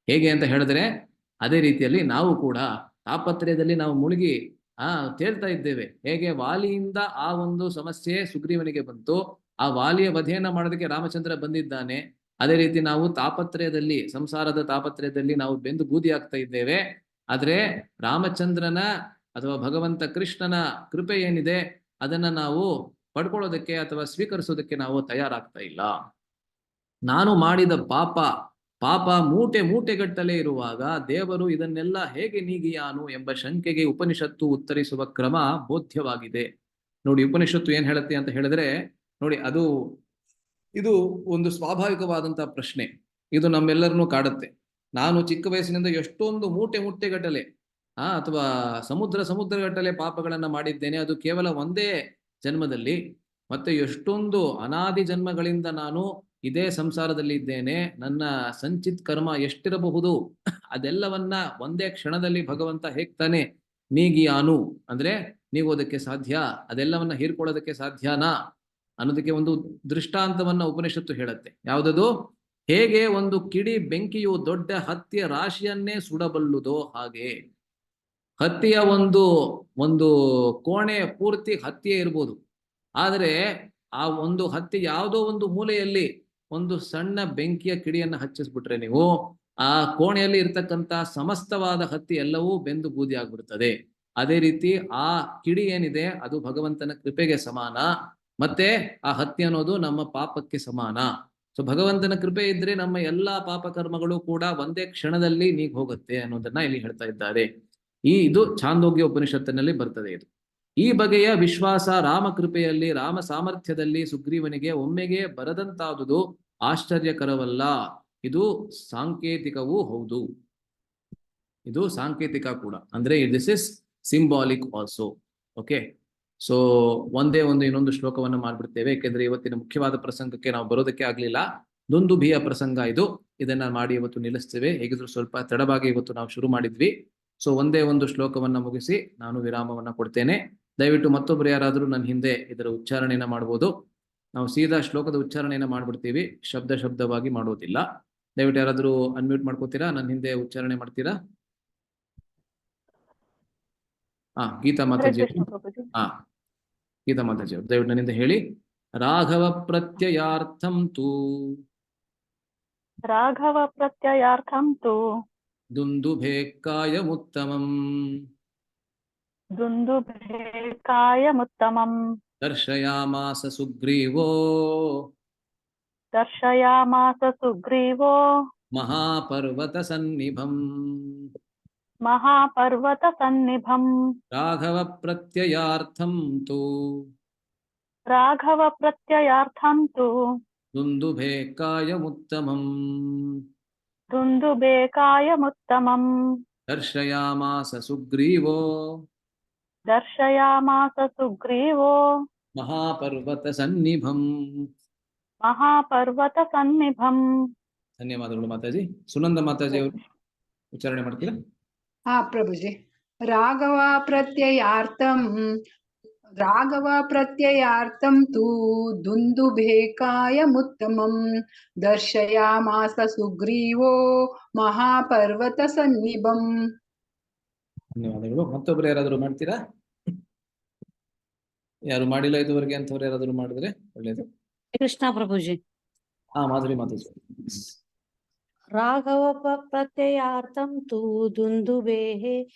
ಹೇಗೆ ಅಂತ ಹೇಳಿದ್ರೆ, ಅದೇ ರೀತಿಯಲ್ಲಿ ನಾವು ಕೂಡ ತಾಪತ್ರಯದಲ್ಲಿ ನಾವು ಮುಳುಗಿ ತೇಳ್ತಾ ಇದ್ದೇವೆ. ಹೇಗೆ ವಾಲಿಯಿಂದ ಆ ಒಂದು ಸಮಸ್ಯೆ ಸುಗ್ರೀವನಿಗೆ ಬಂತು, ಆ ವಾಲಿಯ ವಧೆಯನ್ನ ಮಾಡೋದಕ್ಕೆ ರಾಮಚಂದ್ರ ಬಂದಿದ್ದಾನೆ. ಅದೇ ರೀತಿ ನಾವು ತಾಪತ್ರಯದಲ್ಲಿ, ಸಂಸಾರದ ತಾಪತ್ರಯದಲ್ಲಿ ನಾವು ಬೆಂದು ಬೂದಿ ಆಗ್ತಾ ಇದ್ದೇವೆ. ಆದ್ರೆ ರಾಮಚಂದ್ರನ ಅಥವಾ ಭಗವಂತ ಕೃಷ್ಣನ ಕೃಪೆ ಏನಿದೆ ಅದನ್ನ ನಾವು ಪಡ್ಕೊಳ್ಳೋದಕ್ಕೆ ಅಥವಾ ಸ್ವೀಕರಿಸೋದಕ್ಕೆ ನಾವು ತಯಾರಾಗ್ತಾ ಇಲ್ಲ. ನಾನು ಮಾಡಿದ ಪಾಪ ಮೂಟೆಗಟ್ಟಲೆ ಇರುವಾಗ ದೇವರು ಇದನ್ನೆಲ್ಲ ಹೇಗೆ ನೀಗಿಯಾನು ಎಂಬ ಶಂಕೆಗೆ ಉಪನಿಷತ್ತು ಉತ್ತರಿಸುವ ಕ್ರಮ ಬೋಧ್ಯವಾಗಿದೆ. ನೋಡಿ, ಉಪನಿಷತ್ತು ಏನ್ ಹೇಳುತ್ತೆ ಅಂತ ಹೇಳಿದ್ರೆ, ನೋಡಿ ಇದು ಒಂದು ಸ್ವಾಭಾವಿಕವಾದಂತಹ ಪ್ರಶ್ನೆ. ಇದು ನಮ್ಮೆಲ್ಲರನ್ನೂ ಕಾಡುತ್ತೆ. ನಾನು ಚಿಕ್ಕ ವಯಸ್ಸಿನಿಂದ ಎಷ್ಟೊಂದು ಮೂಟೆಗಟ್ಟಲೆ ಅಥವಾ ಸಮುದ್ರಗಟ್ಟಲೆ ಪಾಪಗಳನ್ನ ಮಾಡಿದ್ದೇನೆ, ಅದು ಕೇವಲ ಒಂದೇ ಜನ್ಮದಲ್ಲಿ. ಮತ್ತೆ ಎಷ್ಟೊಂದು ಅನಾದಿ ಜನ್ಮಗಳಿಂದ ನಾನು ಇದೇ ಸಂಸಾರದಲ್ಲಿ ಇದ್ದೇನೆ. ನನ್ನ ಸಂಚಿತ್ ಕರ್ಮ ಎಷ್ಟಿರಬಹುದು ಅದೆಲ್ಲವನ್ನ ಒಂದೇ ಕ್ಷಣದಲ್ಲಿ ಭಗವಂತ ಹೇಗ್ತಾನೆ ನೀಗಿಯಾನು ಅಂದ್ರೆ ನೀಗೋದಕ್ಕೆ ಸಾಧ್ಯ, ಅದೆಲ್ಲವನ್ನ ಹೀರ್ಕೊಳ್ಳೋದಕ್ಕೆ ಸಾಧ್ಯನಾ ಅನ್ನೋದಕ್ಕೆ ಒಂದು ದೃಷ್ಟಾಂತವನ್ನ ಉಪನಿಷತ್ತು ಹೇಳುತ್ತೆ. ಯಾವುದದು? ಹೇಗೆ ಒಂದು ಕಿಡಿ ಬೆಂಕಿಯು ದೊಡ್ಡ ಹತ್ತಿಯ ರಾಶಿಯನ್ನೇ ಸುಡಬಲ್ಲುದೋ ಹಾಗೆ. ಹತ್ತಿಯ ಒಂದು ಕೋಣೆ ಪೂರ್ತಿ ಹತ್ತಿಯೇ ಇರ್ಬೋದು, ಆದರೆ ಆ ಒಂದು ಹತ್ತಿ ಯಾವುದೋ ಒಂದು ಮೂಲೆಯಲ್ಲಿ ಒಂದು ಸಣ್ಣ ಬೆಂಕಿಯ ಕಿಡಿಯನ್ನ ಹಚ್ಚಿಸ್ಬಿಟ್ರೆ ನೀವು, ಆ ಕೋಣೆಯಲ್ಲಿ ಇರ್ತಕ್ಕಂಥ ಸಮಸ್ತವಾದ ಹತ್ತಿ ಎಲ್ಲವೂ ಬೆಂದು ಬೂದಿ ಆಗ್ಬಿಡ್ತದೆ. ಅದೇ ರೀತಿ ಆ ಕಿಡಿ ಏನಿದೆ ಅದು ಭಗವಂತನ ಕೃಪೆಗೆ ಸಮಾನ, ಮತ್ತೆ ಆ ಹತ್ತಿ ಅನ್ನೋದು ನಮ್ಮ ಪಾಪಕ್ಕೆ ಸಮಾನ. ಸೊ ಭಗವಂತನ ಕೃಪೆ ಇದ್ರೆ ನಮ್ಮ ಎಲ್ಲಾ ಪಾಪ ಕರ್ಮಗಳು ಕೂಡ ಒಂದೇ ಕ್ಷಣದಲ್ಲಿ ನೀಗ್ ಹೋಗುತ್ತೆ ಅನ್ನೋದನ್ನ ಇಲ್ಲಿ ಹೇಳ್ತಾ ಇದ್ದಾರೆ. ಇದು ಛಾಂದೋಗ್ಯ ಉಪನಿಷತ್ತಿನಲ್ಲಿ ಬರ್ತದೆ. ಇದು ಈ ಬಗೆಯ ವಿಶ್ವಾಸ ರಾಮ ಕೃಪೆಯಲ್ಲಿ, ರಾಮ ಸಾಮರ್ಥ್ಯದಲ್ಲಿ ಸುಗ್ರೀವನಿಗೆ ಒಮ್ಮೆಗೆ ಬರದಂತಾದುದು ಆಶ್ಚರ್ಯಕರವಲ್ಲ. ಇದು ಸಾಂಕೇತಿಕವೂ ಹೌದು. ಇದು ಸಾಂಕೇತಿಕ ಕೂಡ, ಅಂದ್ರೆ this is symbolic also. Okay, so ಇನ್ನೊಂದು ಶ್ಲೋಕವನ್ನು ಮಾಡ್ಬಿಡ್ತೇವೆ, ಯಾಕೆಂದ್ರೆ ಇವತ್ತಿನ ಮುಖ್ಯವಾದ ಪ್ರಸಂಗಕ್ಕೆ ನಾವು ಬರೋದಕ್ಕೆ ಆಗ್ಲಿಲ್ಲ. ದುಂದುಭಿಯ ಪ್ರಸಂಗ ಇದನ್ನ ಮಾಡಿ ಇವತ್ತು ನಿಲ್ಲಿಸ್ತೇವೆ. ಹೇಗಿದ್ರು ಸ್ವಲ್ಪ ತಡವಾಗಿ ಇವತ್ತು ನಾವು ಶುರು ಮಾಡಿದ್ವಿ. ಸೊ ಒಂದು ಶ್ಲೋಕವನ್ನ ಮುಗಿಸಿ ನಾನು ವಿರಾಮವನ್ನ ಕೊಡ್ತೇನೆ. ದಯವಿಟ್ಟು ಮತ್ತೊಬ್ರು ಯಾರಾದ್ರೂ ನನ್ನ ಹಿಂದೆ ಇದರ ಉಚ್ಚಾರಣೆಯನ್ನ ಮಾಡ್ಬೋದು. ನಾವು ಸೀದಾ ಶ್ಲೋಕದ ಉಚ್ಚಾರಣೆಯನ್ನ ಮಾಡ್ಬಿಡ್ತೀವಿ, ಶಬ್ದವಾಗಿ ಮಾಡೋದಿಲ್ಲ. ದಯವಿಟ್ಟು ಯಾರಾದ್ರೂ ಅನ್ಮ್ಯೂಟ್ ಮಾಡ್ಕೋತೀರಾ, ನನ್ನ ಹಿಂದೆ ಉಚ್ಚಾರಣೆ ಮಾಡ್ತೀರಾ? ಗೀತಾ ಮಾತಾಜಿ. ಗೀತಾ ಮಾತಾಜಿ ಅವರು ದಯವಿಟ್ಟು ನನ್ನಿಂದ ಹೇಳಿ. ರಾಘವ ಪ್ರತ್ಯಯಾರ್ಥಂ ತು ರಾಘವ ಪ್ರತ್ಯಯಾರ್ಥಂ ತು ದುಂದುಭೇ ಕಾಯಮುತ್ತಮಂ ದುಂದುಭೇ ಕಾಯಮುತ್ತಮಂ ದರ್ಶಯಾಮಾಸ ಸುಗ್ರೀವೋ ದರ್ಶಯಾಮಾಸ ಸುಗ್ರೀವೋ ಮಹಾಪರ್ವತ ಸನ್ನಿಭಂ ಮಹಾಪರ್ವತ ಸನ್ನಿಭಂ ರಾಘವ ಪ್ರತ್ಯಯಾರ್ಥಂ ತು ರಾಘವ ಪ್ರತ್ಯಯಾರ್ಥಂ ತು ದುಂದುಭೇ ಕಾಯಮುತ್ತಮಂ ದುಂದುಭೇ ಕಾಯಮುತ್ತಮಂ ದರ್ಶಯಾಮಾಸ ಸುಗ್ರೀವೋ ದರ್ಶಯಾಮಾಸ ಸುಗ್ರೀವೋ ಮಹಾಪರ್ವತ ಸನ್ನಿಭಂ. ಮಹಾಪರ್ವತ ಸನ್ನಿಭಂ. ಧನ್ಯವಾದಗಳು ಮಾತಾಜಿ. ಸುನಂದ ಮಾತಾಜಿ ಅವರು ಉಚ್ಚಾರಣೆ ಮಾಡ್ತೀರಾ? ಹಾ ಪ್ರಭುಜಿ. ರಾಘವ ಪ್ರತ್ಯಯಾರ್ಥಂ ತು ದುಂದುಭೇಕಾಯಮುತ್ತಮಂ ದರ್ಶಯಾಮಾಸ ಸುಗ್ರೀವೋ ಮಹಾಪರ್ವತ ಸನ್ನಿಭಂ. ಧನ್ಯವಾದಗಳು. ಮತ್ತೊಬ್ರು ಯಾರಾದರೂ ಮಾಡ್ತೀರಾ? ಯಾರು ಮಾಡಿಲ್ಲ ಇದುವರೆಗೆ ಅಂತವ್ರು ಯಾರಾದರೂ ಮಾಡಿದ್ರೆ ಒಳ್ಳೇದು. ಕೃಷ್ಣ ಪ್ರಭುಜಿ. ಮಾಧುರಿ ಮಾತಾಜಿ. ರಾಘವ ಪ್ರತ್ಯಯಾರ್ಥಂ ತು ದುಂದುಭೇಃ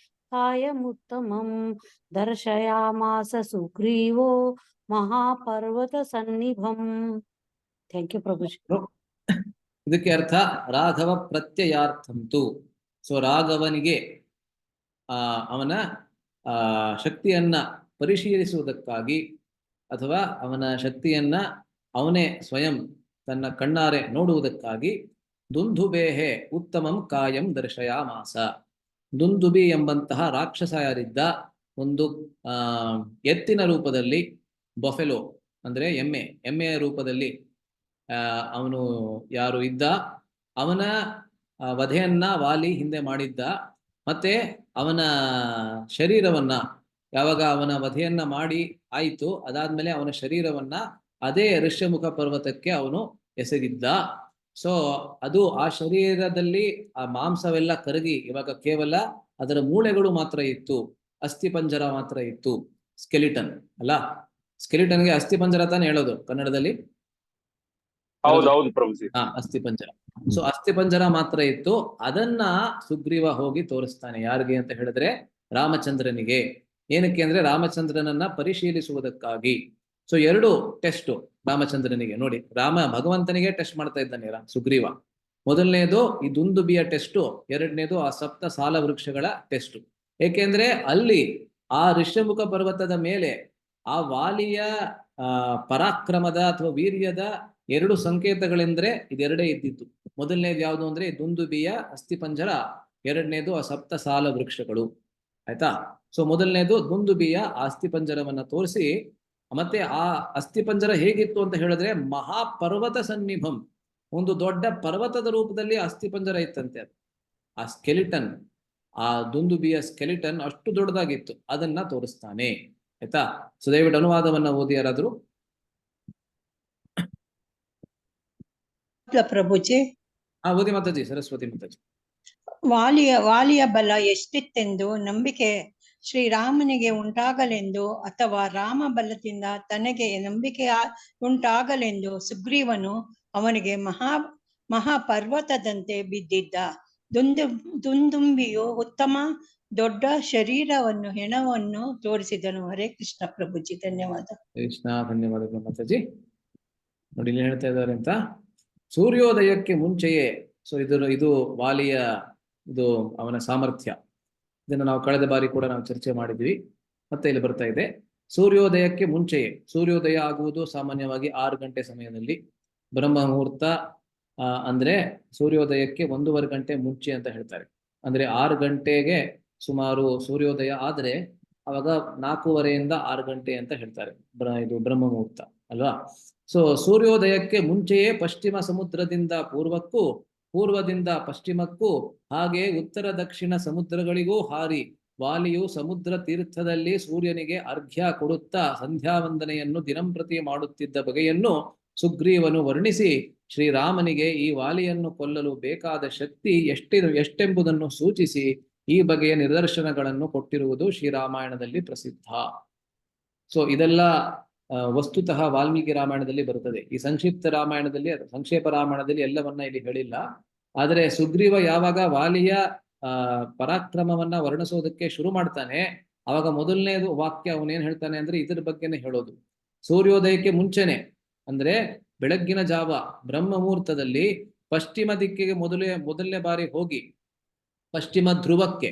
ಕಾಯಮುತ್ತಮಂ ದರ್ಶಯಾಮಾಸ ಸುಗ್ರೀವೋ ಮಹಾಪರ್ವತ ಸನ್ನಿಭಂ. Thank you ಪ್ರಭುಜಿ. ಇದಕ್ಕೆ ಅರ್ಥ ರಾಘವ ಪ್ರತ್ಯಯಾರ್ಥಂತು. ಸೊ ರಾಘವನಿಗೆ ಅವನ ಶಕ್ತಿಯನ್ನ ಪರಿಶೀಲಿಸುವುದಕ್ಕಾಗಿ ಅಥವಾ ಅವನ ಶಕ್ತಿಯನ್ನ ಅವನೇ ಸ್ವಯಂ ತನ್ನ ಕಣ್ಣಾರೆ ನೋಡುವುದಕ್ಕಾಗಿ ದುಂದುಭೇಹೆ ಉತ್ತಮಂ ಕಾಯಂ ದರ್ಶಯಾಮಾಸ. ದುಂದುಬಿ ಎಂಬಂತಹ ರಾಕ್ಷಸ ಯಾರಿದ್ದ, ಒಂದು ಎತ್ತಿನ ರೂಪದಲ್ಲಿ, ಬಫೆಲೋ ಅಂದ್ರೆ ಎಮ್ಮೆಯ ರೂಪದಲ್ಲಿ ಅವನು ಯಾರು ಇದ್ದ, ಅವನ ವಧೆಯನ್ನ ವಾಲಿ ಹಿಂದೆ ಮಾಡಿದ್ದ. ಮತ್ತೆ ಅವನ ಶರೀರವನ್ನ ಯಾವಾಗ ಅವನ ವಧೆಯನ್ನ ಮಾಡಿ ಆಯಿತು, ಅದಾದ್ಮೇಲೆ ಅವನ ಶರೀರವನ್ನ ಅದೇ ಋಷ್ಯಮುಖ ಪರ್ವತಕ್ಕೆ ಅವನು ಎಸಗಿದ್ದ. ಸೊ ಅದು ಆ ಶರೀರದಲ್ಲಿ ಆ ಮಾಂಸವೆಲ್ಲ ಕರಗಿ ಇವಾಗ ಕೇವಲ ಅದರ ಮೂಳೆಗಳು ಮಾತ್ರ ಇತ್ತು, ಅಸ್ಥಿಪಂಜರ ಮಾತ್ರ ಇತ್ತು. ಸ್ಕೆಲಿಟನ್ ಅಲ್ಲ, ಸ್ಕೆಲಿಟನ್ಗೆ ಅಸ್ಥಿಪಂಜರ ತಾನೇ ಹೇಳೋದು ಕನ್ನಡದಲ್ಲಿ. ಹೌದೌದು ಪ್ರಭುಜಿ. ಅಸ್ಥಿಪಂಜರ. ಸೊ ಅಸ್ಥಿಪಂಜರ ಮಾತ್ರ ಇತ್ತು. ಅದನ್ನ ಸುಗ್ರೀವ ಹೋಗಿ ತೋರಿಸ್ತಾನೆ. ಯಾರಿಗೆ ಅಂತ ಹೇಳಿದ್ರೆ ರಾಮಚಂದ್ರನಿಗೆ. ಏನಕ್ಕೆ ಅಂದ್ರೆ ರಾಮಚಂದ್ರನನ್ನ ಪರಿಶೀಲಿಸುವುದಕ್ಕಾಗಿ. ಸೊ ಎರಡು ಟೆಸ್ಟ್ ರಾಮಚಂದ್ರನಿಗೆ. ನೋಡಿ, ಭಗವಂತನಿಗೆ ಟೆಸ್ಟ್ ಮಾಡ್ತಾ ಇದ್ದಾನೆ ಸುಗ್ರೀವ. ಮೊದಲನೇದು ಈ ದುಂದುಬಿಯ ಟೆಸ್ಟು, ಎರಡನೇದು ಆ ಸಪ್ತ ಸಾಲ ವೃಕ್ಷಗಳ ಟೆಸ್ಟು. ಏಕೆಂದ್ರೆ ಅಲ್ಲಿ ಆ ಋಷ್ಯಮುಖ ಪರ್ವತದ ಮೇಲೆ ಆ ವಾಲಿಯ ಪರಾಕ್ರಮದ ಅಥವಾ ವೀರ್ಯದ ಎರಡು ಸಂಕೇತಗಳೆಂದ್ರೆ ಇದೆರಡೇ ಇದ್ದಿತ್ತು. ಮೊದಲನೇದು ಯಾವುದು ಅಂದ್ರೆ ದುಂದುಬಿಯ ಅಸ್ಥಿಪಂಜರ, ಎರಡನೇದು ಆ ಸಪ್ತ ಸಾಲ ವೃಕ್ಷಗಳು. ಆಯ್ತಾ? ಸೊ ಮೊದಲನೇದು ದುಂದುಬಿಯ ಅಸ್ಥಿಪಂಜರವನ್ನ ತೋರಿಸಿ, ಮತ್ತೆ ಆ ಅಸ್ಥಿಪಂಜರ ಹೇಗಿತ್ತು ಅಂತ ಹೇಳಿದ್ರೆ ಮಹಾಪರ್ವತ ಸನ್ನಿಭಂ, ಒಂದು ದೊಡ್ಡ ಪರ್ವತದ ರೂಪದಲ್ಲಿ ಅಸ್ಥಿಪಂಜರ ಇತ್ತಂತೆ. ಅದು ಆ ಸ್ಕೆಲಿಟನ್, ಆ ದುಂದುಬಿಯ ಸ್ಕೆಲಿಟನ್ ಅಷ್ಟು ದೊಡ್ಡದಾಗಿತ್ತು. ಅದನ್ನ ತೋರಿಸ್ತಾನೆ. ಆಯ್ತಾ? ಸೊ ದಯವಿಟ್ಟು ಅನುವಾದವನ್ನ ಓದಿ ಯಾರಾದ್ರು. ಪ್ರಭುಜಿ. ಓದಿ ಮಾತಾಜಿ, ಸರಸ್ವತಿ ಮಾತಾಜಿ. ವಾಲಿಯ ಬಲ ಎಷ್ಟಿತ್ತೆಂದು ನಂಬಿಕೆ ಶ್ರೀರಾಮನಿಗೆ ಉಂಟಾಗಲೆಂದು ಅಥವಾ ರಾಮ ಬಲದಿಂದ ತನಗೆ ನಂಬಿಕೆ ಉಂಟಾಗಲೆಂದು ಸುಗ್ರೀವನು ಅವನಿಗೆ ಮಹಾಪರ್ವತದಂತೆ ಬಿದ್ದಿದ್ದ. ದುಂದುಂಬಿಯು ಉತ್ತಮ ದೊಡ್ಡ ಶರೀರವನ್ನು ಹೆಣವನ್ನು ತೋರಿಸಿದನು. ಹರೇ ಕೃಷ್ಣ ಪ್ರಭುಜಿ. ಧನ್ಯವಾದ. ಕೃಷ್ಣ. ಧನ್ಯವಾದಗಳು ಮಾತಾಜಿ. ನೋಡಿ ಇಲ್ಲಿ ಹೇಳ್ತಾ ಇದ್ದಾರೆ ಅಂತ, ಸೂರ್ಯೋದಯಕ್ಕೆ ಮುಂಚೆಯೇ. ಸೊ ಇದು ವಾಲಿಯ ಇದು ಅವನ ಸಾಮರ್ಥ್ಯ. ಇದನ್ನು ನಾವು ಕಳೆದ ಬಾರಿ ಕೂಡ ನಾವು ಚರ್ಚೆ ಮಾಡಿದ್ವಿ. ಮತ್ತೆ ಇಲ್ಲಿ ಬರ್ತಾ ಇದೆ, ಸೂರ್ಯೋದಯಕ್ಕೆ ಮುಂಚೆಯೇ. ಸೂರ್ಯೋದಯ ಆಗುವುದು ಸಾಮಾನ್ಯವಾಗಿ 6 ಗಂಟೆ ಸಮಯದಲ್ಲಿ. ಬ್ರಹ್ಮ ಮುಹೂರ್ತ ಅಂದ್ರೆ ಸೂರ್ಯೋದಯಕ್ಕೆ 1.5 ಗಂಟೆ ಮುಂಚೆ ಅಂತ ಹೇಳ್ತಾರೆ. ಅಂದ್ರೆ 6 ಗಂಟೆಗೆ ಸುಮಾರು ಸೂರ್ಯೋದಯ ಆದ್ರೆ ಅವಾಗ 4:15 ಇಂದ 6 ಗಂಟೆ ಅಂತ ಹೇಳ್ತಾರೆ. ಇದು ಬ್ರಹ್ಮ ಮುಹೂರ್ತ ಅಲ್ವಾ? ಸೊ ಸೂರ್ಯೋದಯಕ್ಕೆ ಮುಂಚೆಯೇ ಪಶ್ಚಿಮ ಸಮುದ್ರದಿಂದ ಪೂರ್ವಕ್ಕೂ, ಪೂರ್ವದಿಂದ ಪಶ್ಚಿಮಕ್ಕೂ, ಹಾಗೆ ಉತ್ತರ ದಕ್ಷಿಣ ಸಮುದ್ರಗಳಿಗೂ ಹಾರಿ ವಾಲಿಯು ಸಮುದ್ರ ತೀರ್ಥದಲ್ಲಿ ಸೂರ್ಯನಿಗೆ ಅರ್ಘ್ಯ ಕೊಡುತ್ತಾ ಸಂಧ್ಯಾವಂದನೆಯನ್ನು ದಿನಂಪ್ರತಿ ಮಾಡುತ್ತಿದ್ದ ಬಗೆಯನ್ನು ಸುಗ್ರೀವನು ವರ್ಣಿಸಿ ಶ್ರೀರಾಮನಿಗೆ ಈ ವಾಲಿಯನ್ನು ಕೊಲ್ಲಲು ಬೇಕಾದ ಶಕ್ತಿ ಎಷ್ಟೆಂಬುದನ್ನು ಸೂಚಿಸಿ ಈ ಬಗೆಯ ನಿದರ್ಶನಗಳನ್ನು ಕೊಟ್ಟಿರುವುದು ಶ್ರೀರಾಮಾಯಣದಲ್ಲಿ ಪ್ರಸಿದ್ಧ. ಸೊ ಇದೆಲ್ಲ ವಸ್ತುತಃ ವಾಲ್ಮೀಕಿ ರಾಮಾಯಣದಲ್ಲಿ ಬರುತ್ತದೆ. ಈ ಸಂಕ್ಷಿಪ್ತ ರಾಮಾಯಣದಲ್ಲಿ, ಸಂಕ್ಷೇಪ ರಾಮಾಯಣದಲ್ಲಿ ಎಲ್ಲವನ್ನ ಇಲ್ಲಿ ಹೇಳಿಲ್ಲ. ಆದರೆ ಸುಗ್ರೀವ ಯಾವಾಗ ವಾಲಿಯ ಪರಾಕ್ರಮವನ್ನ ವರ್ಣಿಸೋದಕ್ಕೆ ಶುರು ಮಾಡ್ತಾನೆ, ಅವಾಗ ಮೊದಲನೇದು ವಾಕ್ಯ ಅವನೇನ್ ಹೇಳ್ತಾನೆ ಅಂದ್ರೆ ಇದ್ರ ಬಗ್ಗೆನೇ ಹೇಳೋದು. ಸೂರ್ಯೋದಯಕ್ಕೆ ಮುಂಚೆನೆ, ಅಂದ್ರೆ ಬೆಳಗ್ಗಿನ ಜಾವ ಬ್ರಹ್ಮ ಮುಹೂರ್ತದಲ್ಲಿ ಪಶ್ಚಿಮ ದಿಕ್ಕಿಗೆ ಮೊದಲನೇ ಬಾರಿ ಹೋಗಿ ಪಶ್ಚಿಮ ಧ್ರುವಕ್ಕೆ,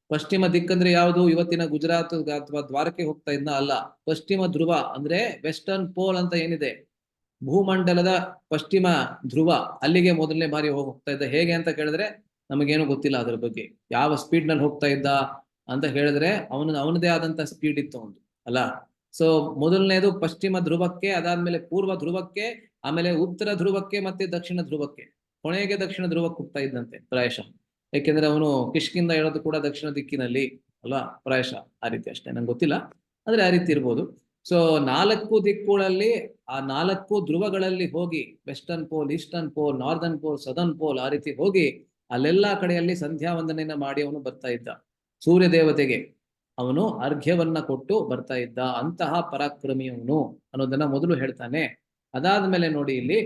ಪಶ್ಚಿಮ ದಿಕ್ಕಂದ್ರೆ ಯಾವುದು, ಇವತ್ತಿನ ಗುಜರಾತ್ ಅಥವಾ ದ್ವಾರಕೆ ಹೋಗ್ತಾ ಇದ್ನ ಅಲ್ಲ, ಪಶ್ಚಿಮ ಧ್ರುವ ಅಂದ್ರೆ ವೆಸ್ಟರ್ನ್ ಪೋಲ್ ಅಂತ ಏನಿದೆ, ಭೂಮಂಡಲದ ಪಶ್ಚಿಮ ಧ್ರುವ, ಅಲ್ಲಿಗೆ ಮೊದಲನೇ ಬಾರಿ ಹೋಗ್ತಾ ಇದ್ದ. ಹೇಗೆ ಅಂತ ಕೇಳಿದ್ರೆ ನಮಗೇನು ಗೊತ್ತಿಲ್ಲ ಅದ್ರ ಬಗ್ಗೆ. ಯಾವ ಸ್ಪೀಡ್ ನಲ್ಲಿ ಹೋಗ್ತಾ ಇದ್ದ ಅಂತ ಹೇಳಿದ್ರೆ ಅವನದೇ ಆದಂತ ಸ್ಪೀಡ್ ಇತ್ತು ಅವನು, ಅಲ್ಲ. ಸೊ ಮೊದಲನೇದು ಪಶ್ಚಿಮ ಧ್ರುವಕ್ಕೆ, ಅದಾದ್ಮೇಲೆ ಪೂರ್ವ ಧ್ರುವಕ್ಕೆ, ಆಮೇಲೆ ಉತ್ತರ ಧ್ರುವಕ್ಕೆ, ಮತ್ತೆ ದಕ್ಷಿಣ ಧ್ರುವಕ್ಕೆ, ಕೊನೆಗೆ ದಕ್ಷಿಣ ಧ್ರುವಕ್ಕೆ ಹೋಗ್ತಾ ಇದ್ದಂತೆ ಪ್ರಾಯಶಃ. ಯಾಕೆಂದ್ರೆ ಅವನು ಕಿಷ್ಕಿಂದ ಹೇಳೋದು ಕೂಡ ದಕ್ಷಿಣ ದಿಕ್ಕಿನಲ್ಲಿ ಅಲ್ವಾ, ಪ್ರಾಯಶಃ ಆ ರೀತಿ. ಅಷ್ಟೇ, ನಂಗೆ ಗೊತ್ತಿಲ್ಲ, ಆದ್ರೆ ಆ ರೀತಿ ಇರ್ಬೋದು. ಸೊ 4 ದಿಕ್ಕುಗಳಲ್ಲಿ, ಆ 4 ಧ್ರುವಗಳಲ್ಲಿ ಹೋಗಿ, western pole, eastern pole, northern pole, southern pole, ಆ ರೀತಿ ಹೋಗಿ ಅಲ್ಲೆಲ್ಲಾ ಕಡೆಯಲ್ಲಿ ಸಂಧ್ಯಾ ವಂದನೆಯನ್ನ ಮಾಡಿ ಅವನು ಬರ್ತಾ ಇದ್ದ. ಸೂರ್ಯ ದೇವತೆಗೆ ಅವನು ಅರ್ಘ್ಯವನ್ನ ಕೊಟ್ಟು ಬರ್ತಾ ಇದ್ದ. ಅಂತಹ ಪರಾಕ್ರಮಿ ಅವನು ಅನ್ನೋದನ್ನ ಮೊದಲು ಹೇಳ್ತಾನೆ. ಅದಾದ್ಮೇಲೆ ನೋಡಿ ಇಲ್ಲಿ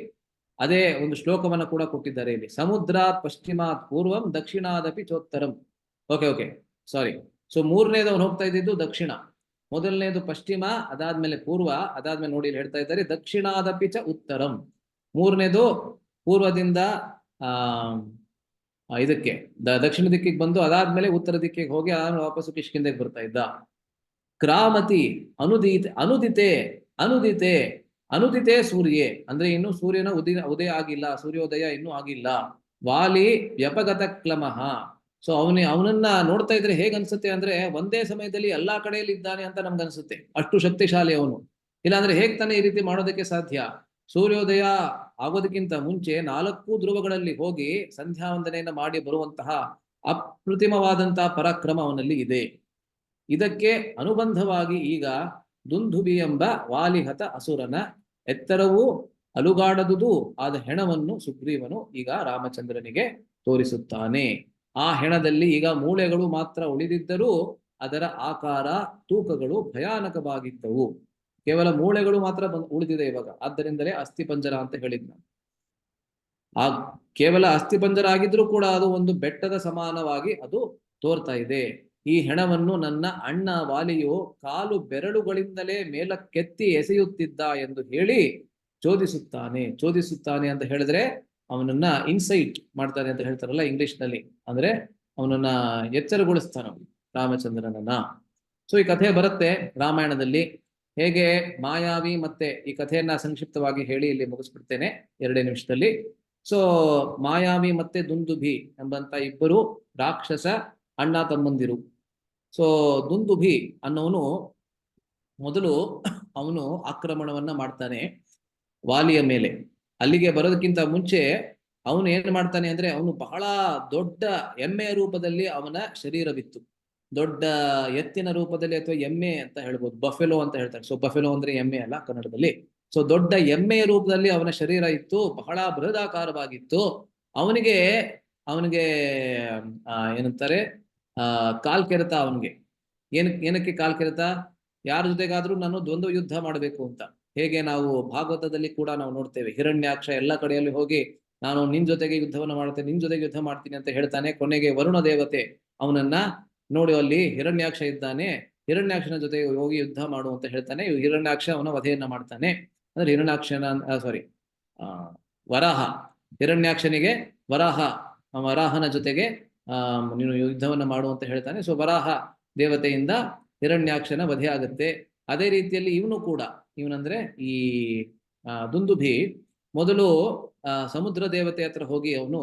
ಅದೇ ಒಂದು ಶ್ಲೋಕವನ್ನ ಕೂಡ ಕೊಟ್ಟಿದ್ದಾರೆ ಇಲ್ಲಿ. ಸಮುದ್ರಾತ್ ಪಶ್ಚಿಮಾತ್ ಪೂರ್ವಂ ದಕ್ಷಿಣಾದಪಿ ಚೋತ್ತರಂ. Okay sorry. ಸೊ ಮೂರನೇದು ಅವನು ಹೋಗ್ತಾ ಇದ್ದಿದ್ದು ದಕ್ಷಿಣ, ಮೊದಲನೇದು ಪಶ್ಚಿಮ, ಅದಾದ್ಮೇಲೆ ಪೂರ್ವ, ಅದಾದ್ಮೇಲೆ ನೋಡಿ ಇಲ್ಲಿ ಹೇಳ್ತಾ ಇದ್ದಾರೆ ದಕ್ಷಿಣಾದಪಿ ಚ ಉತ್ತರಂ. ಮೂರನೇದು ಪೂರ್ವದಿಂದ ಇದಕ್ಕೆ ದಕ್ಷಿಣ ದಿಕ್ಕಿಗೆ ಬಂದು ಅದಾದ್ಮೇಲೆ ಉತ್ತರ ದಿಕ್ಕಿಗೆ ಹೋಗಿ ವಾಪಸ್ಸು ಕಿಷ್ಕಿಂದಕ್ಕೆ ಬರ್ತಾ ಇದ್ದ. ಕ್ರಾಮತಿ ಅನುದಿತೆ ಸೂರ್ಯೆ, ಅಂದ್ರೆ ಇನ್ನು ಸೂರ್ಯನ ಉದಯ ಆಗಿಲ್ಲ, ಸೂರ್ಯೋದಯ ಇನ್ನೂ ಆಗಿಲ್ಲ. ವಾಲಿ ವ್ಯಪಗತ ಕ್ಲಮಃ. ಸೊ ಅವನನ್ನ ನೋಡ್ತಾ ಇದ್ರೆ ಹೇಗ್ ಅನ್ಸುತ್ತೆ ಅಂದ್ರೆ ಒಂದೇ ಸಮಯದಲ್ಲಿ ಎಲ್ಲಾ ಕಡೆಯಲ್ಲಿ ಇದ್ದಾನೆ ಅಂತ ನಮ್ಗೆ ಅನ್ಸುತ್ತೆ, ಅಷ್ಟು ಶಕ್ತಿಶಾಲಿ ಅವನು. ಇಲ್ಲಾಂದ್ರೆ ಹೇಗ್ ತಾನೇ ಈ ರೀತಿ ಮಾಡೋದಕ್ಕೆ ಸಾಧ್ಯ? ಸೂರ್ಯೋದಯ ಆಗೋದಕ್ಕಿಂತ ಮುಂಚೆ 4 ಧ್ರುವಗಳಲ್ಲಿ ಹೋಗಿ ಸಂಧ್ಯಾ ವಂದನೆಯನ್ನ ಮಾಡಿ ಬರುವಂತಹ ಅಪ್ರತಿಮವಾದಂತಹ ಪರಾಕ್ರಮ ಅವನಲ್ಲಿ ಇದೆ. ಇದಕ್ಕೆ ಅನುಬಂಧವಾಗಿ ಈಗ ದುಂದುಭಿ ಎಂಬ ವಾಲಿಹತ ಅಸುರನ ಎತ್ತರವೂ ಅಲುಗಾಡದುದು ಆದ ಹೆಣವನ್ನು ಸುಗ್ರೀವನು ಈಗ ರಾಮಚಂದ್ರನಿಗೆ ತೋರಿಸುತ್ತಾನೆ. ಆ ಹೆಣದಲ್ಲಿ ಈಗ ಮೂಳೆಗಳು ಮಾತ್ರ ಉಳಿದಿದ್ದರೂ ಅದರ ಆಕಾರ ತೂಕಗಳು ಭಯಾನಕವಾಗಿದ್ದವು. ಕೇವಲ ಮೂಳೆಗಳು ಮಾತ್ರ ಉಳಿದಿದೆ ಇವಾಗ, ಆದ್ದರಿಂದಲೇ ಅಸ್ಥಿಪಂಜರ ಅಂತ ಹೇಳಿದ್ ನಾನು. ಆ ಕೇವಲ ಅಸ್ಥಿಪಂಜರ ಆಗಿದ್ರೂ ಕೂಡ ಅದು ಒಂದು ಬೆಟ್ಟದ ಸಮಾನವಾಗಿ ಅದು ತೋರ್ತಾ ಇದೆ. ಈ ಹೆಣವನ್ನು ನನ್ನ ಅಣ್ಣ ವಾಲಿಯು ಕಾಲು ಬೆರಳುಗಳಿಂದಲೇ ಮೇಲಕ್ಕೆತ್ತಿ ಎಸೆಯುತ್ತಿದ್ದ ಎಂದು ಹೇಳಿ ಚೋದಿಸುತ್ತಾನೆ ಅಂತ ಹೇಳಿದ್ರೆ ಅವನನ್ನ ಇನ್ಸೈಟ್ ಮಾಡ್ತಾನೆ ಅಂತ ಹೇಳ್ತಾರಲ್ಲ ಇಂಗ್ಲಿಷ್ ನಲ್ಲಿ, ಅಂದ್ರೆ ಅವನನ್ನ ಎಚ್ಚರಗೊಳಿಸ್ತಾನೆ ರಾಮಚಂದ್ರನನ್ನ. ಸೊ ಈ ಕಥೆ ಬರುತ್ತೆ ರಾಮಾಯಣದಲ್ಲಿ. ಹೇಗೆ ಮಾಯಾವಿ ಮತ್ತೆ ಈ ಕಥೆಯನ್ನ ಸಂಕ್ಷಿಪ್ತವಾಗಿ ಹೇಳಿ ಇಲ್ಲಿ ಮುಗಿಸ್ಬಿಡ್ತೇನೆ 2 ನಿಮಿಷದಲ್ಲಿ. ಸೊ ಮಾಯಾವಿ ಮತ್ತೆ ದುಂದುಭಿ ಎಂಬಂತ ಇಬ್ಬರು ರಾಕ್ಷಸ ಅಣ್ಣ ತಮ್ಮಂದಿರು. ಸೊ ದುಂದುಭಿ ಅನ್ನೋನು ಮೊದಲು ಅವನು ಆಕ್ರಮಣವನ್ನ ಮಾಡ್ತಾನೆ ವಾಲಿಯ ಮೇಲೆ. ಅಲ್ಲಿಗೆ ಬರೋದಕ್ಕಿಂತ ಮುಂಚೆ ಅವನು ಏನ್ ಮಾಡ್ತಾನೆ ಅಂದ್ರೆ, ಅವನು ಬಹಳ ದೊಡ್ಡ ಎಮ್ಮೆಯ ರೂಪದಲ್ಲಿ ಅವನ ಶರೀರವಿತ್ತು. ದೊಡ್ಡ ಎತ್ತಿನ ರೂಪದಲ್ಲಿ, ಅಥವಾ ಎಮ್ಮೆ ಅಂತ ಹೇಳ್ಬೋದು, ಬಫೆಲೋ ಅಂತ ಹೇಳ್ತಾರೆ. ಸೊ ಬಫೆಲೋ ಅಂದ್ರೆ ಎಮ್ಮೆ ಅಲ್ಲ ಕನ್ನಡದಲ್ಲಿ. ಸೊ ದೊಡ್ಡ ಎಮ್ಮೆಯ ರೂಪದಲ್ಲಿ ಅವನ ಶರೀರ ಇತ್ತು, ಬಹಳ ಬೃಹದಾಕಾರವಾಗಿತ್ತು. ಅವನಿಗೆ ಏನಂತಾರೆ, ಕಾಲ್ ಕೆರೆತ. ಅವನಿಗೆ ಏನಕ್ಕೆ ಕಾಲ್ ಕೆರೆತ? ಯಾರ ಜೊತೆಗಾದ್ರೂ ನಾನು ದ್ವಂದ್ವ ಯುದ್ಧ ಮಾಡಬೇಕು ಅಂತ. ಹೇಗೆ ನಾವು ಭಾಗವತದಲ್ಲಿ ಕೂಡ ನಾವು ನೋಡ್ತೇವೆ, ಹಿರಣ್ಯಾಕ್ಷ ಎಲ್ಲ ಕಡೆಯಲ್ಲಿ ಹೋಗಿ ನಾನು ನಿನ್ ಜೊತೆಗೆ ಯುದ್ಧವನ್ನ ಮಾಡ್ತೇನೆ, ನಿನ್ ಜೊತೆಗೆ ಯುದ್ಧ ಮಾಡ್ತೀನಿ ಅಂತ ಹೇಳ್ತಾನೆ. ಕೊನೆಗೆ ವರುಣ ದೇವತೆ ಅವನನ್ನ ನೋಡಿ, ಅಲ್ಲಿ ಹಿರಣ್ಯಾಕ್ಷ ಇದ್ದಾನೆ, ಹಿರಣ್ಯಾಕ್ಷನ ಜೊತೆಗೆ ಹೋಗಿ ಯುದ್ಧ ಮಾಡು ಅಂತ ಹೇಳ್ತಾನೆ. ಹಿರಣ್ಯಾಕ್ಷ ಅವನ ವಧೆಯನ್ನ ಮಾಡ್ತಾನೆ. ಅಂದ್ರೆ ವರಾಹ, ಹಿರಣ್ಯಾಕ್ಷನಿಗೆ ವರಾಹನ ಜೊತೆಗೆ ನೀನು ಯುದ್ಧವನ್ನ ಮಾಡು ಅಂತ ಹೇಳ್ತಾನೆ. ಸೊ ವರಾಹ ದೇವತೆಯಿಂದ ಹಿರಣ್ಯಾಕ್ಷನ ವಧೆ ಆಗುತ್ತೆ. ಅದೇ ರೀತಿಯಲ್ಲಿ ಇವನಂದ್ರೆ ಈ ದುಂದುಭಿ ಮೊದಲು ಸಮುದ್ರ ದೇವತೆ ಹತ್ರ ಹೋಗಿ ಅವನು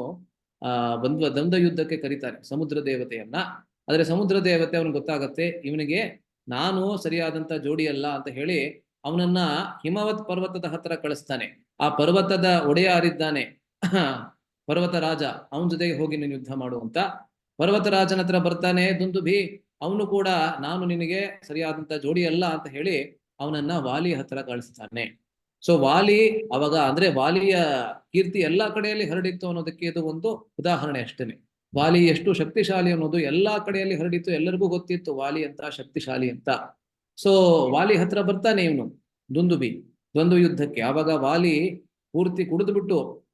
ದ್ವಂದ್ವ ಯುದ್ಧಕ್ಕೆ ಕರೀತಾರೆ ಸಮುದ್ರ ದೇವತೆಯನ್ನ. ಆದ್ರೆ ಸಮುದ್ರ ದೇವತೆ ಅವನಿಗೆ ಗೊತ್ತಾಗತ್ತೆ ಇವನಿಗೆ ನಾನು ಸರಿಯಾದಂತ ಜೋಡಿ ಅಲ್ಲ ಅಂತ ಹೇಳಿ ಅವನನ್ನ ಹಿಮವತ್ ಪರ್ವತದ ಹತ್ರ ಕಳಿಸ್ತಾನೆ. ಆ ಪರ್ವತದ ಒಡೆಯ ಯಾರಿದ್ದಾನೆ, ಪರ್ವತ ರಾಜ, ಅವನ ಜೊತೆಗೆ ಹೋಗಿ ನೀನು ಯುದ್ಧ ಮಾಡು ಅಂತ. ಪರ್ವತ ರಾಜನ ಹತ್ರ ಬರ್ತಾನೆ ದುಂದುಭಿ. ಅವನು ಕೂಡ ನಾನು ನಿನಗೆ ಸರಿಯಾದಂತ ಜೋಡಿ ಅಲ್ಲ ಅಂತ ಹೇಳಿ ಅವನನ್ನ ವಾಲಿ ಹತ್ರ ಕಳಿಸ್ತಾನೆ. ಸೊ ವಾಲಿ ಅವಾಗ ಅಂದ್ರೆ ವಾಲಿಯ ಕೀರ್ತಿ ಎಲ್ಲಾ ಕಡೆಯಲ್ಲಿ ಹರಡಿತ್ತು ಅನ್ನೋದಕ್ಕೆ ಇದು ಒಂದು ಉದಾಹರಣೆ ಅಷ್ಟೇನೆ. ವಾಲಿ ಎಷ್ಟು ಶಕ್ತಿಶಾಲಿ ಅನ್ನೋದು ಎಲ್ಲಾ ಕಡೆಯಲ್ಲಿ ಹರಡಿತ್ತು, ಎಲ್ಲರಿಗೂ ಗೊತ್ತಿತ್ತು ವಾಲಿ ಅಂತ ಶಕ್ತಿಶಾಲಿ ಅಂತ. ಸೊ ವಾಲಿ ಹತ್ರ ಬರ್ತಾನೆ ಇವನು. ದುಂದುಬಿ ದ್ವಂದ್ವ ಯುದ್ಧಕ್ಕೆ. ಆವಾಗ ವಾಲಿ ಪೂರ್ತಿ ಕುಡಿದ್ಬಿಟ್ಟು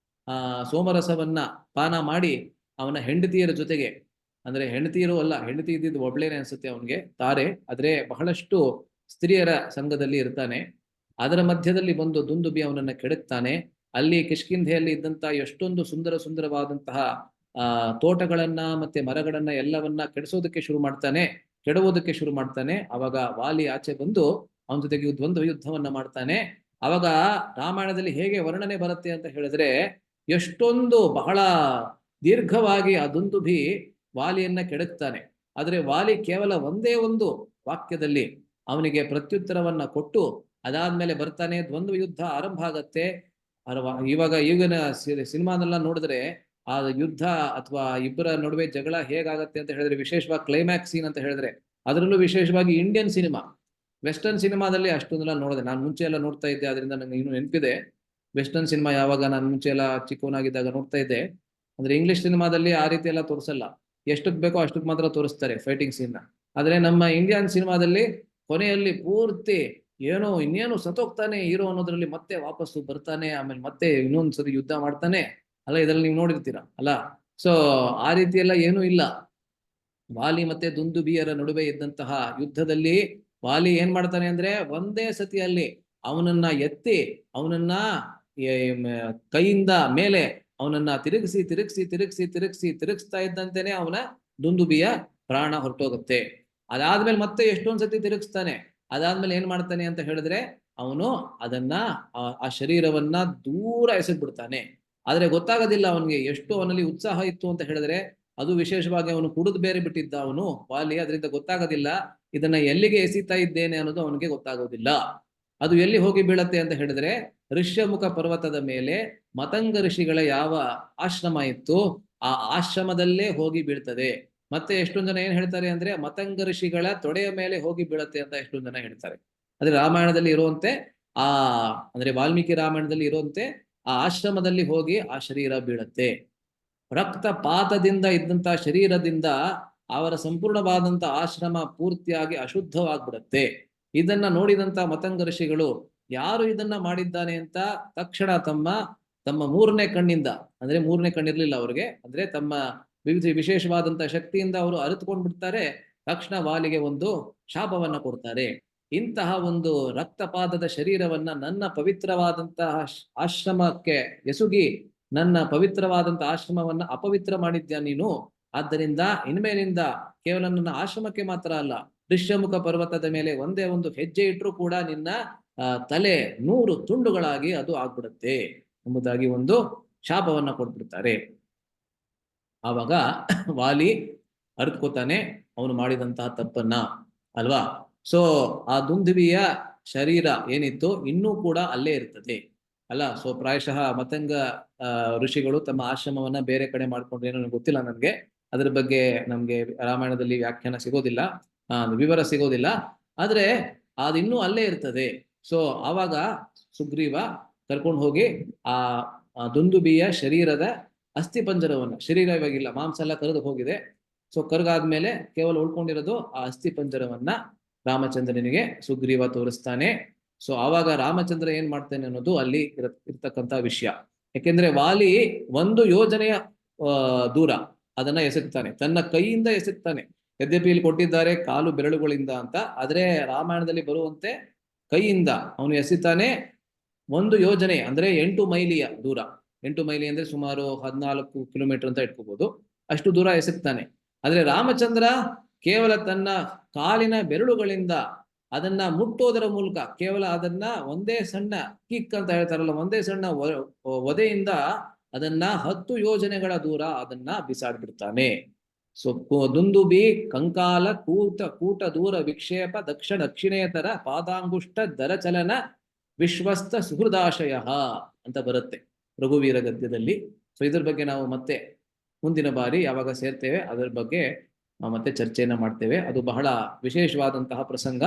ಸೋಮರಸವನ್ನ ಪಾನ ಮಾಡಿ ಅವನ ಹೆಂಡತಿಯರ ಜೊತೆಗೆ, ಅಂದ್ರೆ ಹೆಂಡತಿಯರು ಅಲ್ಲ, ಹೆಂಡತಿ ಇದ್ದಿದ್ದು ಒಬ್ಳೇನೆ ಅನ್ಸುತ್ತೆ ಅವನಿಗೆ, ತಾರೆ, ಆದ್ರೆ ಬಹಳಷ್ಟು ಸ್ತ್ರೀಯರ ಸಂಘದಲ್ಲಿ ಇರ್ತಾನೆ. ಅದರ ಮಧ್ಯದಲ್ಲಿ ಬಂದು ದುಂದುಬಿ ಅವನನ್ನ ಕೆಡಕ್ತಾನೆ. ಅಲ್ಲಿ ಕಿಷ್ಕಿಂಧೆಯಲ್ಲಿ ಇದ್ದಂತ ಎಷ್ಟೊಂದು ಸುಂದರವಾದಂತಹ ತೋಟಗಳನ್ನ ಮತ್ತೆ ಮರಗಳನ್ನ ಎಲ್ಲವನ್ನ ಕೆಡಿಸೋದಕ್ಕೆ ಶುರು ಮಾಡ್ತಾನೆ, ಕೆಡವೋದಕ್ಕೆ ಶುರು ಮಾಡ್ತಾನೆ. ಅವಾಗ ವಾಲಿ ಆಚೆ ಬಂದು ಅವನ ಜೊತೆಗೆ ದ್ವಂದ್ವ ಯುದ್ಧವನ್ನ ಮಾಡ್ತಾನೆ. ಅವಾಗ ರಾಮಾಯಣದಲ್ಲಿ ಹೇಗೆ ವರ್ಣನೆ ಬರುತ್ತೆ ಅಂತ ಹೇಳಿದ್ರೆ, ಎಷ್ಟೊಂದು ಬಹಳ ದೀರ್ಘವಾಗಿ ಆ ದುಂದುಬಿ ವಾಲಿಯನ್ನ ಕೆಡಕ್ತಾನೆ. ಆದ್ರೆ ವಾಲಿ ಕೇವಲ ಒಂದೇ ಒಂದು ವಾಕ್ಯದಲ್ಲಿ ಅವನಿಗೆ ಪ್ರತ್ಯುತ್ತರವನ್ನ ಕೊಟ್ಟು ಅದಾದ್ಮೇಲೆ ಬರ್ತಾನೆ, ದ್ವಂದ್ವ ಯುದ್ಧ ಆರಂಭ ಆಗತ್ತೆ. ಇವಾಗ ಈಗಿನ ಸಿನಿಮಾನೆಲ್ಲ ನೋಡಿದ್ರೆ ಆ ಯುದ್ಧ ಅಥವಾ ಇಬ್ಬರ ನಡುವೆ ಜಗಳ ಹೇಗಾಗತ್ತೆ ಅಂತ ಹೇಳಿದ್ರೆ, ವಿಶೇಷವಾಗಿ ಕ್ಲೈಮ್ಯಾಕ್ಸ್ ಸೀನ್ ಅಂತ ಹೇಳಿದ್ರೆ, ಅದರಲ್ಲೂ ವಿಶೇಷವಾಗಿ ಇಂಡಿಯನ್ ಸಿನಿಮಾ, ವೆಸ್ಟರ್ನ್ ಸಿನಿಮಾದಲ್ಲಿ ಅಷ್ಟೊಂದೆಲ್ಲ ನೋಡಿದೆ ನಾನು. ಮುಂಚೆ ಎಲ್ಲ ನೋಡ್ತಾ ಇದ್ದೆ, ಅದರಿಂದ ನಂಗೆ ಇನ್ನೂ ನೆನಪಿದೆ ವೆಸ್ಟರ್ನ್ ಸಿನಿಮಾ. ಯಾವಾಗ ನಾನು ಮುಂಚೆ ಎಲ್ಲ ಚಿಕ್ಕವನಾಗಿದ್ದಾಗ ನೋಡ್ತಾ ಇದ್ದೆ. ಅಂದ್ರೆ ಇಂಗ್ಲಿಷ್ ಸಿನಿಮಾದಲ್ಲಿ ಆ ರೀತಿ ಎಲ್ಲ ತೋರಿಸಲ್ಲ, ಎಷ್ಟಕ್ಕೆ ಬೇಕೋ ಅಷ್ಟಕ್ಕೆ ಮಾತ್ರ ತೋರಿಸ್ತಾರೆ ಫೈಟಿಂಗ್ ಸೀನ್. ಆದ್ರೆ ನಮ್ಮ ಇಂಡಿಯನ್ ಸಿನಿಮಾದಲ್ಲಿ ಕೊನೆಯಲ್ಲಿ ಪೂರ್ತಿ ಏನೋ ಇನ್ನೇನು ಸತ್ತೋಗ್ತಾನೆ ಹೀರೋ ಅನ್ನೋದ್ರಲ್ಲಿ ಮತ್ತೆ ವಾಪಸ್ಸು ಬರ್ತಾನೆ, ಆಮೇಲೆ ಮತ್ತೆ ಇನ್ನೊಂದ್ಸರಿ ಯುದ್ಧ ಮಾಡ್ತಾನೆ ಅಲ್ಲ. ಇದರಲ್ಲಿ ನೀವು ನೋಡಿರ್ತೀರಾ ಅಲ್ಲ. ಸೊ ಆ ರೀತಿ ಎಲ್ಲ ಏನೂ ಇಲ್ಲ. ವಾಲಿ ಮತ್ತೆ ದುಂದುಬಿಯರ ನಡುವೆ ಇದ್ದಂತಹ ಯುದ್ಧದಲ್ಲಿ ವಾಲಿ ಏನ್ ಮಾಡ್ತಾನೆ ಅಂದ್ರೆ, ಒಂದೇ ಸತಿಯಲ್ಲಿ ಅವನನ್ನ ಎತ್ತಿ ಅವನನ್ನ ಕೈಯಿಂದ ಮೇಲೆ ಅವನನ್ನ ತಿರುಗಿಸ್ತಾ ಇದ್ದಂತೆನೆ ಅವನ ದುಂದುಬಿಯ ಪ್ರಾಣ ಹೊರಟೋಗುತ್ತೆ. ಅದಾದ್ಮೇಲೆ ಮತ್ತೆ ಎಷ್ಟೊಂದ್ ಸತಿ ತಿರುಗಿಸ್ತಾನೆ. ಅದಾದ್ಮೇಲೆ ಏನ್ ಮಾಡ್ತಾನೆ ಅಂತ ಹೇಳಿದ್ರೆ, ಅವನು ಅದನ್ನ ಆ ಶರೀರವನ್ನ ದೂರ ಎಸೆದ್ಬಿಡ್ತಾನೆ. ಆದ್ರೆ ಗೊತ್ತಾಗೋದಿಲ್ಲ ಅವನಿಗೆ ಎಷ್ಟು ಅವನಲ್ಲಿ ಉತ್ಸಾಹ ಇತ್ತು ಅಂತ ಹೇಳಿದ್ರೆ, ಅದು ವಿಶೇಷವಾಗಿ ಅವನು ಕುಡಿದು ಬೇರೆ ಬಿಟ್ಟಿದ್ದ ಅವನು ವಾಲಿ, ಅದರಿಂದ ಗೊತ್ತಾಗೋದಿಲ್ಲ. ಇದನ್ನ ಎಲ್ಲಿಗೆ ಎಸಿತಾ ಇದ್ದೇನೆ ಅನ್ನೋದು ಅವನಿಗೆ ಗೊತ್ತಾಗೋದಿಲ್ಲ. ಅದು ಎಲ್ಲಿ ಹೋಗಿ ಬೀಳತ್ತೆ ಅಂತ ಹೇಳಿದ್ರೆ, ಋಷ್ಯಮುಖ ಪರ್ವತದ ಮೇಲೆ ಮತಂಗ ಋಷಿಗಳ ಯಾವ ಆಶ್ರಮ ಇತ್ತು ಆ ಆಶ್ರಮದಲ್ಲೇ ಹೋಗಿ ಬೀಳ್ತದೆ. ಮತ್ತೆ ಎಷ್ಟೊಂದ್ ಜನ ಏನ್ ಹೇಳ್ತಾರೆ ಅಂದ್ರೆ, ಮತಂಗ ಋಷಿಗಳ ತೊಡೆಯ ಮೇಲೆ ಹೋಗಿ ಬೀಳತ್ತೆ ಅಂತ ಎಷ್ಟೊಂದ್ ಜನ ಹೇಳ್ತಾರೆ. ಆದ್ರೆ ರಾಮಾಯಣದಲ್ಲಿ ಇರುವಂತೆ ಅಂದ್ರೆ ವಾಲ್ಮೀಕಿ ರಾಮಾಯಣದಲ್ಲಿ ಇರುವಂತೆ ಆ ಆಶ್ರಮದಲ್ಲಿ ಹೋಗಿ ಆ ಶರೀರ ಬೀಳತ್ತೆ. ರಕ್ತಪಾತದಿಂದ ಇದ್ದಂತ ಶರೀರದಿಂದ ಅವರ ಸಂಪೂರ್ಣವಾದಂತ ಆಶ್ರಮ ಪೂರ್ತಿಯಾಗಿ ಅಶುದ್ಧವಾಗ್ಬಿಡತ್ತೆ. ಇದನ್ನ ನೋಡಿದಂತ ಮತಂಗ ಋಷಿಗಳು ಯಾರು ಇದನ್ನ ಮಾಡಿದ್ದಾನೆ ಅಂತ ತಕ್ಷಣ ತಮ್ಮ ಮೂರನೇ ಕಣ್ಣಿಂದ, ಅಂದ್ರೆ ಮೂರನೇ ಕಣ್ಣಿರ್ಲಿಲ್ಲ ಅವ್ರಿಗೆ, ಅಂದ್ರೆ ತಮ್ಮ ವಿಶೇಷವಾದಂತಹ ಶಕ್ತಿಯಿಂದ ಅವರು ಅರಿತುಕೊಂಡ್ ಬಿಡ್ತಾರೆ. ತಕ್ಷಣ ವಾಲಿಗೆ ಒಂದು ಶಾಪವನ್ನ ಕೊಡ್ತಾರೆ. ಇಂತಹ ಒಂದು ರಕ್ತಪಾತದ ಶರೀರವನ್ನ ನನ್ನ ಪವಿತ್ರವಾದಂತಹ ಆಶ್ರಮಕ್ಕೆ ಎಸುಗಿ ನನ್ನ ಪವಿತ್ರವಾದಂತಹ ಆಶ್ರಮವನ್ನ ಅಪವಿತ್ರ ಮಾಡಿದ್ಯಾ ನೀನು. ಆದ್ದರಿಂದ ಇನ್ಮೇಲಿಂದ ಕೇವಲ ನನ್ನ ಆಶ್ರಮಕ್ಕೆ ಮಾತ್ರ ಅಲ್ಲ, ಋಷ್ಯಮುಖ ಪರ್ವತದ ಮೇಲೆ ಒಂದೇ ಒಂದು ಹೆಜ್ಜೆ ಇಟ್ಟರೂ ಕೂಡ ನಿನ್ನ ತಲೆ 100 ತುಂಡುಗಳಾಗಿ ಅದು ಆಗ್ಬಿಡುತ್ತೆ ಎಂಬುದಾಗಿ ಒಂದು ಶಾಪವನ್ನ ಕೊಟ್ಬಿಡ್ತಾರೆ. ಆವಾಗ ವಾಲಿ ಅರ್ತ್ಕೋತಾನೆ ಅವನು ಮಾಡಿದಂತಹ ತಪ್ಪನ್ನ ಅಲ್ವಾ. ಸೊ ಆ ದುಂದುಬಿಯ ಶರೀರ ಏನಿತ್ತು ಇನ್ನೂ ಕೂಡ ಅಲ್ಲೇ ಇರ್ತದೆ ಅಲ್ಲ. ಸೊ ಪ್ರಾಯಶಃ ಮತಂಗ ಋಷಿಗಳು ತಮ್ಮ ಆಶ್ರಮವನ್ನ ಬೇರೆ ಕಡೆ ಮಾಡ್ಕೊಂಡ್ರೆ ಏನೋ ಗೊತ್ತಿಲ್ಲ ನನ್ಗೆ, ಅದ್ರ ಬಗ್ಗೆ ನಮ್ಗೆ ರಾಮಾಯಣದಲ್ಲಿ ವ್ಯಾಖ್ಯಾನ ಸಿಗೋದಿಲ್ಲ, ವಿವರ ಸಿಗೋದಿಲ್ಲ. ಆದ್ರೆ ಅದಿನ್ನೂ ಅಲ್ಲೇ ಇರ್ತದೆ. ಸೊ ಆವಾಗ ಸುಗ್ರೀವ ಕರ್ಕೊಂಡು ಹೋಗಿ ಆ ದುಂದುಬಿಯ ಶರೀರದ ಅಸ್ಥಿ ಪಂಜರವನ್ನ, ಶರೀರ ಇವಾಗಿಲ್ಲ, ಮಾಂಸ ಎಲ್ಲ ಕರೆದು ಹೋಗಿದೆ. ಸೊ ಕರ್ಗಾದ್ಮೇಲೆ ಕೇವಲ ಉಳ್ಕೊಂಡಿರೋದು ಆ ಅಸ್ಥಿ ಪಂಜರವನ್ನ ರಾಮಚಂದ್ರನಿಗೆ ಸುಗ್ರೀವ ತೋರಿಸ್ತಾನೆ. ಸೊ ಆವಾಗ ರಾಮಚಂದ್ರ ಏನ್ ಮಾಡ್ತಾನೆ ಅನ್ನೋದು ಅಲ್ಲಿ ಇರ್ತಕ್ಕಂಥ ವಿಷಯ. ಯಾಕೆಂದ್ರೆ ವಾಲಿ 1 ಯೋಜನೆಯ ದೂರ ಅದನ್ನ ಎಸೆಕ್ತಾನೆ, ತನ್ನ ಕೈಯಿಂದ ಎಸೆಕ್ತಾನೆ. ಯದ್ಯಪಿ ಇಲ್ಲಿ ಕೊಟ್ಟಿದ್ದಾರೆ ಕಾಲು ಬೆರಳುಗಳಿಂದ ಅಂತ, ಆದ್ರೆ ರಾಮಾಯಣದಲ್ಲಿ ಬರುವಂತೆ ಕೈಯಿಂದ ಅವನು ಎಸಿತಾನೆ. 1 ಯೋಜನೆ ಅಂದ್ರೆ 8 ಮೈಲಿಯ ದೂರ. 8 ಮೈಲಿ ಅಂದ್ರೆ ಸುಮಾರು 14 ಕಿಲೋಮೀಟರ್ ಅಂತ ಇಟ್ಕೋಬಹುದು, ಅಷ್ಟು ದೂರ ಎಸೆಕ್ತಾನೆ. ಆದ್ರೆ ರಾಮಚಂದ್ರ ಕೇವಲ ತನ್ನ ಕಾಲಿನ ಬೆರಳುಗಳಿಂದ ಅದನ್ನ ಮುಟ್ಟೋದರ ಮೂಲಕ, ಕೇವಲ ಅದನ್ನ ಒಂದೇ ಸಣ್ಣ ಕಿಕ್ ಅಂತ ಹೇಳ್ತಾರಲ್ಲ, ಒಂದೇ ಸಣ್ಣ ಒದೆಯಿಂದ ಅದನ್ನ 10 ಯೋಜನೆಗಳ ದೂರ ಅದನ್ನ ಬಿಸಾಡ್ಬಿಡ್ತಾನೆ. ಸೊ ದುಂದುಬಿ ಕಂಕಾಲ ಕೂಟ ದೂರ ವಿಕ್ಷೇಪ ದಕ್ಷಿಣೇತರ ಪಾದಾಂಗುಷ್ಟ ದರಚಲನ ವಿಶ್ವಸ್ತ ಸುಹೃದಾಶಯ ಅಂತ ಬರುತ್ತೆ ರಘುವೀರ ಗದ್ಯದಲ್ಲಿ. ಸೊ ಇದ್ರ ಬಗ್ಗೆ ನಾವು ಮತ್ತೆ ಮುಂದಿನ ಬಾರಿ ಯಾವಾಗ ಸೇರ್ತೇವೆ ಅದರ ಬಗ್ಗೆ ನಾವು ಮತ್ತೆ ಚರ್ಚೆಯನ್ನ ಮಾಡ್ತೇವೆ. ಅದು ಬಹಳ ವಿಶೇಷವಾದಂತಹ ಪ್ರಸಂಗ.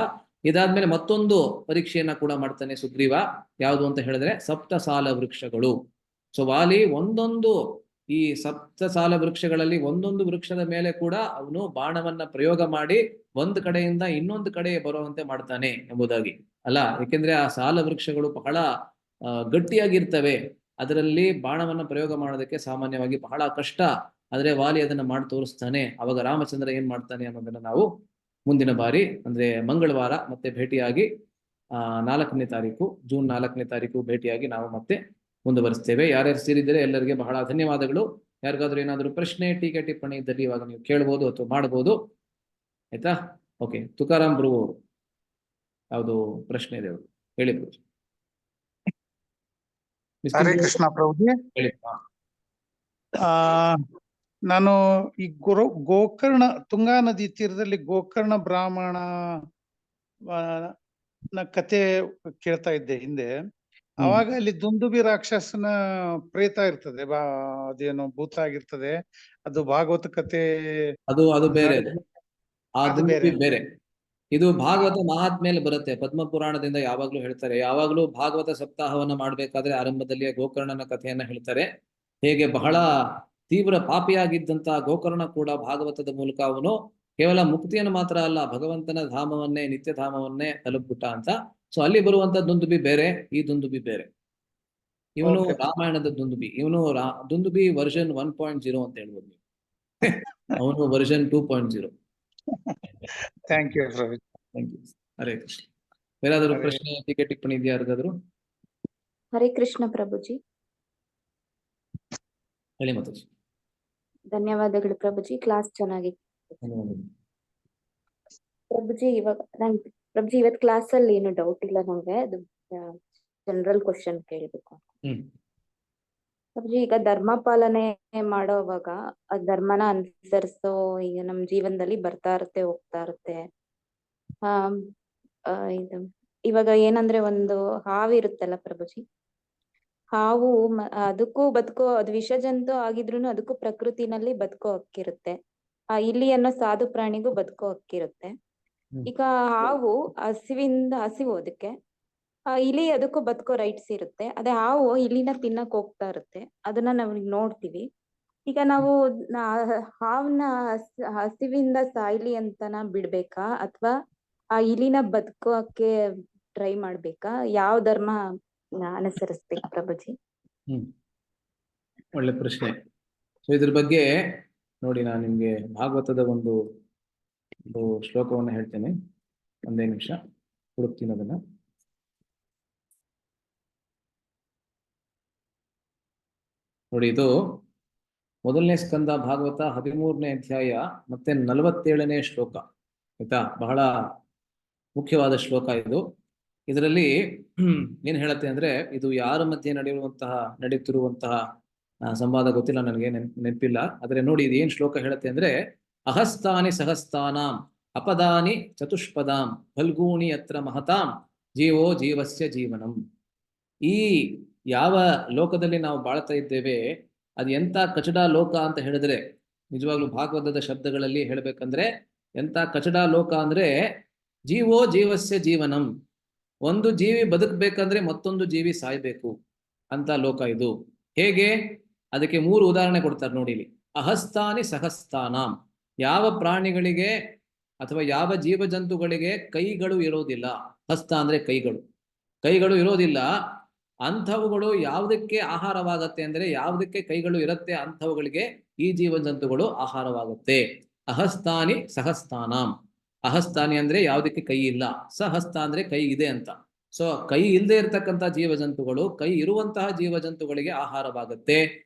ಇದಾದ್ಮೇಲೆ ಮತ್ತೊಂದು ಪರೀಕ್ಷೆಯನ್ನ ಕೂಡ ಮಾಡ್ತಾನೆ ಸುಗ್ರೀವ. ಯಾವುದು ಅಂತ ಹೇಳಿದ್ರೆ ಸಪ್ತಸಾಲ ವೃಕ್ಷಗಳು. ಸೊ ವಾಲಿ ಒಂದೊಂದು ಈ ಸಪ್ತಸಾಲ ವೃಕ್ಷಗಳಲ್ಲಿ ಒಂದೊಂದು ವೃಕ್ಷದ ಮೇಲೆ ಕೂಡ ಅವನು ಬಾಣವನ್ನ ಪ್ರಯೋಗ ಮಾಡಿ ಒಂದು ಕಡೆಯಿಂದ ಇನ್ನೊಂದು ಕಡೆ ಬರುವಂತೆ ಮಾಡ್ತಾನೆ ಎಂಬುದಾಗಿ. ಅಲ್ಲ, ಏಕೆಂದ್ರೆ ಆ ಸಾಲ ವೃಕ್ಷಗಳು ಬಹಳ ಗಟ್ಟಿಯಾಗಿರ್ತವೆ. ಅದರಲ್ಲಿ ಬಾಣವನ್ನ ಪ್ರಯೋಗ ಮಾಡೋದಕ್ಕೆ ಸಾಮಾನ್ಯವಾಗಿ ಬಹಳ ಕಷ್ಟ. ಆದ್ರೆ ವಾಲಿ ಅದನ್ನ ಮಾಡಿ ತೋರಿಸ್ತಾನೆ. ಅವಾಗ ರಾಮಚಂದ್ರ ಏನ್ ಮಾಡ್ತಾನೆ ಅನ್ನೋದನ್ನ ನಾವು ಮುಂದಿನ ಬಾರಿ ಅಂದ್ರೆ ಮಂಗಳವಾರ ಮತ್ತೆ ಭೇಟಿಯಾಗಿ 4ನೇ ತಾರೀಕು, ಜೂನ್ 4ನೇ ತಾರೀಕು ಭೇಟಿಯಾಗಿ ನಾವು ಮತ್ತೆ ಮುಂದುವರಿಸ್ತೇವೆ. ಯಾರ್ಯಾರು ಸೇರಿದರೆ ಎಲ್ಲರಿಗೆ ಬಹಳ ಧನ್ಯವಾದಗಳು. ಯಾರಿಗಾದ್ರೂ ಏನಾದರೂ ಪ್ರಶ್ನೆ, ಟೀಕೆ, ಟಿಪ್ಪಣಿ ಇದ್ದಲ್ಲಿ ಇವಾಗ ನೀವು ಕೇಳ್ಬೋದು ಅಥವಾ ಮಾಡ್ಬೋದು. ಆಯ್ತಾ? ಓಕೆ, ತುಕಾರಾಮ್ ಬ್ರೂ ಅವರು ಯಾವುದು ಪ್ರಶ್ನೆ ಇದೆ ಅವರು ಹೇಳಿ ಬ್ರೂ. ಹರೇ ಕೃಷ್ಣ ಪ್ರಭುಜಿ. ಹೇಳಿ. ನಾನು ಈ ಗೋಕರ್ಣ ತುಂಗಾ ನದಿ ತೀರದಲ್ಲಿ ಗೋಕರ್ಣ ಬ್ರಾಹ್ಮಣ ಕತೆ ಕೇಳ್ತಾ ಇದ್ದೆ ಹಿಂದೆ. ಅವಾಗ ಅಲ್ಲಿ ದುಂದುಬಿ ರಾಕ್ಷಸನ ಪ್ರೇತ ಇರ್ತದೆ, ಅದೇನೋ ಭೂತ ಆಗಿರ್ತದೆ. ಅದು ಭಾಗವತ ಕತೆ. ಅದು ಬೇರೆ. ಆ ಅದು ದುಂದುಬಿ ಬೇರೆ. ಬೇರೆ. ಇದು ಭಾಗವತ ಮಹಾತ್ಮೆಯಲ್ಲಿ ಬರುತ್ತೆ. ಪದ್ಮ ಪುರಾಣದಿಂದ ಯಾವಾಗ್ಲೂ ಹೇಳ್ತಾರೆ. ಯಾವಾಗ್ಲೂ ಭಾಗವತ ಸಪ್ತಾಹವನ್ನ ಮಾಡ್ಬೇಕಾದ್ರೆ ಆರಂಭದಲ್ಲಿ ಗೋಕರ್ಣನ ಕಥೆಯನ್ನ ಹೇಳ್ತಾರೆ. ಹೇಗೆ ಬಹಳ ತೀವ್ರ ಪಾಪಿಯಾಗಿದ್ದಂತಹ ಗೋಕರ್ಣ ಕೂಡ ಭಾಗವತದ ಮೂಲಕ ಅವನು ಕೇವಲ ಮುಕ್ತಿಯನ್ನು ಮಾತ್ರ ಅಲ್ಲ, ಭಗವಂತನ ಧಾಮವನ್ನೇ, ನಿತ್ಯ ಧಾಮವನ್ನೇ ತಲುಪ್ಬಿಟ್ಟ ಅಂತ. ಸೊ ಅಲ್ಲಿ ಬರುವಂತ ದುಂದುಬಿ ಬೇರೆ, ಈ ದುಂದುಬಿ ಬೇರೆ. ಇವನು ರಾಮಾಯಣದ ದುಂದುಬಿ. ಇವನು ದುಂದುಬಿ ವರ್ಷನ್ 1.0 ಅಂತ ಹೇಳ್ಬೋದು ನೀವು. ಅವನು version 2.0. Thank you. Hare Krishna. ಬೇರಾದರೂ ಪ್ರಶ್ನೆ, ಟೀಕೆ, ಟಿಪ್ಪಣಿ ಇದೆಯಾ ಯಾರಿಗಾದ್ರು? ಹರೇ ಕೃಷ್ಣ ಪ್ರಭುಜಿ. ಹೇಳಿ ಮಾತಾಜಿ. ಧನ್ಯವಾದಗಳು ಪ್ರಭುಜಿ, ಕ್ಲಾಸ್ ಚೆನ್ನಾಗಿತ್ತು. ಪ್ರಭುಜಿ ಪ್ರಭುಜಿ ಇವತ್ ಕ್ಲಾಸ್ ಅಲ್ಲಿ ಏನು ಡೌಟ್ ಇಲ್ಲ ನಂಗೆ. ಅದು ಜನರಲ್ ಕ್ವಶನ್ ಕೇಳ್ಬೇಕು. ಪ್ರಭುಜಿ, ಈಗ ಧರ್ಮ ಪಾಲನೆ ಮಾಡೋವಾಗ ಆ ಧರ್ಮನ ಅನುಸರಿಸೋ ಈಗ ನಮ್ ಜೀವನದಲ್ಲಿ ಬರ್ತಾ ಇರುತ್ತೆ, ಹೋಗ್ತಾ ಇರುತ್ತೆ. ಇದು ಇವಾಗ ಏನಂದ್ರೆ ಒಂದು ಹಾವು ಇರುತ್ತಲ್ಲ ಪ್ರಭುಜಿ, ಹಾವು ಅದಕ್ಕೂ ಅದು ವಿಷ ಜಂತು ಆಗಿದ್ರು ಅದಕ್ಕೂ ಪ್ರಕೃತಿನಲ್ಲಿ ಬದುಕೋ ಹಕ್ಕಿರುತ್ತೆ. ಇಲಿ ಅನ್ನೋ ಸಾಧು ಪ್ರಾಣಿಗೂ ಬದುಕೋ ಹಕ್ಕಿರುತ್ತೆ. ಈಗ ಹಾವು ಹಸಿವು ಅದಕ್ಕೆ, ಇಲಿ ಅದಕ್ಕೂ ಬದುಕೋ ರೈಟ್ಸ್ ಇರುತ್ತೆ. ಅದೇ ಹಾವು ಇಲಿನ ತಿನ್ನಕ್ ಹೋಗ್ತಾ ಇರುತ್ತೆ, ಅದನ್ನ ನಾವ್ ನೋಡ್ತೀವಿ. ಈಗ ನಾವು ಹಾವನ್ನ ಹಸಿವಿಂದ ಸಾಯ್ಲಿ ಅಂತನ ಬಿಡ್ಬೇಕಾ, ಅಥವಾ ಆ ಇಲಿನ ಬದುಕೋಕೆ ಟ್ರೈ ಮಾಡ್ಬೇಕಾ? ಯಾವ ಧರ್ಮ ಅನುಸರಿಸ್ಬೇಕು ಪ್ರಭುಜಿ? ಒಳ್ಳೆ ಪ್ರಶ್ನೆ. ಸೊ ಇದ್ರ ಬಗ್ಗೆ ನೋಡಿ, ನಾನು ನಿಮ್ಗೆ ಭಾಗವತದ ಒಂದು ಶ್ಲೋಕವನ್ನು ಹೇಳ್ತೇನೆ. ಒಂದೇ ನಿಮಿಷ ಹುಡುಕ್ತೀನಿ ಅದನ್ನ. ನೋಡಿ, ಇದು 1ನೇ ಸ್ಕಂದ ಭಾಗವತ 13ನೇ ಅಧ್ಯಾಯ ಮತ್ತೆ 47ನೇ ಶ್ಲೋಕ. ಆಯ್ತಾ? ಬಹಳ ಮುಖ್ಯವಾದ ಶ್ಲೋಕ ಇದು. ಇದರಲ್ಲಿ ಏನ್ ಹೇಳತ್ತೆ ಅಂದ್ರೆ, ಇದು ಯಾರ ಮಧ್ಯೆ ನಡೆಯುತ್ತಿರುವಂತಹ ಸಂವಾದ ಗೊತ್ತಿಲ್ಲ ನನಗೆ, ನೆನಪಿಲ್ಲ. ಆದ್ರೆ ನೋಡಿ, ಇದು ಏನ್ ಶ್ಲೋಕ ಹೇಳತ್ತೆ ಅಂದ್ರೆ, ಅಹಸ್ತಾನಿ ಸಹಸ್ತಾನಾಂ ಅಪದಾನಿ ಚತುಷ್ಪದಾಂ ಫಲ್ಗೂಣಿ ಯತ್ರ ಮಹತಾಂ ಜೀವೋ ಜೀವಸ್ಯ ಜೀವನಂ. ಈ ಯಾವ ಲೋಕದಲ್ಲಿ ನಾವು ಬಾಳ್ತಾ ಇದ್ದೇವೆ, ಅದು ಎಂತ ಕಚಡ ಲೋಕ ಅಂತ ಹೇಳಿದ್ರೆ, ನಿಜವಾಗ್ಲೂ ಭಾಗವತದ ಶಬ್ದಗಳಲ್ಲಿ ಹೇಳ್ಬೇಕಂದ್ರೆ ಎಂತ ಕಚಡ ಲೋಕ ಅಂದ್ರೆ, ಜೀವೋ ಜೀವಸ್ಯ ಜೀವನಂ. ಒಂದು ಜೀವಿ ಬದುಕಬೇಕಂದ್ರೆ ಮತ್ತೊಂದು ಜೀವಿ ಸಾಯ್ಬೇಕು ಅಂತ ಲೋಕ ಇದು. ಹೇಗೆ? ಅದಕ್ಕೆ 3 ಉದಾಹರಣೆ ಕೊಡ್ತಾರೆ ನೋಡಿ ಇಲ್ಲಿ. ಅಹಸ್ತಾನಿ ಸಹಸ್ತಾನಾಂ, ಯಾವ ಪ್ರಾಣಿಗಳಿಗೆ ಅಥವಾ ಯಾವ ಜೀವ ಜಂತುಗಳಿಗೆ ಕೈಗಳು ಇರೋದಿಲ್ಲ. ಹಸ್ತ ಅಂದ್ರೆ ಕೈಗಳು ಇರೋದಿಲ್ಲ. ಅಂಥವುಗಳು ಯಾವುದಕ್ಕೆ ಆಹಾರವಾಗತ್ತೆ ಅಂದ್ರೆ, ಯಾವುದಕ್ಕೆ ಕೈಗಳು ಇರುತ್ತೆ ಅಂಥವುಗಳಿಗೆ ಈ ಜೀವ ಜಂತುಗಳು ಆಹಾರವಾಗುತ್ತೆ. ಅಹಸ್ತಾನಿ ಸಹಸ್ತಾನಾಂ. ಅಹಸ್ತಾನಿ ಅಂದ್ರೆ ಯಾವುದಕ್ಕೆ ಕೈ ಇಲ್ಲ, ಸಹಸ್ತ ಅಂದ್ರೆ ಕೈ ಇದೆ ಅಂತ. ಸೊ ಕೈ ಇಲ್ಲದೆ ಇರ್ತಕ್ಕಂಥ ಜೀವ ಜಂತುಗಳು ಕೈ ಇರುವಂತಹ ಜೀವ ಜಂತುಗಳಿಗೆ ಆಹಾರವಾಗುತ್ತೆ.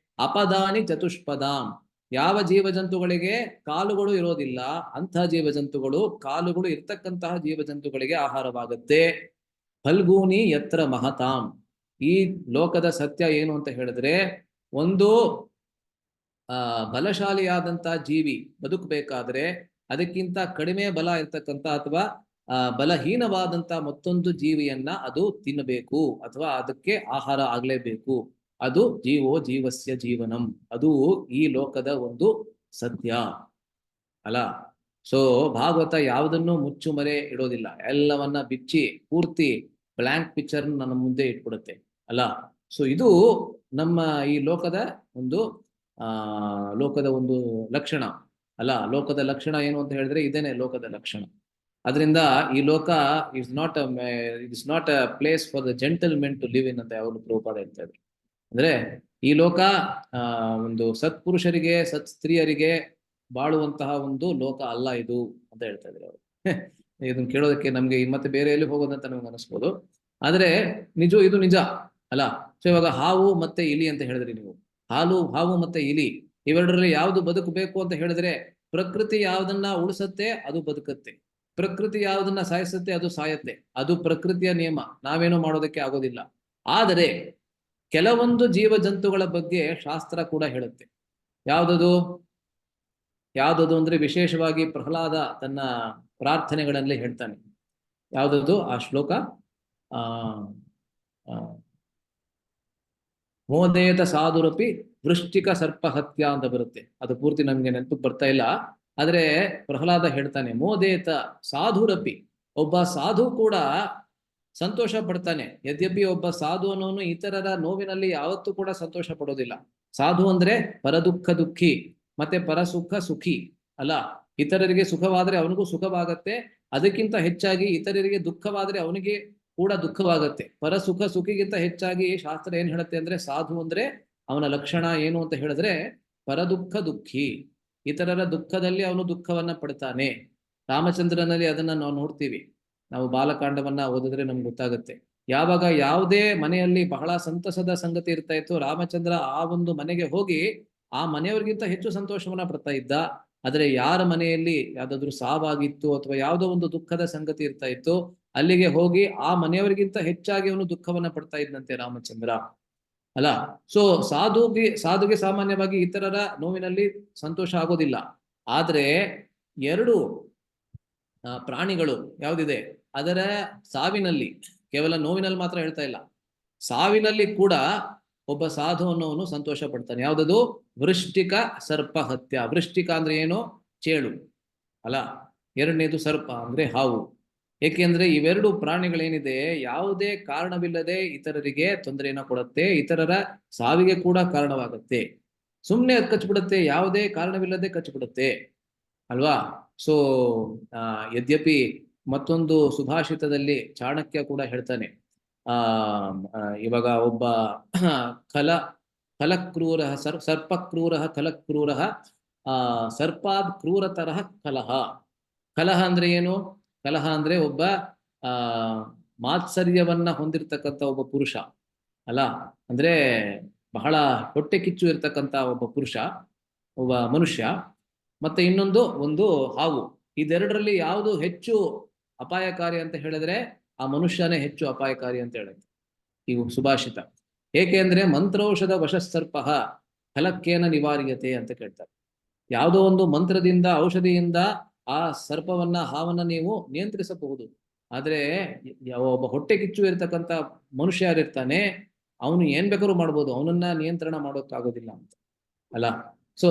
ಅಪದಾನಿ ಚತುಷ್ಪದಾಂ, ಯಾವ ಜೀವ ಜಂತುಗಳಿಗೆ ಕಾಲುಗಳು ಇರೋದಿಲ್ಲ ಅಂತಹ ಜೀವ ಜಂತುಗಳು ಕಾಲುಗಳು ಇರ್ತಕ್ಕಂತಹ ಜೀವ ಜಂತುಗಳಿಗೆ ಆಹಾರವಾಗುತ್ತೆ. ಫಲ್ಗೂನಿ ಯತ್ರ ಮಹತಾಂ. ಈ ಲೋಕದ ಸತ್ಯ ಏನು ಅಂತ ಹೇಳಿದ್ರೆ, ಒಂದು ಬಲಶಾಲಿಯಾದಂತಹ ಜೀವಿ ಬದುಕಬೇಕಾದ್ರೆ ಅದಕ್ಕಿಂತ ಕಡಿಮೆ ಬಲ ಇರ್ತಕ್ಕಂಥ ಅಥವಾ ಬಲಹೀನವಾದಂತ ಮತ್ತೊಂದು ಜೀವಿಯನ್ನ ಅದು ತಿನ್ನಬೇಕು ಅಥವಾ ಅದಕ್ಕೆ ಆಹಾರ ಆಗ್ಲೇಬೇಕು. ಅದು ಜೀವೋ ಜೀವಸ್ಯ ಜೀವನಂ. ಅದು ಈ ಲೋಕದ ಒಂದು ಸತ್ಯ ಅಲ್ಲ. ಸೊ ಭಾಗವತ ಯಾವುದನ್ನು ಮುಚ್ಚುಮರೆ ಇಡೋದಿಲ್ಲ, ಎಲ್ಲವನ್ನ ಬಿಚ್ಚಿ ಪೂರ್ತಿ ಬ್ಲಾಂಕ್ ಪಿಕ್ಚರ್ ನನ್ನ ಮುಂದೆ ಇಟ್ಬಿಡುತ್ತೆ ಅಲ್ಲ. ಸೊ ಇದು ನಮ್ಮ ಈ ಲೋಕದ ಒಂದು ಲಕ್ಷಣ ಅಲ್ಲ. ಲೋಕದ ಲಕ್ಷಣ ಏನು ಅಂತ ಹೇಳಿದ್ರೆ ಇದೇನೆ ಲೋಕದ ಲಕ್ಷಣ. ಅದರಿಂದ ಈ ಲೋಕ is not a place for the gentlemen to live in ಅಂತ ಅವರು ಪ್ರಭುಪಾದ ಹೇಳ್ತಾ ಇದ್ರು. ಅಂದ್ರೆ ಈ ಲೋಕ ಒಂದು ಸತ್ಪುರುಷರಿಗೆ ಸತ್ ಸ್ತ್ರೀಯರಿಗೆ ಬಾಳುವಂತಹ ಒಂದು ಲೋಕ ಅಲ್ಲ ಇದು ಅಂತ ಹೇಳ್ತಾ ಇದ್ರು ಅವರು. ಇದನ್ನ ಕೇಳೋದಕ್ಕೆ ನಮ್ಗೆ ಮತ್ತೆ ಬೇರೆ ಎಲ್ಲಿ ಹೋಗೋದಂತ ನಮ್ಗೆ ಅನಿಸ್ಬೋದು, ಆದ್ರೆ ಇದು ನಿಜ ಅಲ್ಲ. ಸೊ ಇವಾಗ ಹಾವು ಮತ್ತೆ ಇಲಿ ಅಂತ ಹೇಳಿದ್ರಿ ನೀವು. ಹಾವು ಮತ್ತೆ ಇಲಿ ಇವೆರಡರಲ್ಲಿ ಯಾವ್ದು ಬದುಕಬೇಕು ಅಂತ ಹೇಳಿದ್ರೆ, ಪ್ರಕೃತಿ ಯಾವ್ದನ್ನ ಉಳಿಸತ್ತೆ ಅದು ಬದುಕತ್ತೆ, ಪ್ರಕೃತಿ ಯಾವ್ದನ್ನ ಸಾಯಿಸುತ್ತೆ ಅದು ಸಾಯತ್ತೆ. ಅದು ಪ್ರಕೃತಿಯ ನಿಯಮ, ನಾವೇನೋ ಮಾಡೋದಕ್ಕೆ ಆಗೋದಿಲ್ಲ. ಆದರೆ ಕೆಲವೊಂದು ಜೀವ ಜಂತುಗಳ ಬಗ್ಗೆ ಶಾಸ್ತ್ರ ಕೂಡ ಹೇಳುತ್ತೆ. ಯಾವ್ದದು ಅಂದ್ರೆ ವಿಶೇಷವಾಗಿ ಪ್ರಹ್ಲಾದ ತನ್ನ ಪ್ರಾರ್ಥನೆಗಳಲ್ಲಿ ಹೇಳ್ತಾನೆ. ಯಾವ್ದದು ಆ ಶ್ಲೋಕ? ಮೋದೇತ ಸಾಧುರಪಿ ವೃಶ್ಚಿಕ ಸರ್ಪ ಹತ್ಯ ಅಂತ ಬರುತ್ತೆ. ಅದು ಪೂರ್ತಿ ನಮ್ಗೆ ನೆನಪು ಬರ್ತಾ ಇಲ್ಲ, ಆದ್ರೆ ಪ್ರಹ್ಲಾದ ಹೇಳ್ತಾನೆ ಮೋದೇತ ಸಾಧುರಪಿ, ಒಬ್ಬ ಸಾಧು ಕೂಡ ಸಂತೋಷ ಪಡ್ತಾನೆ. ಯದ್ಯಪಿ ಒಬ್ಬ ಸಾಧು ಅನ್ನೋನು ಇತರರ ನೋವಿನಲ್ಲಿ ಯಾವತ್ತೂ ಕೂಡ ಸಂತೋಷ ಪಡೋದಿಲ್ಲ. ಸಾಧು ಅಂದ್ರೆ ಪರದುಃಖ ದುಃಖಿ ಮತ್ತೆ ಪರಸುಖ ಸುಖಿ ಅಲ್ಲ. ಇತರರಿಗೆ ಸುಖವಾದ್ರೆ ಅವನಿಗೂ ಸುಖವಾಗತ್ತೆ, ಅದಕ್ಕಿಂತ ಹೆಚ್ಚಾಗಿ ಇತರರಿಗೆ ದುಃಖವಾದ್ರೆ ಅವನಿಗೆ ಕೂಡ ದುಃಖವಾಗತ್ತೆ. ಪರಸುಖ ಸುಖಿಗಿಂತ ಹೆಚ್ಚಾಗಿ ಶಾಸ್ತ್ರ ಏನ್ ಹೇಳುತ್ತೆ ಅಂದ್ರೆ, ಸಾಧು ಅಂದ್ರೆ ಅವನ ಲಕ್ಷಣ ಏನು ಅಂತ ಹೇಳಿದ್ರೆ ಪರದುಃಖ ದುಃಖಿ, ಇತರರ ದುಃಖದಲ್ಲಿ ಅವನು ದುಃಖವನ್ನ ಪಡ್ತಾನೆ. ರಾಮಚಂದ್ರನಲ್ಲಿ ಅದನ್ನ ನಾವು ನೋಡ್ತೀವಿ. ನಾವು ಬಾಲಕಾಂಡವನ್ನ ಓದಿದ್ರೆ ನಮ್ಗೆ ಗೊತ್ತಾಗುತ್ತೆ. ಯಾವಾಗ ಯಾವುದೇ ಮನೆಯಲ್ಲಿ ಬಹಳ ಸಂತಸದ ಸಂಗತಿ ಇರ್ತಾ ಇತ್ತು, ರಾಮಚಂದ್ರ ಆ ಒಂದು ಮನೆಗೆ ಹೋಗಿ ಆ ಮನೆಯವ್ರಿಗಿಂತ ಹೆಚ್ಚು ಸಂತೋಷವನ್ನ ಪಡ್ತಾ ಇದ್ದ. ಆದ್ರೆ ಯಾರ ಮನೆಯಲ್ಲಿ ಯಾವ್ದಾದ್ರು ಸಾವಾಗಿತ್ತು ಅಥವಾ ಯಾವುದೋ ಒಂದು ದುಃಖದ ಸಂಗತಿ ಇರ್ತಾ ಇತ್ತು, ಅಲ್ಲಿಗೆ ಹೋಗಿ ಆ ಮನೆಯವರಿಗಿಂತ ಹೆಚ್ಚಾಗಿ ಅವನು ದುಃಖವನ್ನ ಪಡ್ತಾ ಇದ್ದಂತೆ ರಾಮಚಂದ್ರ ಅಲ್ಲ. ಸೊ ಸಾಧುಗೆ ಸಾಮಾನ್ಯವಾಗಿ ಇತರರ ನೋವಿನಲ್ಲಿ ಸಂತೋಷ ಆಗೋದಿಲ್ಲ. ಆದ್ರೆ ಎರಡು ಪ್ರಾಣಿಗಳು ಯಾವ್ದಿದೆ, ಅದರ ಸಾವಿನಲ್ಲಿ, ಕೇವಲ ನೋವಿನಲ್ಲಿ ಮಾತ್ರ ಹೇಳ್ತಾ ಇಲ್ಲ, ಸಾವಿನಲ್ಲಿ ಕೂಡ ಒಬ್ಬ ಸಾಧು ಅನ್ನೋನು ಸಂತೋಷ ಪಡ್ತಾನೆ. ಯಾವ್ದದು? ವೃಶ್ಚಿಕ ಸರ್ಪ ಹತ್ಯ. ವೃಶ್ಚಿಕ ಅಂದ್ರೆ ಏನು? ಚೇಳು ಅಲ್ಲ. ಎರಡನೇದು ಸರ್ಪ ಅಂದ್ರೆ ಹಾವು. ಏಕೆಂದ್ರೆ ಇವೆರಡು ಪ್ರಾಣಿಗಳೇನಿದೆ ಯಾವುದೇ ಕಾರಣವಿಲ್ಲದೆ ಇತರರಿಗೆ ತೊಂದರೆಯನ್ನು ಕೊಡುತ್ತೆ, ಇತರರ ಸಾವಿಗೆ ಕೂಡ ಕಾರಣವಾಗುತ್ತೆ. ಸುಮ್ಮನೆ ಕಚ್ಚಿಬಿಡುತ್ತೆ, ಯಾವುದೇ ಕಾರಣವಿಲ್ಲದೆ ಕಚ್ಚಿಬಿಡುತ್ತೆ ಅಲ್ವಾ. ಸೊ ಯದ್ಯಪಿ ಮತ್ತೊಂದು ಸುಭಾಷಿತದಲ್ಲಿ ಚಾಣಕ್ಯ ಕೂಡ ಹೇಳ್ತಾನೆ, ಇವಾಗ ಒಬ್ಬ ಕಲಕ್ರೂರ ಸರ್ಪಕ್ರೂರ ಕಲಕ್ರೂರ ಸರ್ಪಾದ್ ಕ್ರೂರತರಃ ಕಲಹ. ಕಲಹ ಅಂದ್ರೆ ಏನು? ಕಲಹ ಅಂದ್ರೆ ಒಬ್ಬ ಮಾತ್ಸರ್ಯವನ್ನ ಹೊಂದಿರತಕ್ಕಂಥ ಒಬ್ಬ ಪುರುಷ ಅಲ್ಲ. ಅಂದ್ರೆ ಬಹಳ ಹೊಟ್ಟೆ ಕಿಚ್ಚು ಇರ್ತಕ್ಕಂಥ ಒಬ್ಬ ಪುರುಷ, ಒಬ್ಬ ಮನುಷ್ಯ. ಮತ್ತೆ ಒಂದು ಹಾವು. ಇದೆರಡರಲ್ಲಿ ಯಾವುದು ಹೆಚ್ಚು ಅಪಾಯಕಾರಿ ಅಂತ ಹೇಳಿದ್ರೆ ಆ ಮನುಷ್ಯನೇ ಹೆಚ್ಚು ಅಪಾಯಕಾರಿ ಅಂತ ಹೇಳುತ್ತೆ ಈ ಸುಭಾಷಿತ. ಏಕೆಂದ್ರೆ ಮಂತ್ರೌಷಧ ವಶಸ್ಸರ್ಪ ಕಲಕ್ಕೇನ ನಿವಾರ್ಯತೆ ಅಂತ ಕೇಳ್ತಾರೆ. ಯಾವುದೋ ಒಂದು ಮಂತ್ರದಿಂದ, ಔಷಧಿಯಿಂದ ಆ ಸರ್ಪವನ್ನ, ಹಾವನ್ನ ನೀವು ನಿಯಂತ್ರಿಸಬಹುದು. ಆದ್ರೆ ಒಬ್ಬ ಹೊಟ್ಟೆ ಕಿಚ್ಚು ಇರ್ತಕ್ಕಂಥ ಮನುಷ್ಯ ಯಾರಿರ್ತಾನೆ, ಅವನು ಏನ್ ಬೇಕಾದ್ರೂ ಮಾಡ್ಬೋದು, ಅವನನ್ನ ನಿಯಂತ್ರಣ ಮಾಡೋಕ್ಕಾಗೋದಿಲ್ಲ ಅಂತ ಅಲ್ಲ. ಸೊ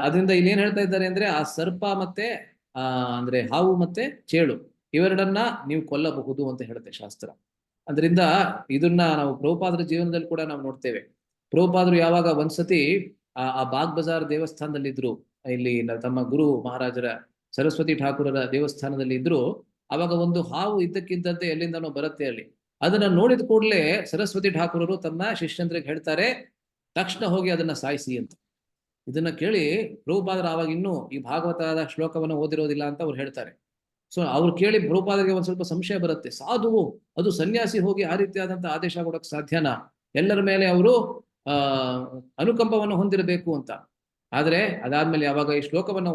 ಅದರಿಂದ ಇಲ್ಲಿ ಏನ್ ಹೇಳ್ತಾ ಇದ್ದಾರೆ ಅಂದ್ರೆ, ಆ ಸರ್ಪ ಮತ್ತೆ ಅಂದ್ರೆ ಹಾವು ಮತ್ತೆ ಚೇಳು ಇವೆರಡನ್ನ ನೀವು ಕೊಲ್ಲಬಹುದು ಅಂತ ಹೇಳುತ್ತೆ ಶಾಸ್ತ್ರ. ಅದರಿಂದ ಇದನ್ನ ನಾವು ಪ್ರಭುಪಾದರ ಜೀವನದಲ್ಲಿ ಕೂಡ ನಾವು ನೋಡ್ತೇವೆ. ಪ್ರಭುಪಾದರು ಯಾವಾಗ ಒಂದ್ಸತಿ ಆ ಬಾಗ್ ಬಜಾರ್ ದೇವಸ್ಥಾನದಲ್ಲಿ ಇದ್ರು, ಇಲ್ಲಿ ತಮ್ಮ ಗುರು ಮಹಾರಾಜರ ಸರಸ್ವತಿ ಠಾಕೂರರ ದೇವಸ್ಥಾನದಲ್ಲಿ ಇದ್ರು, ಅವಾಗ ಒಂದು ಹಾವು ಇದ್ದಕ್ಕಿದ್ದಂತೆ ಎಲ್ಲಿಂದನೋ ಬರುತ್ತೆ ಅಲ್ಲಿ. ಅದನ್ನ ನೋಡಿದ ಕೂಡಲೇ ಸರಸ್ವತಿ ಠಾಕೂರರು ತಮ್ಮ ಶಿಷ್ಯಂದ್ರಿಗೆ ಹೇಳ್ತಾರೆ, ತಕ್ಷಣ ಹೋಗಿ ಅದನ್ನ ಸಾಯಿಸಿ ಅಂತ. ಇದನ್ನ ಕೇಳಿ ಪ್ರಭುಪಾದರು ಆವಾಗ ಇನ್ನೂ ಈ ಭಾಗವತದ ಶ್ಲೋಕವನ್ನು ಓದಿರೋದಿಲ್ಲ ಅಂತ ಅವ್ರು ಹೇಳ್ತಾರೆ. ಸೊ ಅವ್ರು ಕೇಳಿ ಪ್ರಭುಪಾದರಿಗೆ ಒಂದ್ ಸ್ವಲ್ಪ ಸಂಶಯ ಬರುತ್ತೆ, ಸಾಧುವು ಅದು ಸನ್ಯಾಸಿ ಹೋಗಿ ಆ ರೀತಿಯಾದಂತ ಆದೇಶ ಕೊಡಕ್ ಸಾಧ್ಯನಾ? ಎಲ್ಲರ ಮೇಲೆ ಅವರು ಅನುಕಂಪವನ್ನು ಹೊಂದಿರಬೇಕು ಅಂತ. ಆದ್ರೆ ಅದಾದ್ಮೇಲೆ ಯಾವಾಗ ಈ ಶ್ಲೋಕವನ್ನು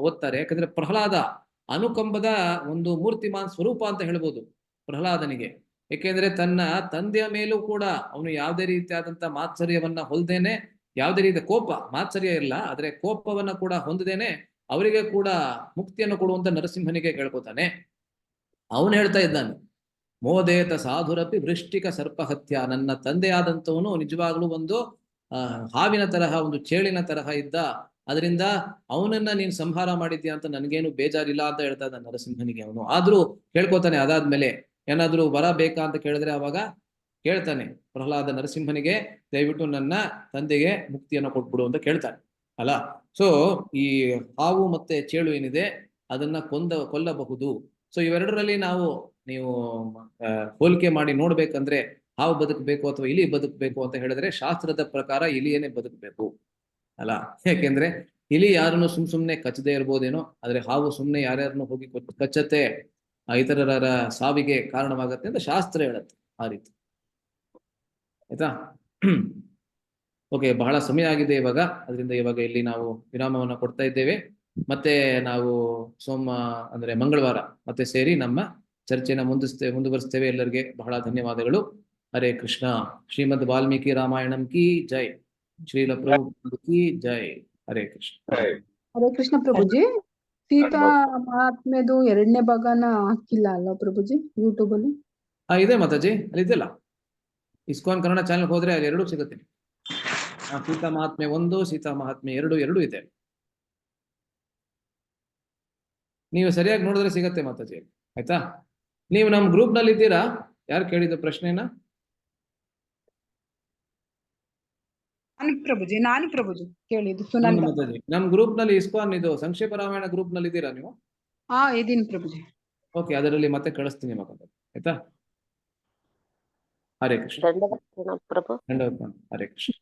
ಓದ್ತಾರೆ, ಯಾಕಂದ್ರೆ ಪ್ರಹ್ಲಾದ ಅನುಕಂಪದ ಒಂದು ಮೂರ್ತಿಮಾನ್ ಸ್ವರೂಪ ಅಂತ ಹೇಳ್ಬೋದು ಪ್ರಹ್ಲಾದನಿಗೆ. ಏಕೆಂದ್ರೆ ತನ್ನ ತಂದೆಯ ಮೇಲೂ ಕೂಡ ಅವನು ಯಾವುದೇ ರೀತಿಯಾದಂತ ಮಾತ್ಸರ್ಯವನ್ನ ಹೊಲ್ದೇನೆ, ಯಾವುದೇ ರೀತಿಯ ಕೋಪ, ಮಾತ್ಸರ್ಯ ಇಲ್ಲ ಆದ್ರೆ ಕೋಪವನ್ನ ಕೂಡ ಹೊಂದದೇನೆ ಅವರಿಗೆ ಕೂಡ ಮುಕ್ತಿಯನ್ನು ಕೊಡುವಂತ ನರಸಿಂಹನಿಗೆ ಕೇಳ್ಕೊತಾನೆ. ಅವನು ಹೇಳ್ತಾ ಇದ್ದಾನೆ, ಮೋದೇತ ಸಾಧುರಪಿ ವೃಷ್ಟಿಕ ಸರ್ಪ ಹತ್ಯ. ನನ್ನ ತಂದೆಯಾದಂಥವನು ನಿಜವಾಗ್ಲೂ ಒಂದು ಹಾವಿನ ತರಹ, ಒಂದು ಚೇಳಿನ ತರಹ ಇದ್ದ, ಅದರಿಂದ ಅವನನ್ನ ನೀನು ಸಂಹಾರ ಮಾಡಿದ್ಯಾ ಅಂತ ನನಗೇನು ಬೇಜಾರಿಲ್ಲ ಅಂತ ಹೇಳ್ತಾ ಇದ್ದ ನರಸಿಂಹನಿಗೆ. ಅವನು ಆದ್ರೂ ಕೇಳ್ಕೊತಾನೆ, ಅದಾದ್ಮೇಲೆ ಏನಾದ್ರೂ ವರ ಬೇಕಾ ಅಂತ ಕೇಳಿದ್ರೆ ಅವಾಗ ಕೇಳ್ತಾನೆ ಪ್ರಹ್ಲಾದ ನರಸಿಂಹನಿಗೆ, ದಯವಿಟ್ಟು ನನ್ನ ತಂದೆಗೆ ಮುಕ್ತಿಯನ್ನು ಕೊಟ್ಬಿಡು ಅಂತ ಕೇಳ್ತಾನೆ ಅಲ್ಲ. ಸೊ ಈ ಹಾವು ಮತ್ತೆ ಚೇಳು ಏನಿದೆ ಅದನ್ನ ಕೊಲ್ಲಬಹುದು. ಸೊ ಇವೆರಡರಲ್ಲಿ ನೀವು ಹೋಲಿಕೆ ಮಾಡಿ ನೋಡ್ಬೇಕಂದ್ರೆ ಹಾವು ಬದುಕಬೇಕು ಅಥವಾ ಇಲಿ ಬದುಕಬೇಕು ಅಂತ ಹೇಳಿದ್ರೆ ಶಾಸ್ತ್ರದ ಪ್ರಕಾರ ಇಲಿಯೇನೆ ಬದುಕಬೇಕು ಅಲ್ಲ. ಯಾಕೆಂದ್ರೆ ಇಲಿ ಯಾರನ್ನು ಸುಮ್ನೆ ಕಚ್ಚದೆ ಇರ್ಬೋದೇನೋ, ಆದ್ರೆ ಹಾವು ಸುಮ್ನೆ ಯಾರ್ಯಾರನ್ನು ಹೋಗಿ ಕಚ್ಚತ್ತೆ, ಇತರರ ಸಾವಿಗೆ ಕಾರಣವಾಗತ್ತೆ ಅಂತ ಶಾಸ್ತ್ರ ಹೇಳತ್ತೆ ಆ ರೀತಿ. ಆಯ್ತಾ? ಓಕೆ, ಬಹಳ ಸಮಯ ಆಗಿದೆ ಇವಾಗ, ಅದರಿಂದ ಇವಾಗ ಇಲ್ಲಿ ನಾವು ವಿರಾಮವನ್ನು ಕೊಡ್ತಾ ಇದ್ದೇವೆ. ಮತ್ತೆ ನಾವು ಅಂದ್ರೆ ಮಂಗಳವಾರ ಮತ್ತೆ ಸೇರಿ ನಮ್ಮ ಚರ್ಚೆನ ಮುಂದುವರಿಸ್ತೇವೆ. ಎಲ್ಲರಿಗೆ ಬಹಳ ಧನ್ಯವಾದಗಳು. ಹರೇ ಕೃಷ್ಣ. ಶ್ರೀಮದ್ ವಾಲ್ಮೀಕಿ ರಾಮಾಯಣಂ ಕಿ ಜೈ. ಶ್ರೀಲ ಪ್ರಭುಪಾದ ಕಿ ಜೈ. ಹರೇ ಕೃಷ್ಣ. ಹರೇ ಕೃಷ್ಣ ಪ್ರಭುಜಿ. ಸೀತಾ ಮಹಾತ್ಮೆದು 2ನೇ ಭಾಗನ ಹಾಕಿಲ್ಲ ಅಲ್ವಾ ಪ್ರಭುಜಿ ಯೂಟ್ಯೂಬ್ ಅಲ್ಲಿ? ಇದೆ ಮಾತಾಜಿ, ಅಲ್ಲಿ ಇದೆಯಲ್ಲ, ಇಸ್ಕಾನ್ ಕನ್ನಡ ಚಾನೆಲ್ ಹೋದ್ರೆ ಅಲ್ಲಿ 2 ಸಿಗುತ್ತೆ. ಸೀತಾ ಮಹಾತ್ಮೆ 1, ಸೀತಾ ಮಹಾತ್ಮೆ 2 ಇದೆ. ನೀವು ಸರಿಯಾಗಿ ನೋಡಿದ್ರೆ ಸಿಗತ್ತೆ ಮಾತಾಜಿ. ಆಯ್ತಾ? ನೀವು ನಮ್ಮ ಗ್ರೂಪ್ ನಲ್ಲಿ ಇದ್ದೀರಾ? ಯಾರು ಕೇಳಿದ ಪ್ರಶ್ನೆನ? ನಾನು ಪ್ರಭುಜಿ ಕೇಳಿದ್ದು ಸುನಂದ. ಮಾತಾಜಿ, ನಮ್ ಗ್ರೂಪ್ ನಲ್ಲಿ ಇಸ್ಕಾನ್ ಇದು ಸಂಕ್ಷೇಪ ರಾಮಾಯಣ ಗ್ರೂಪ್ ನಲ್ಲಿ ಇದ್ದೀರಾ ನೀವು? ಇದೀನಿ ಪ್ರಭುಜಿ. ಓಕೆ, ಅದರಲ್ಲಿ ಮತ್ತೆ ಕಳಿಸ್ತೀನಿ ಮಾತಾಡಿ. ಆಯ್ತಾ? ಹರೇ ಕೃಷ್ಣ. ದಂಡವತ್ ಪ್ರಭು. ದಂಡವತ್. ಹರೇ ಕೃಷ್ಣ.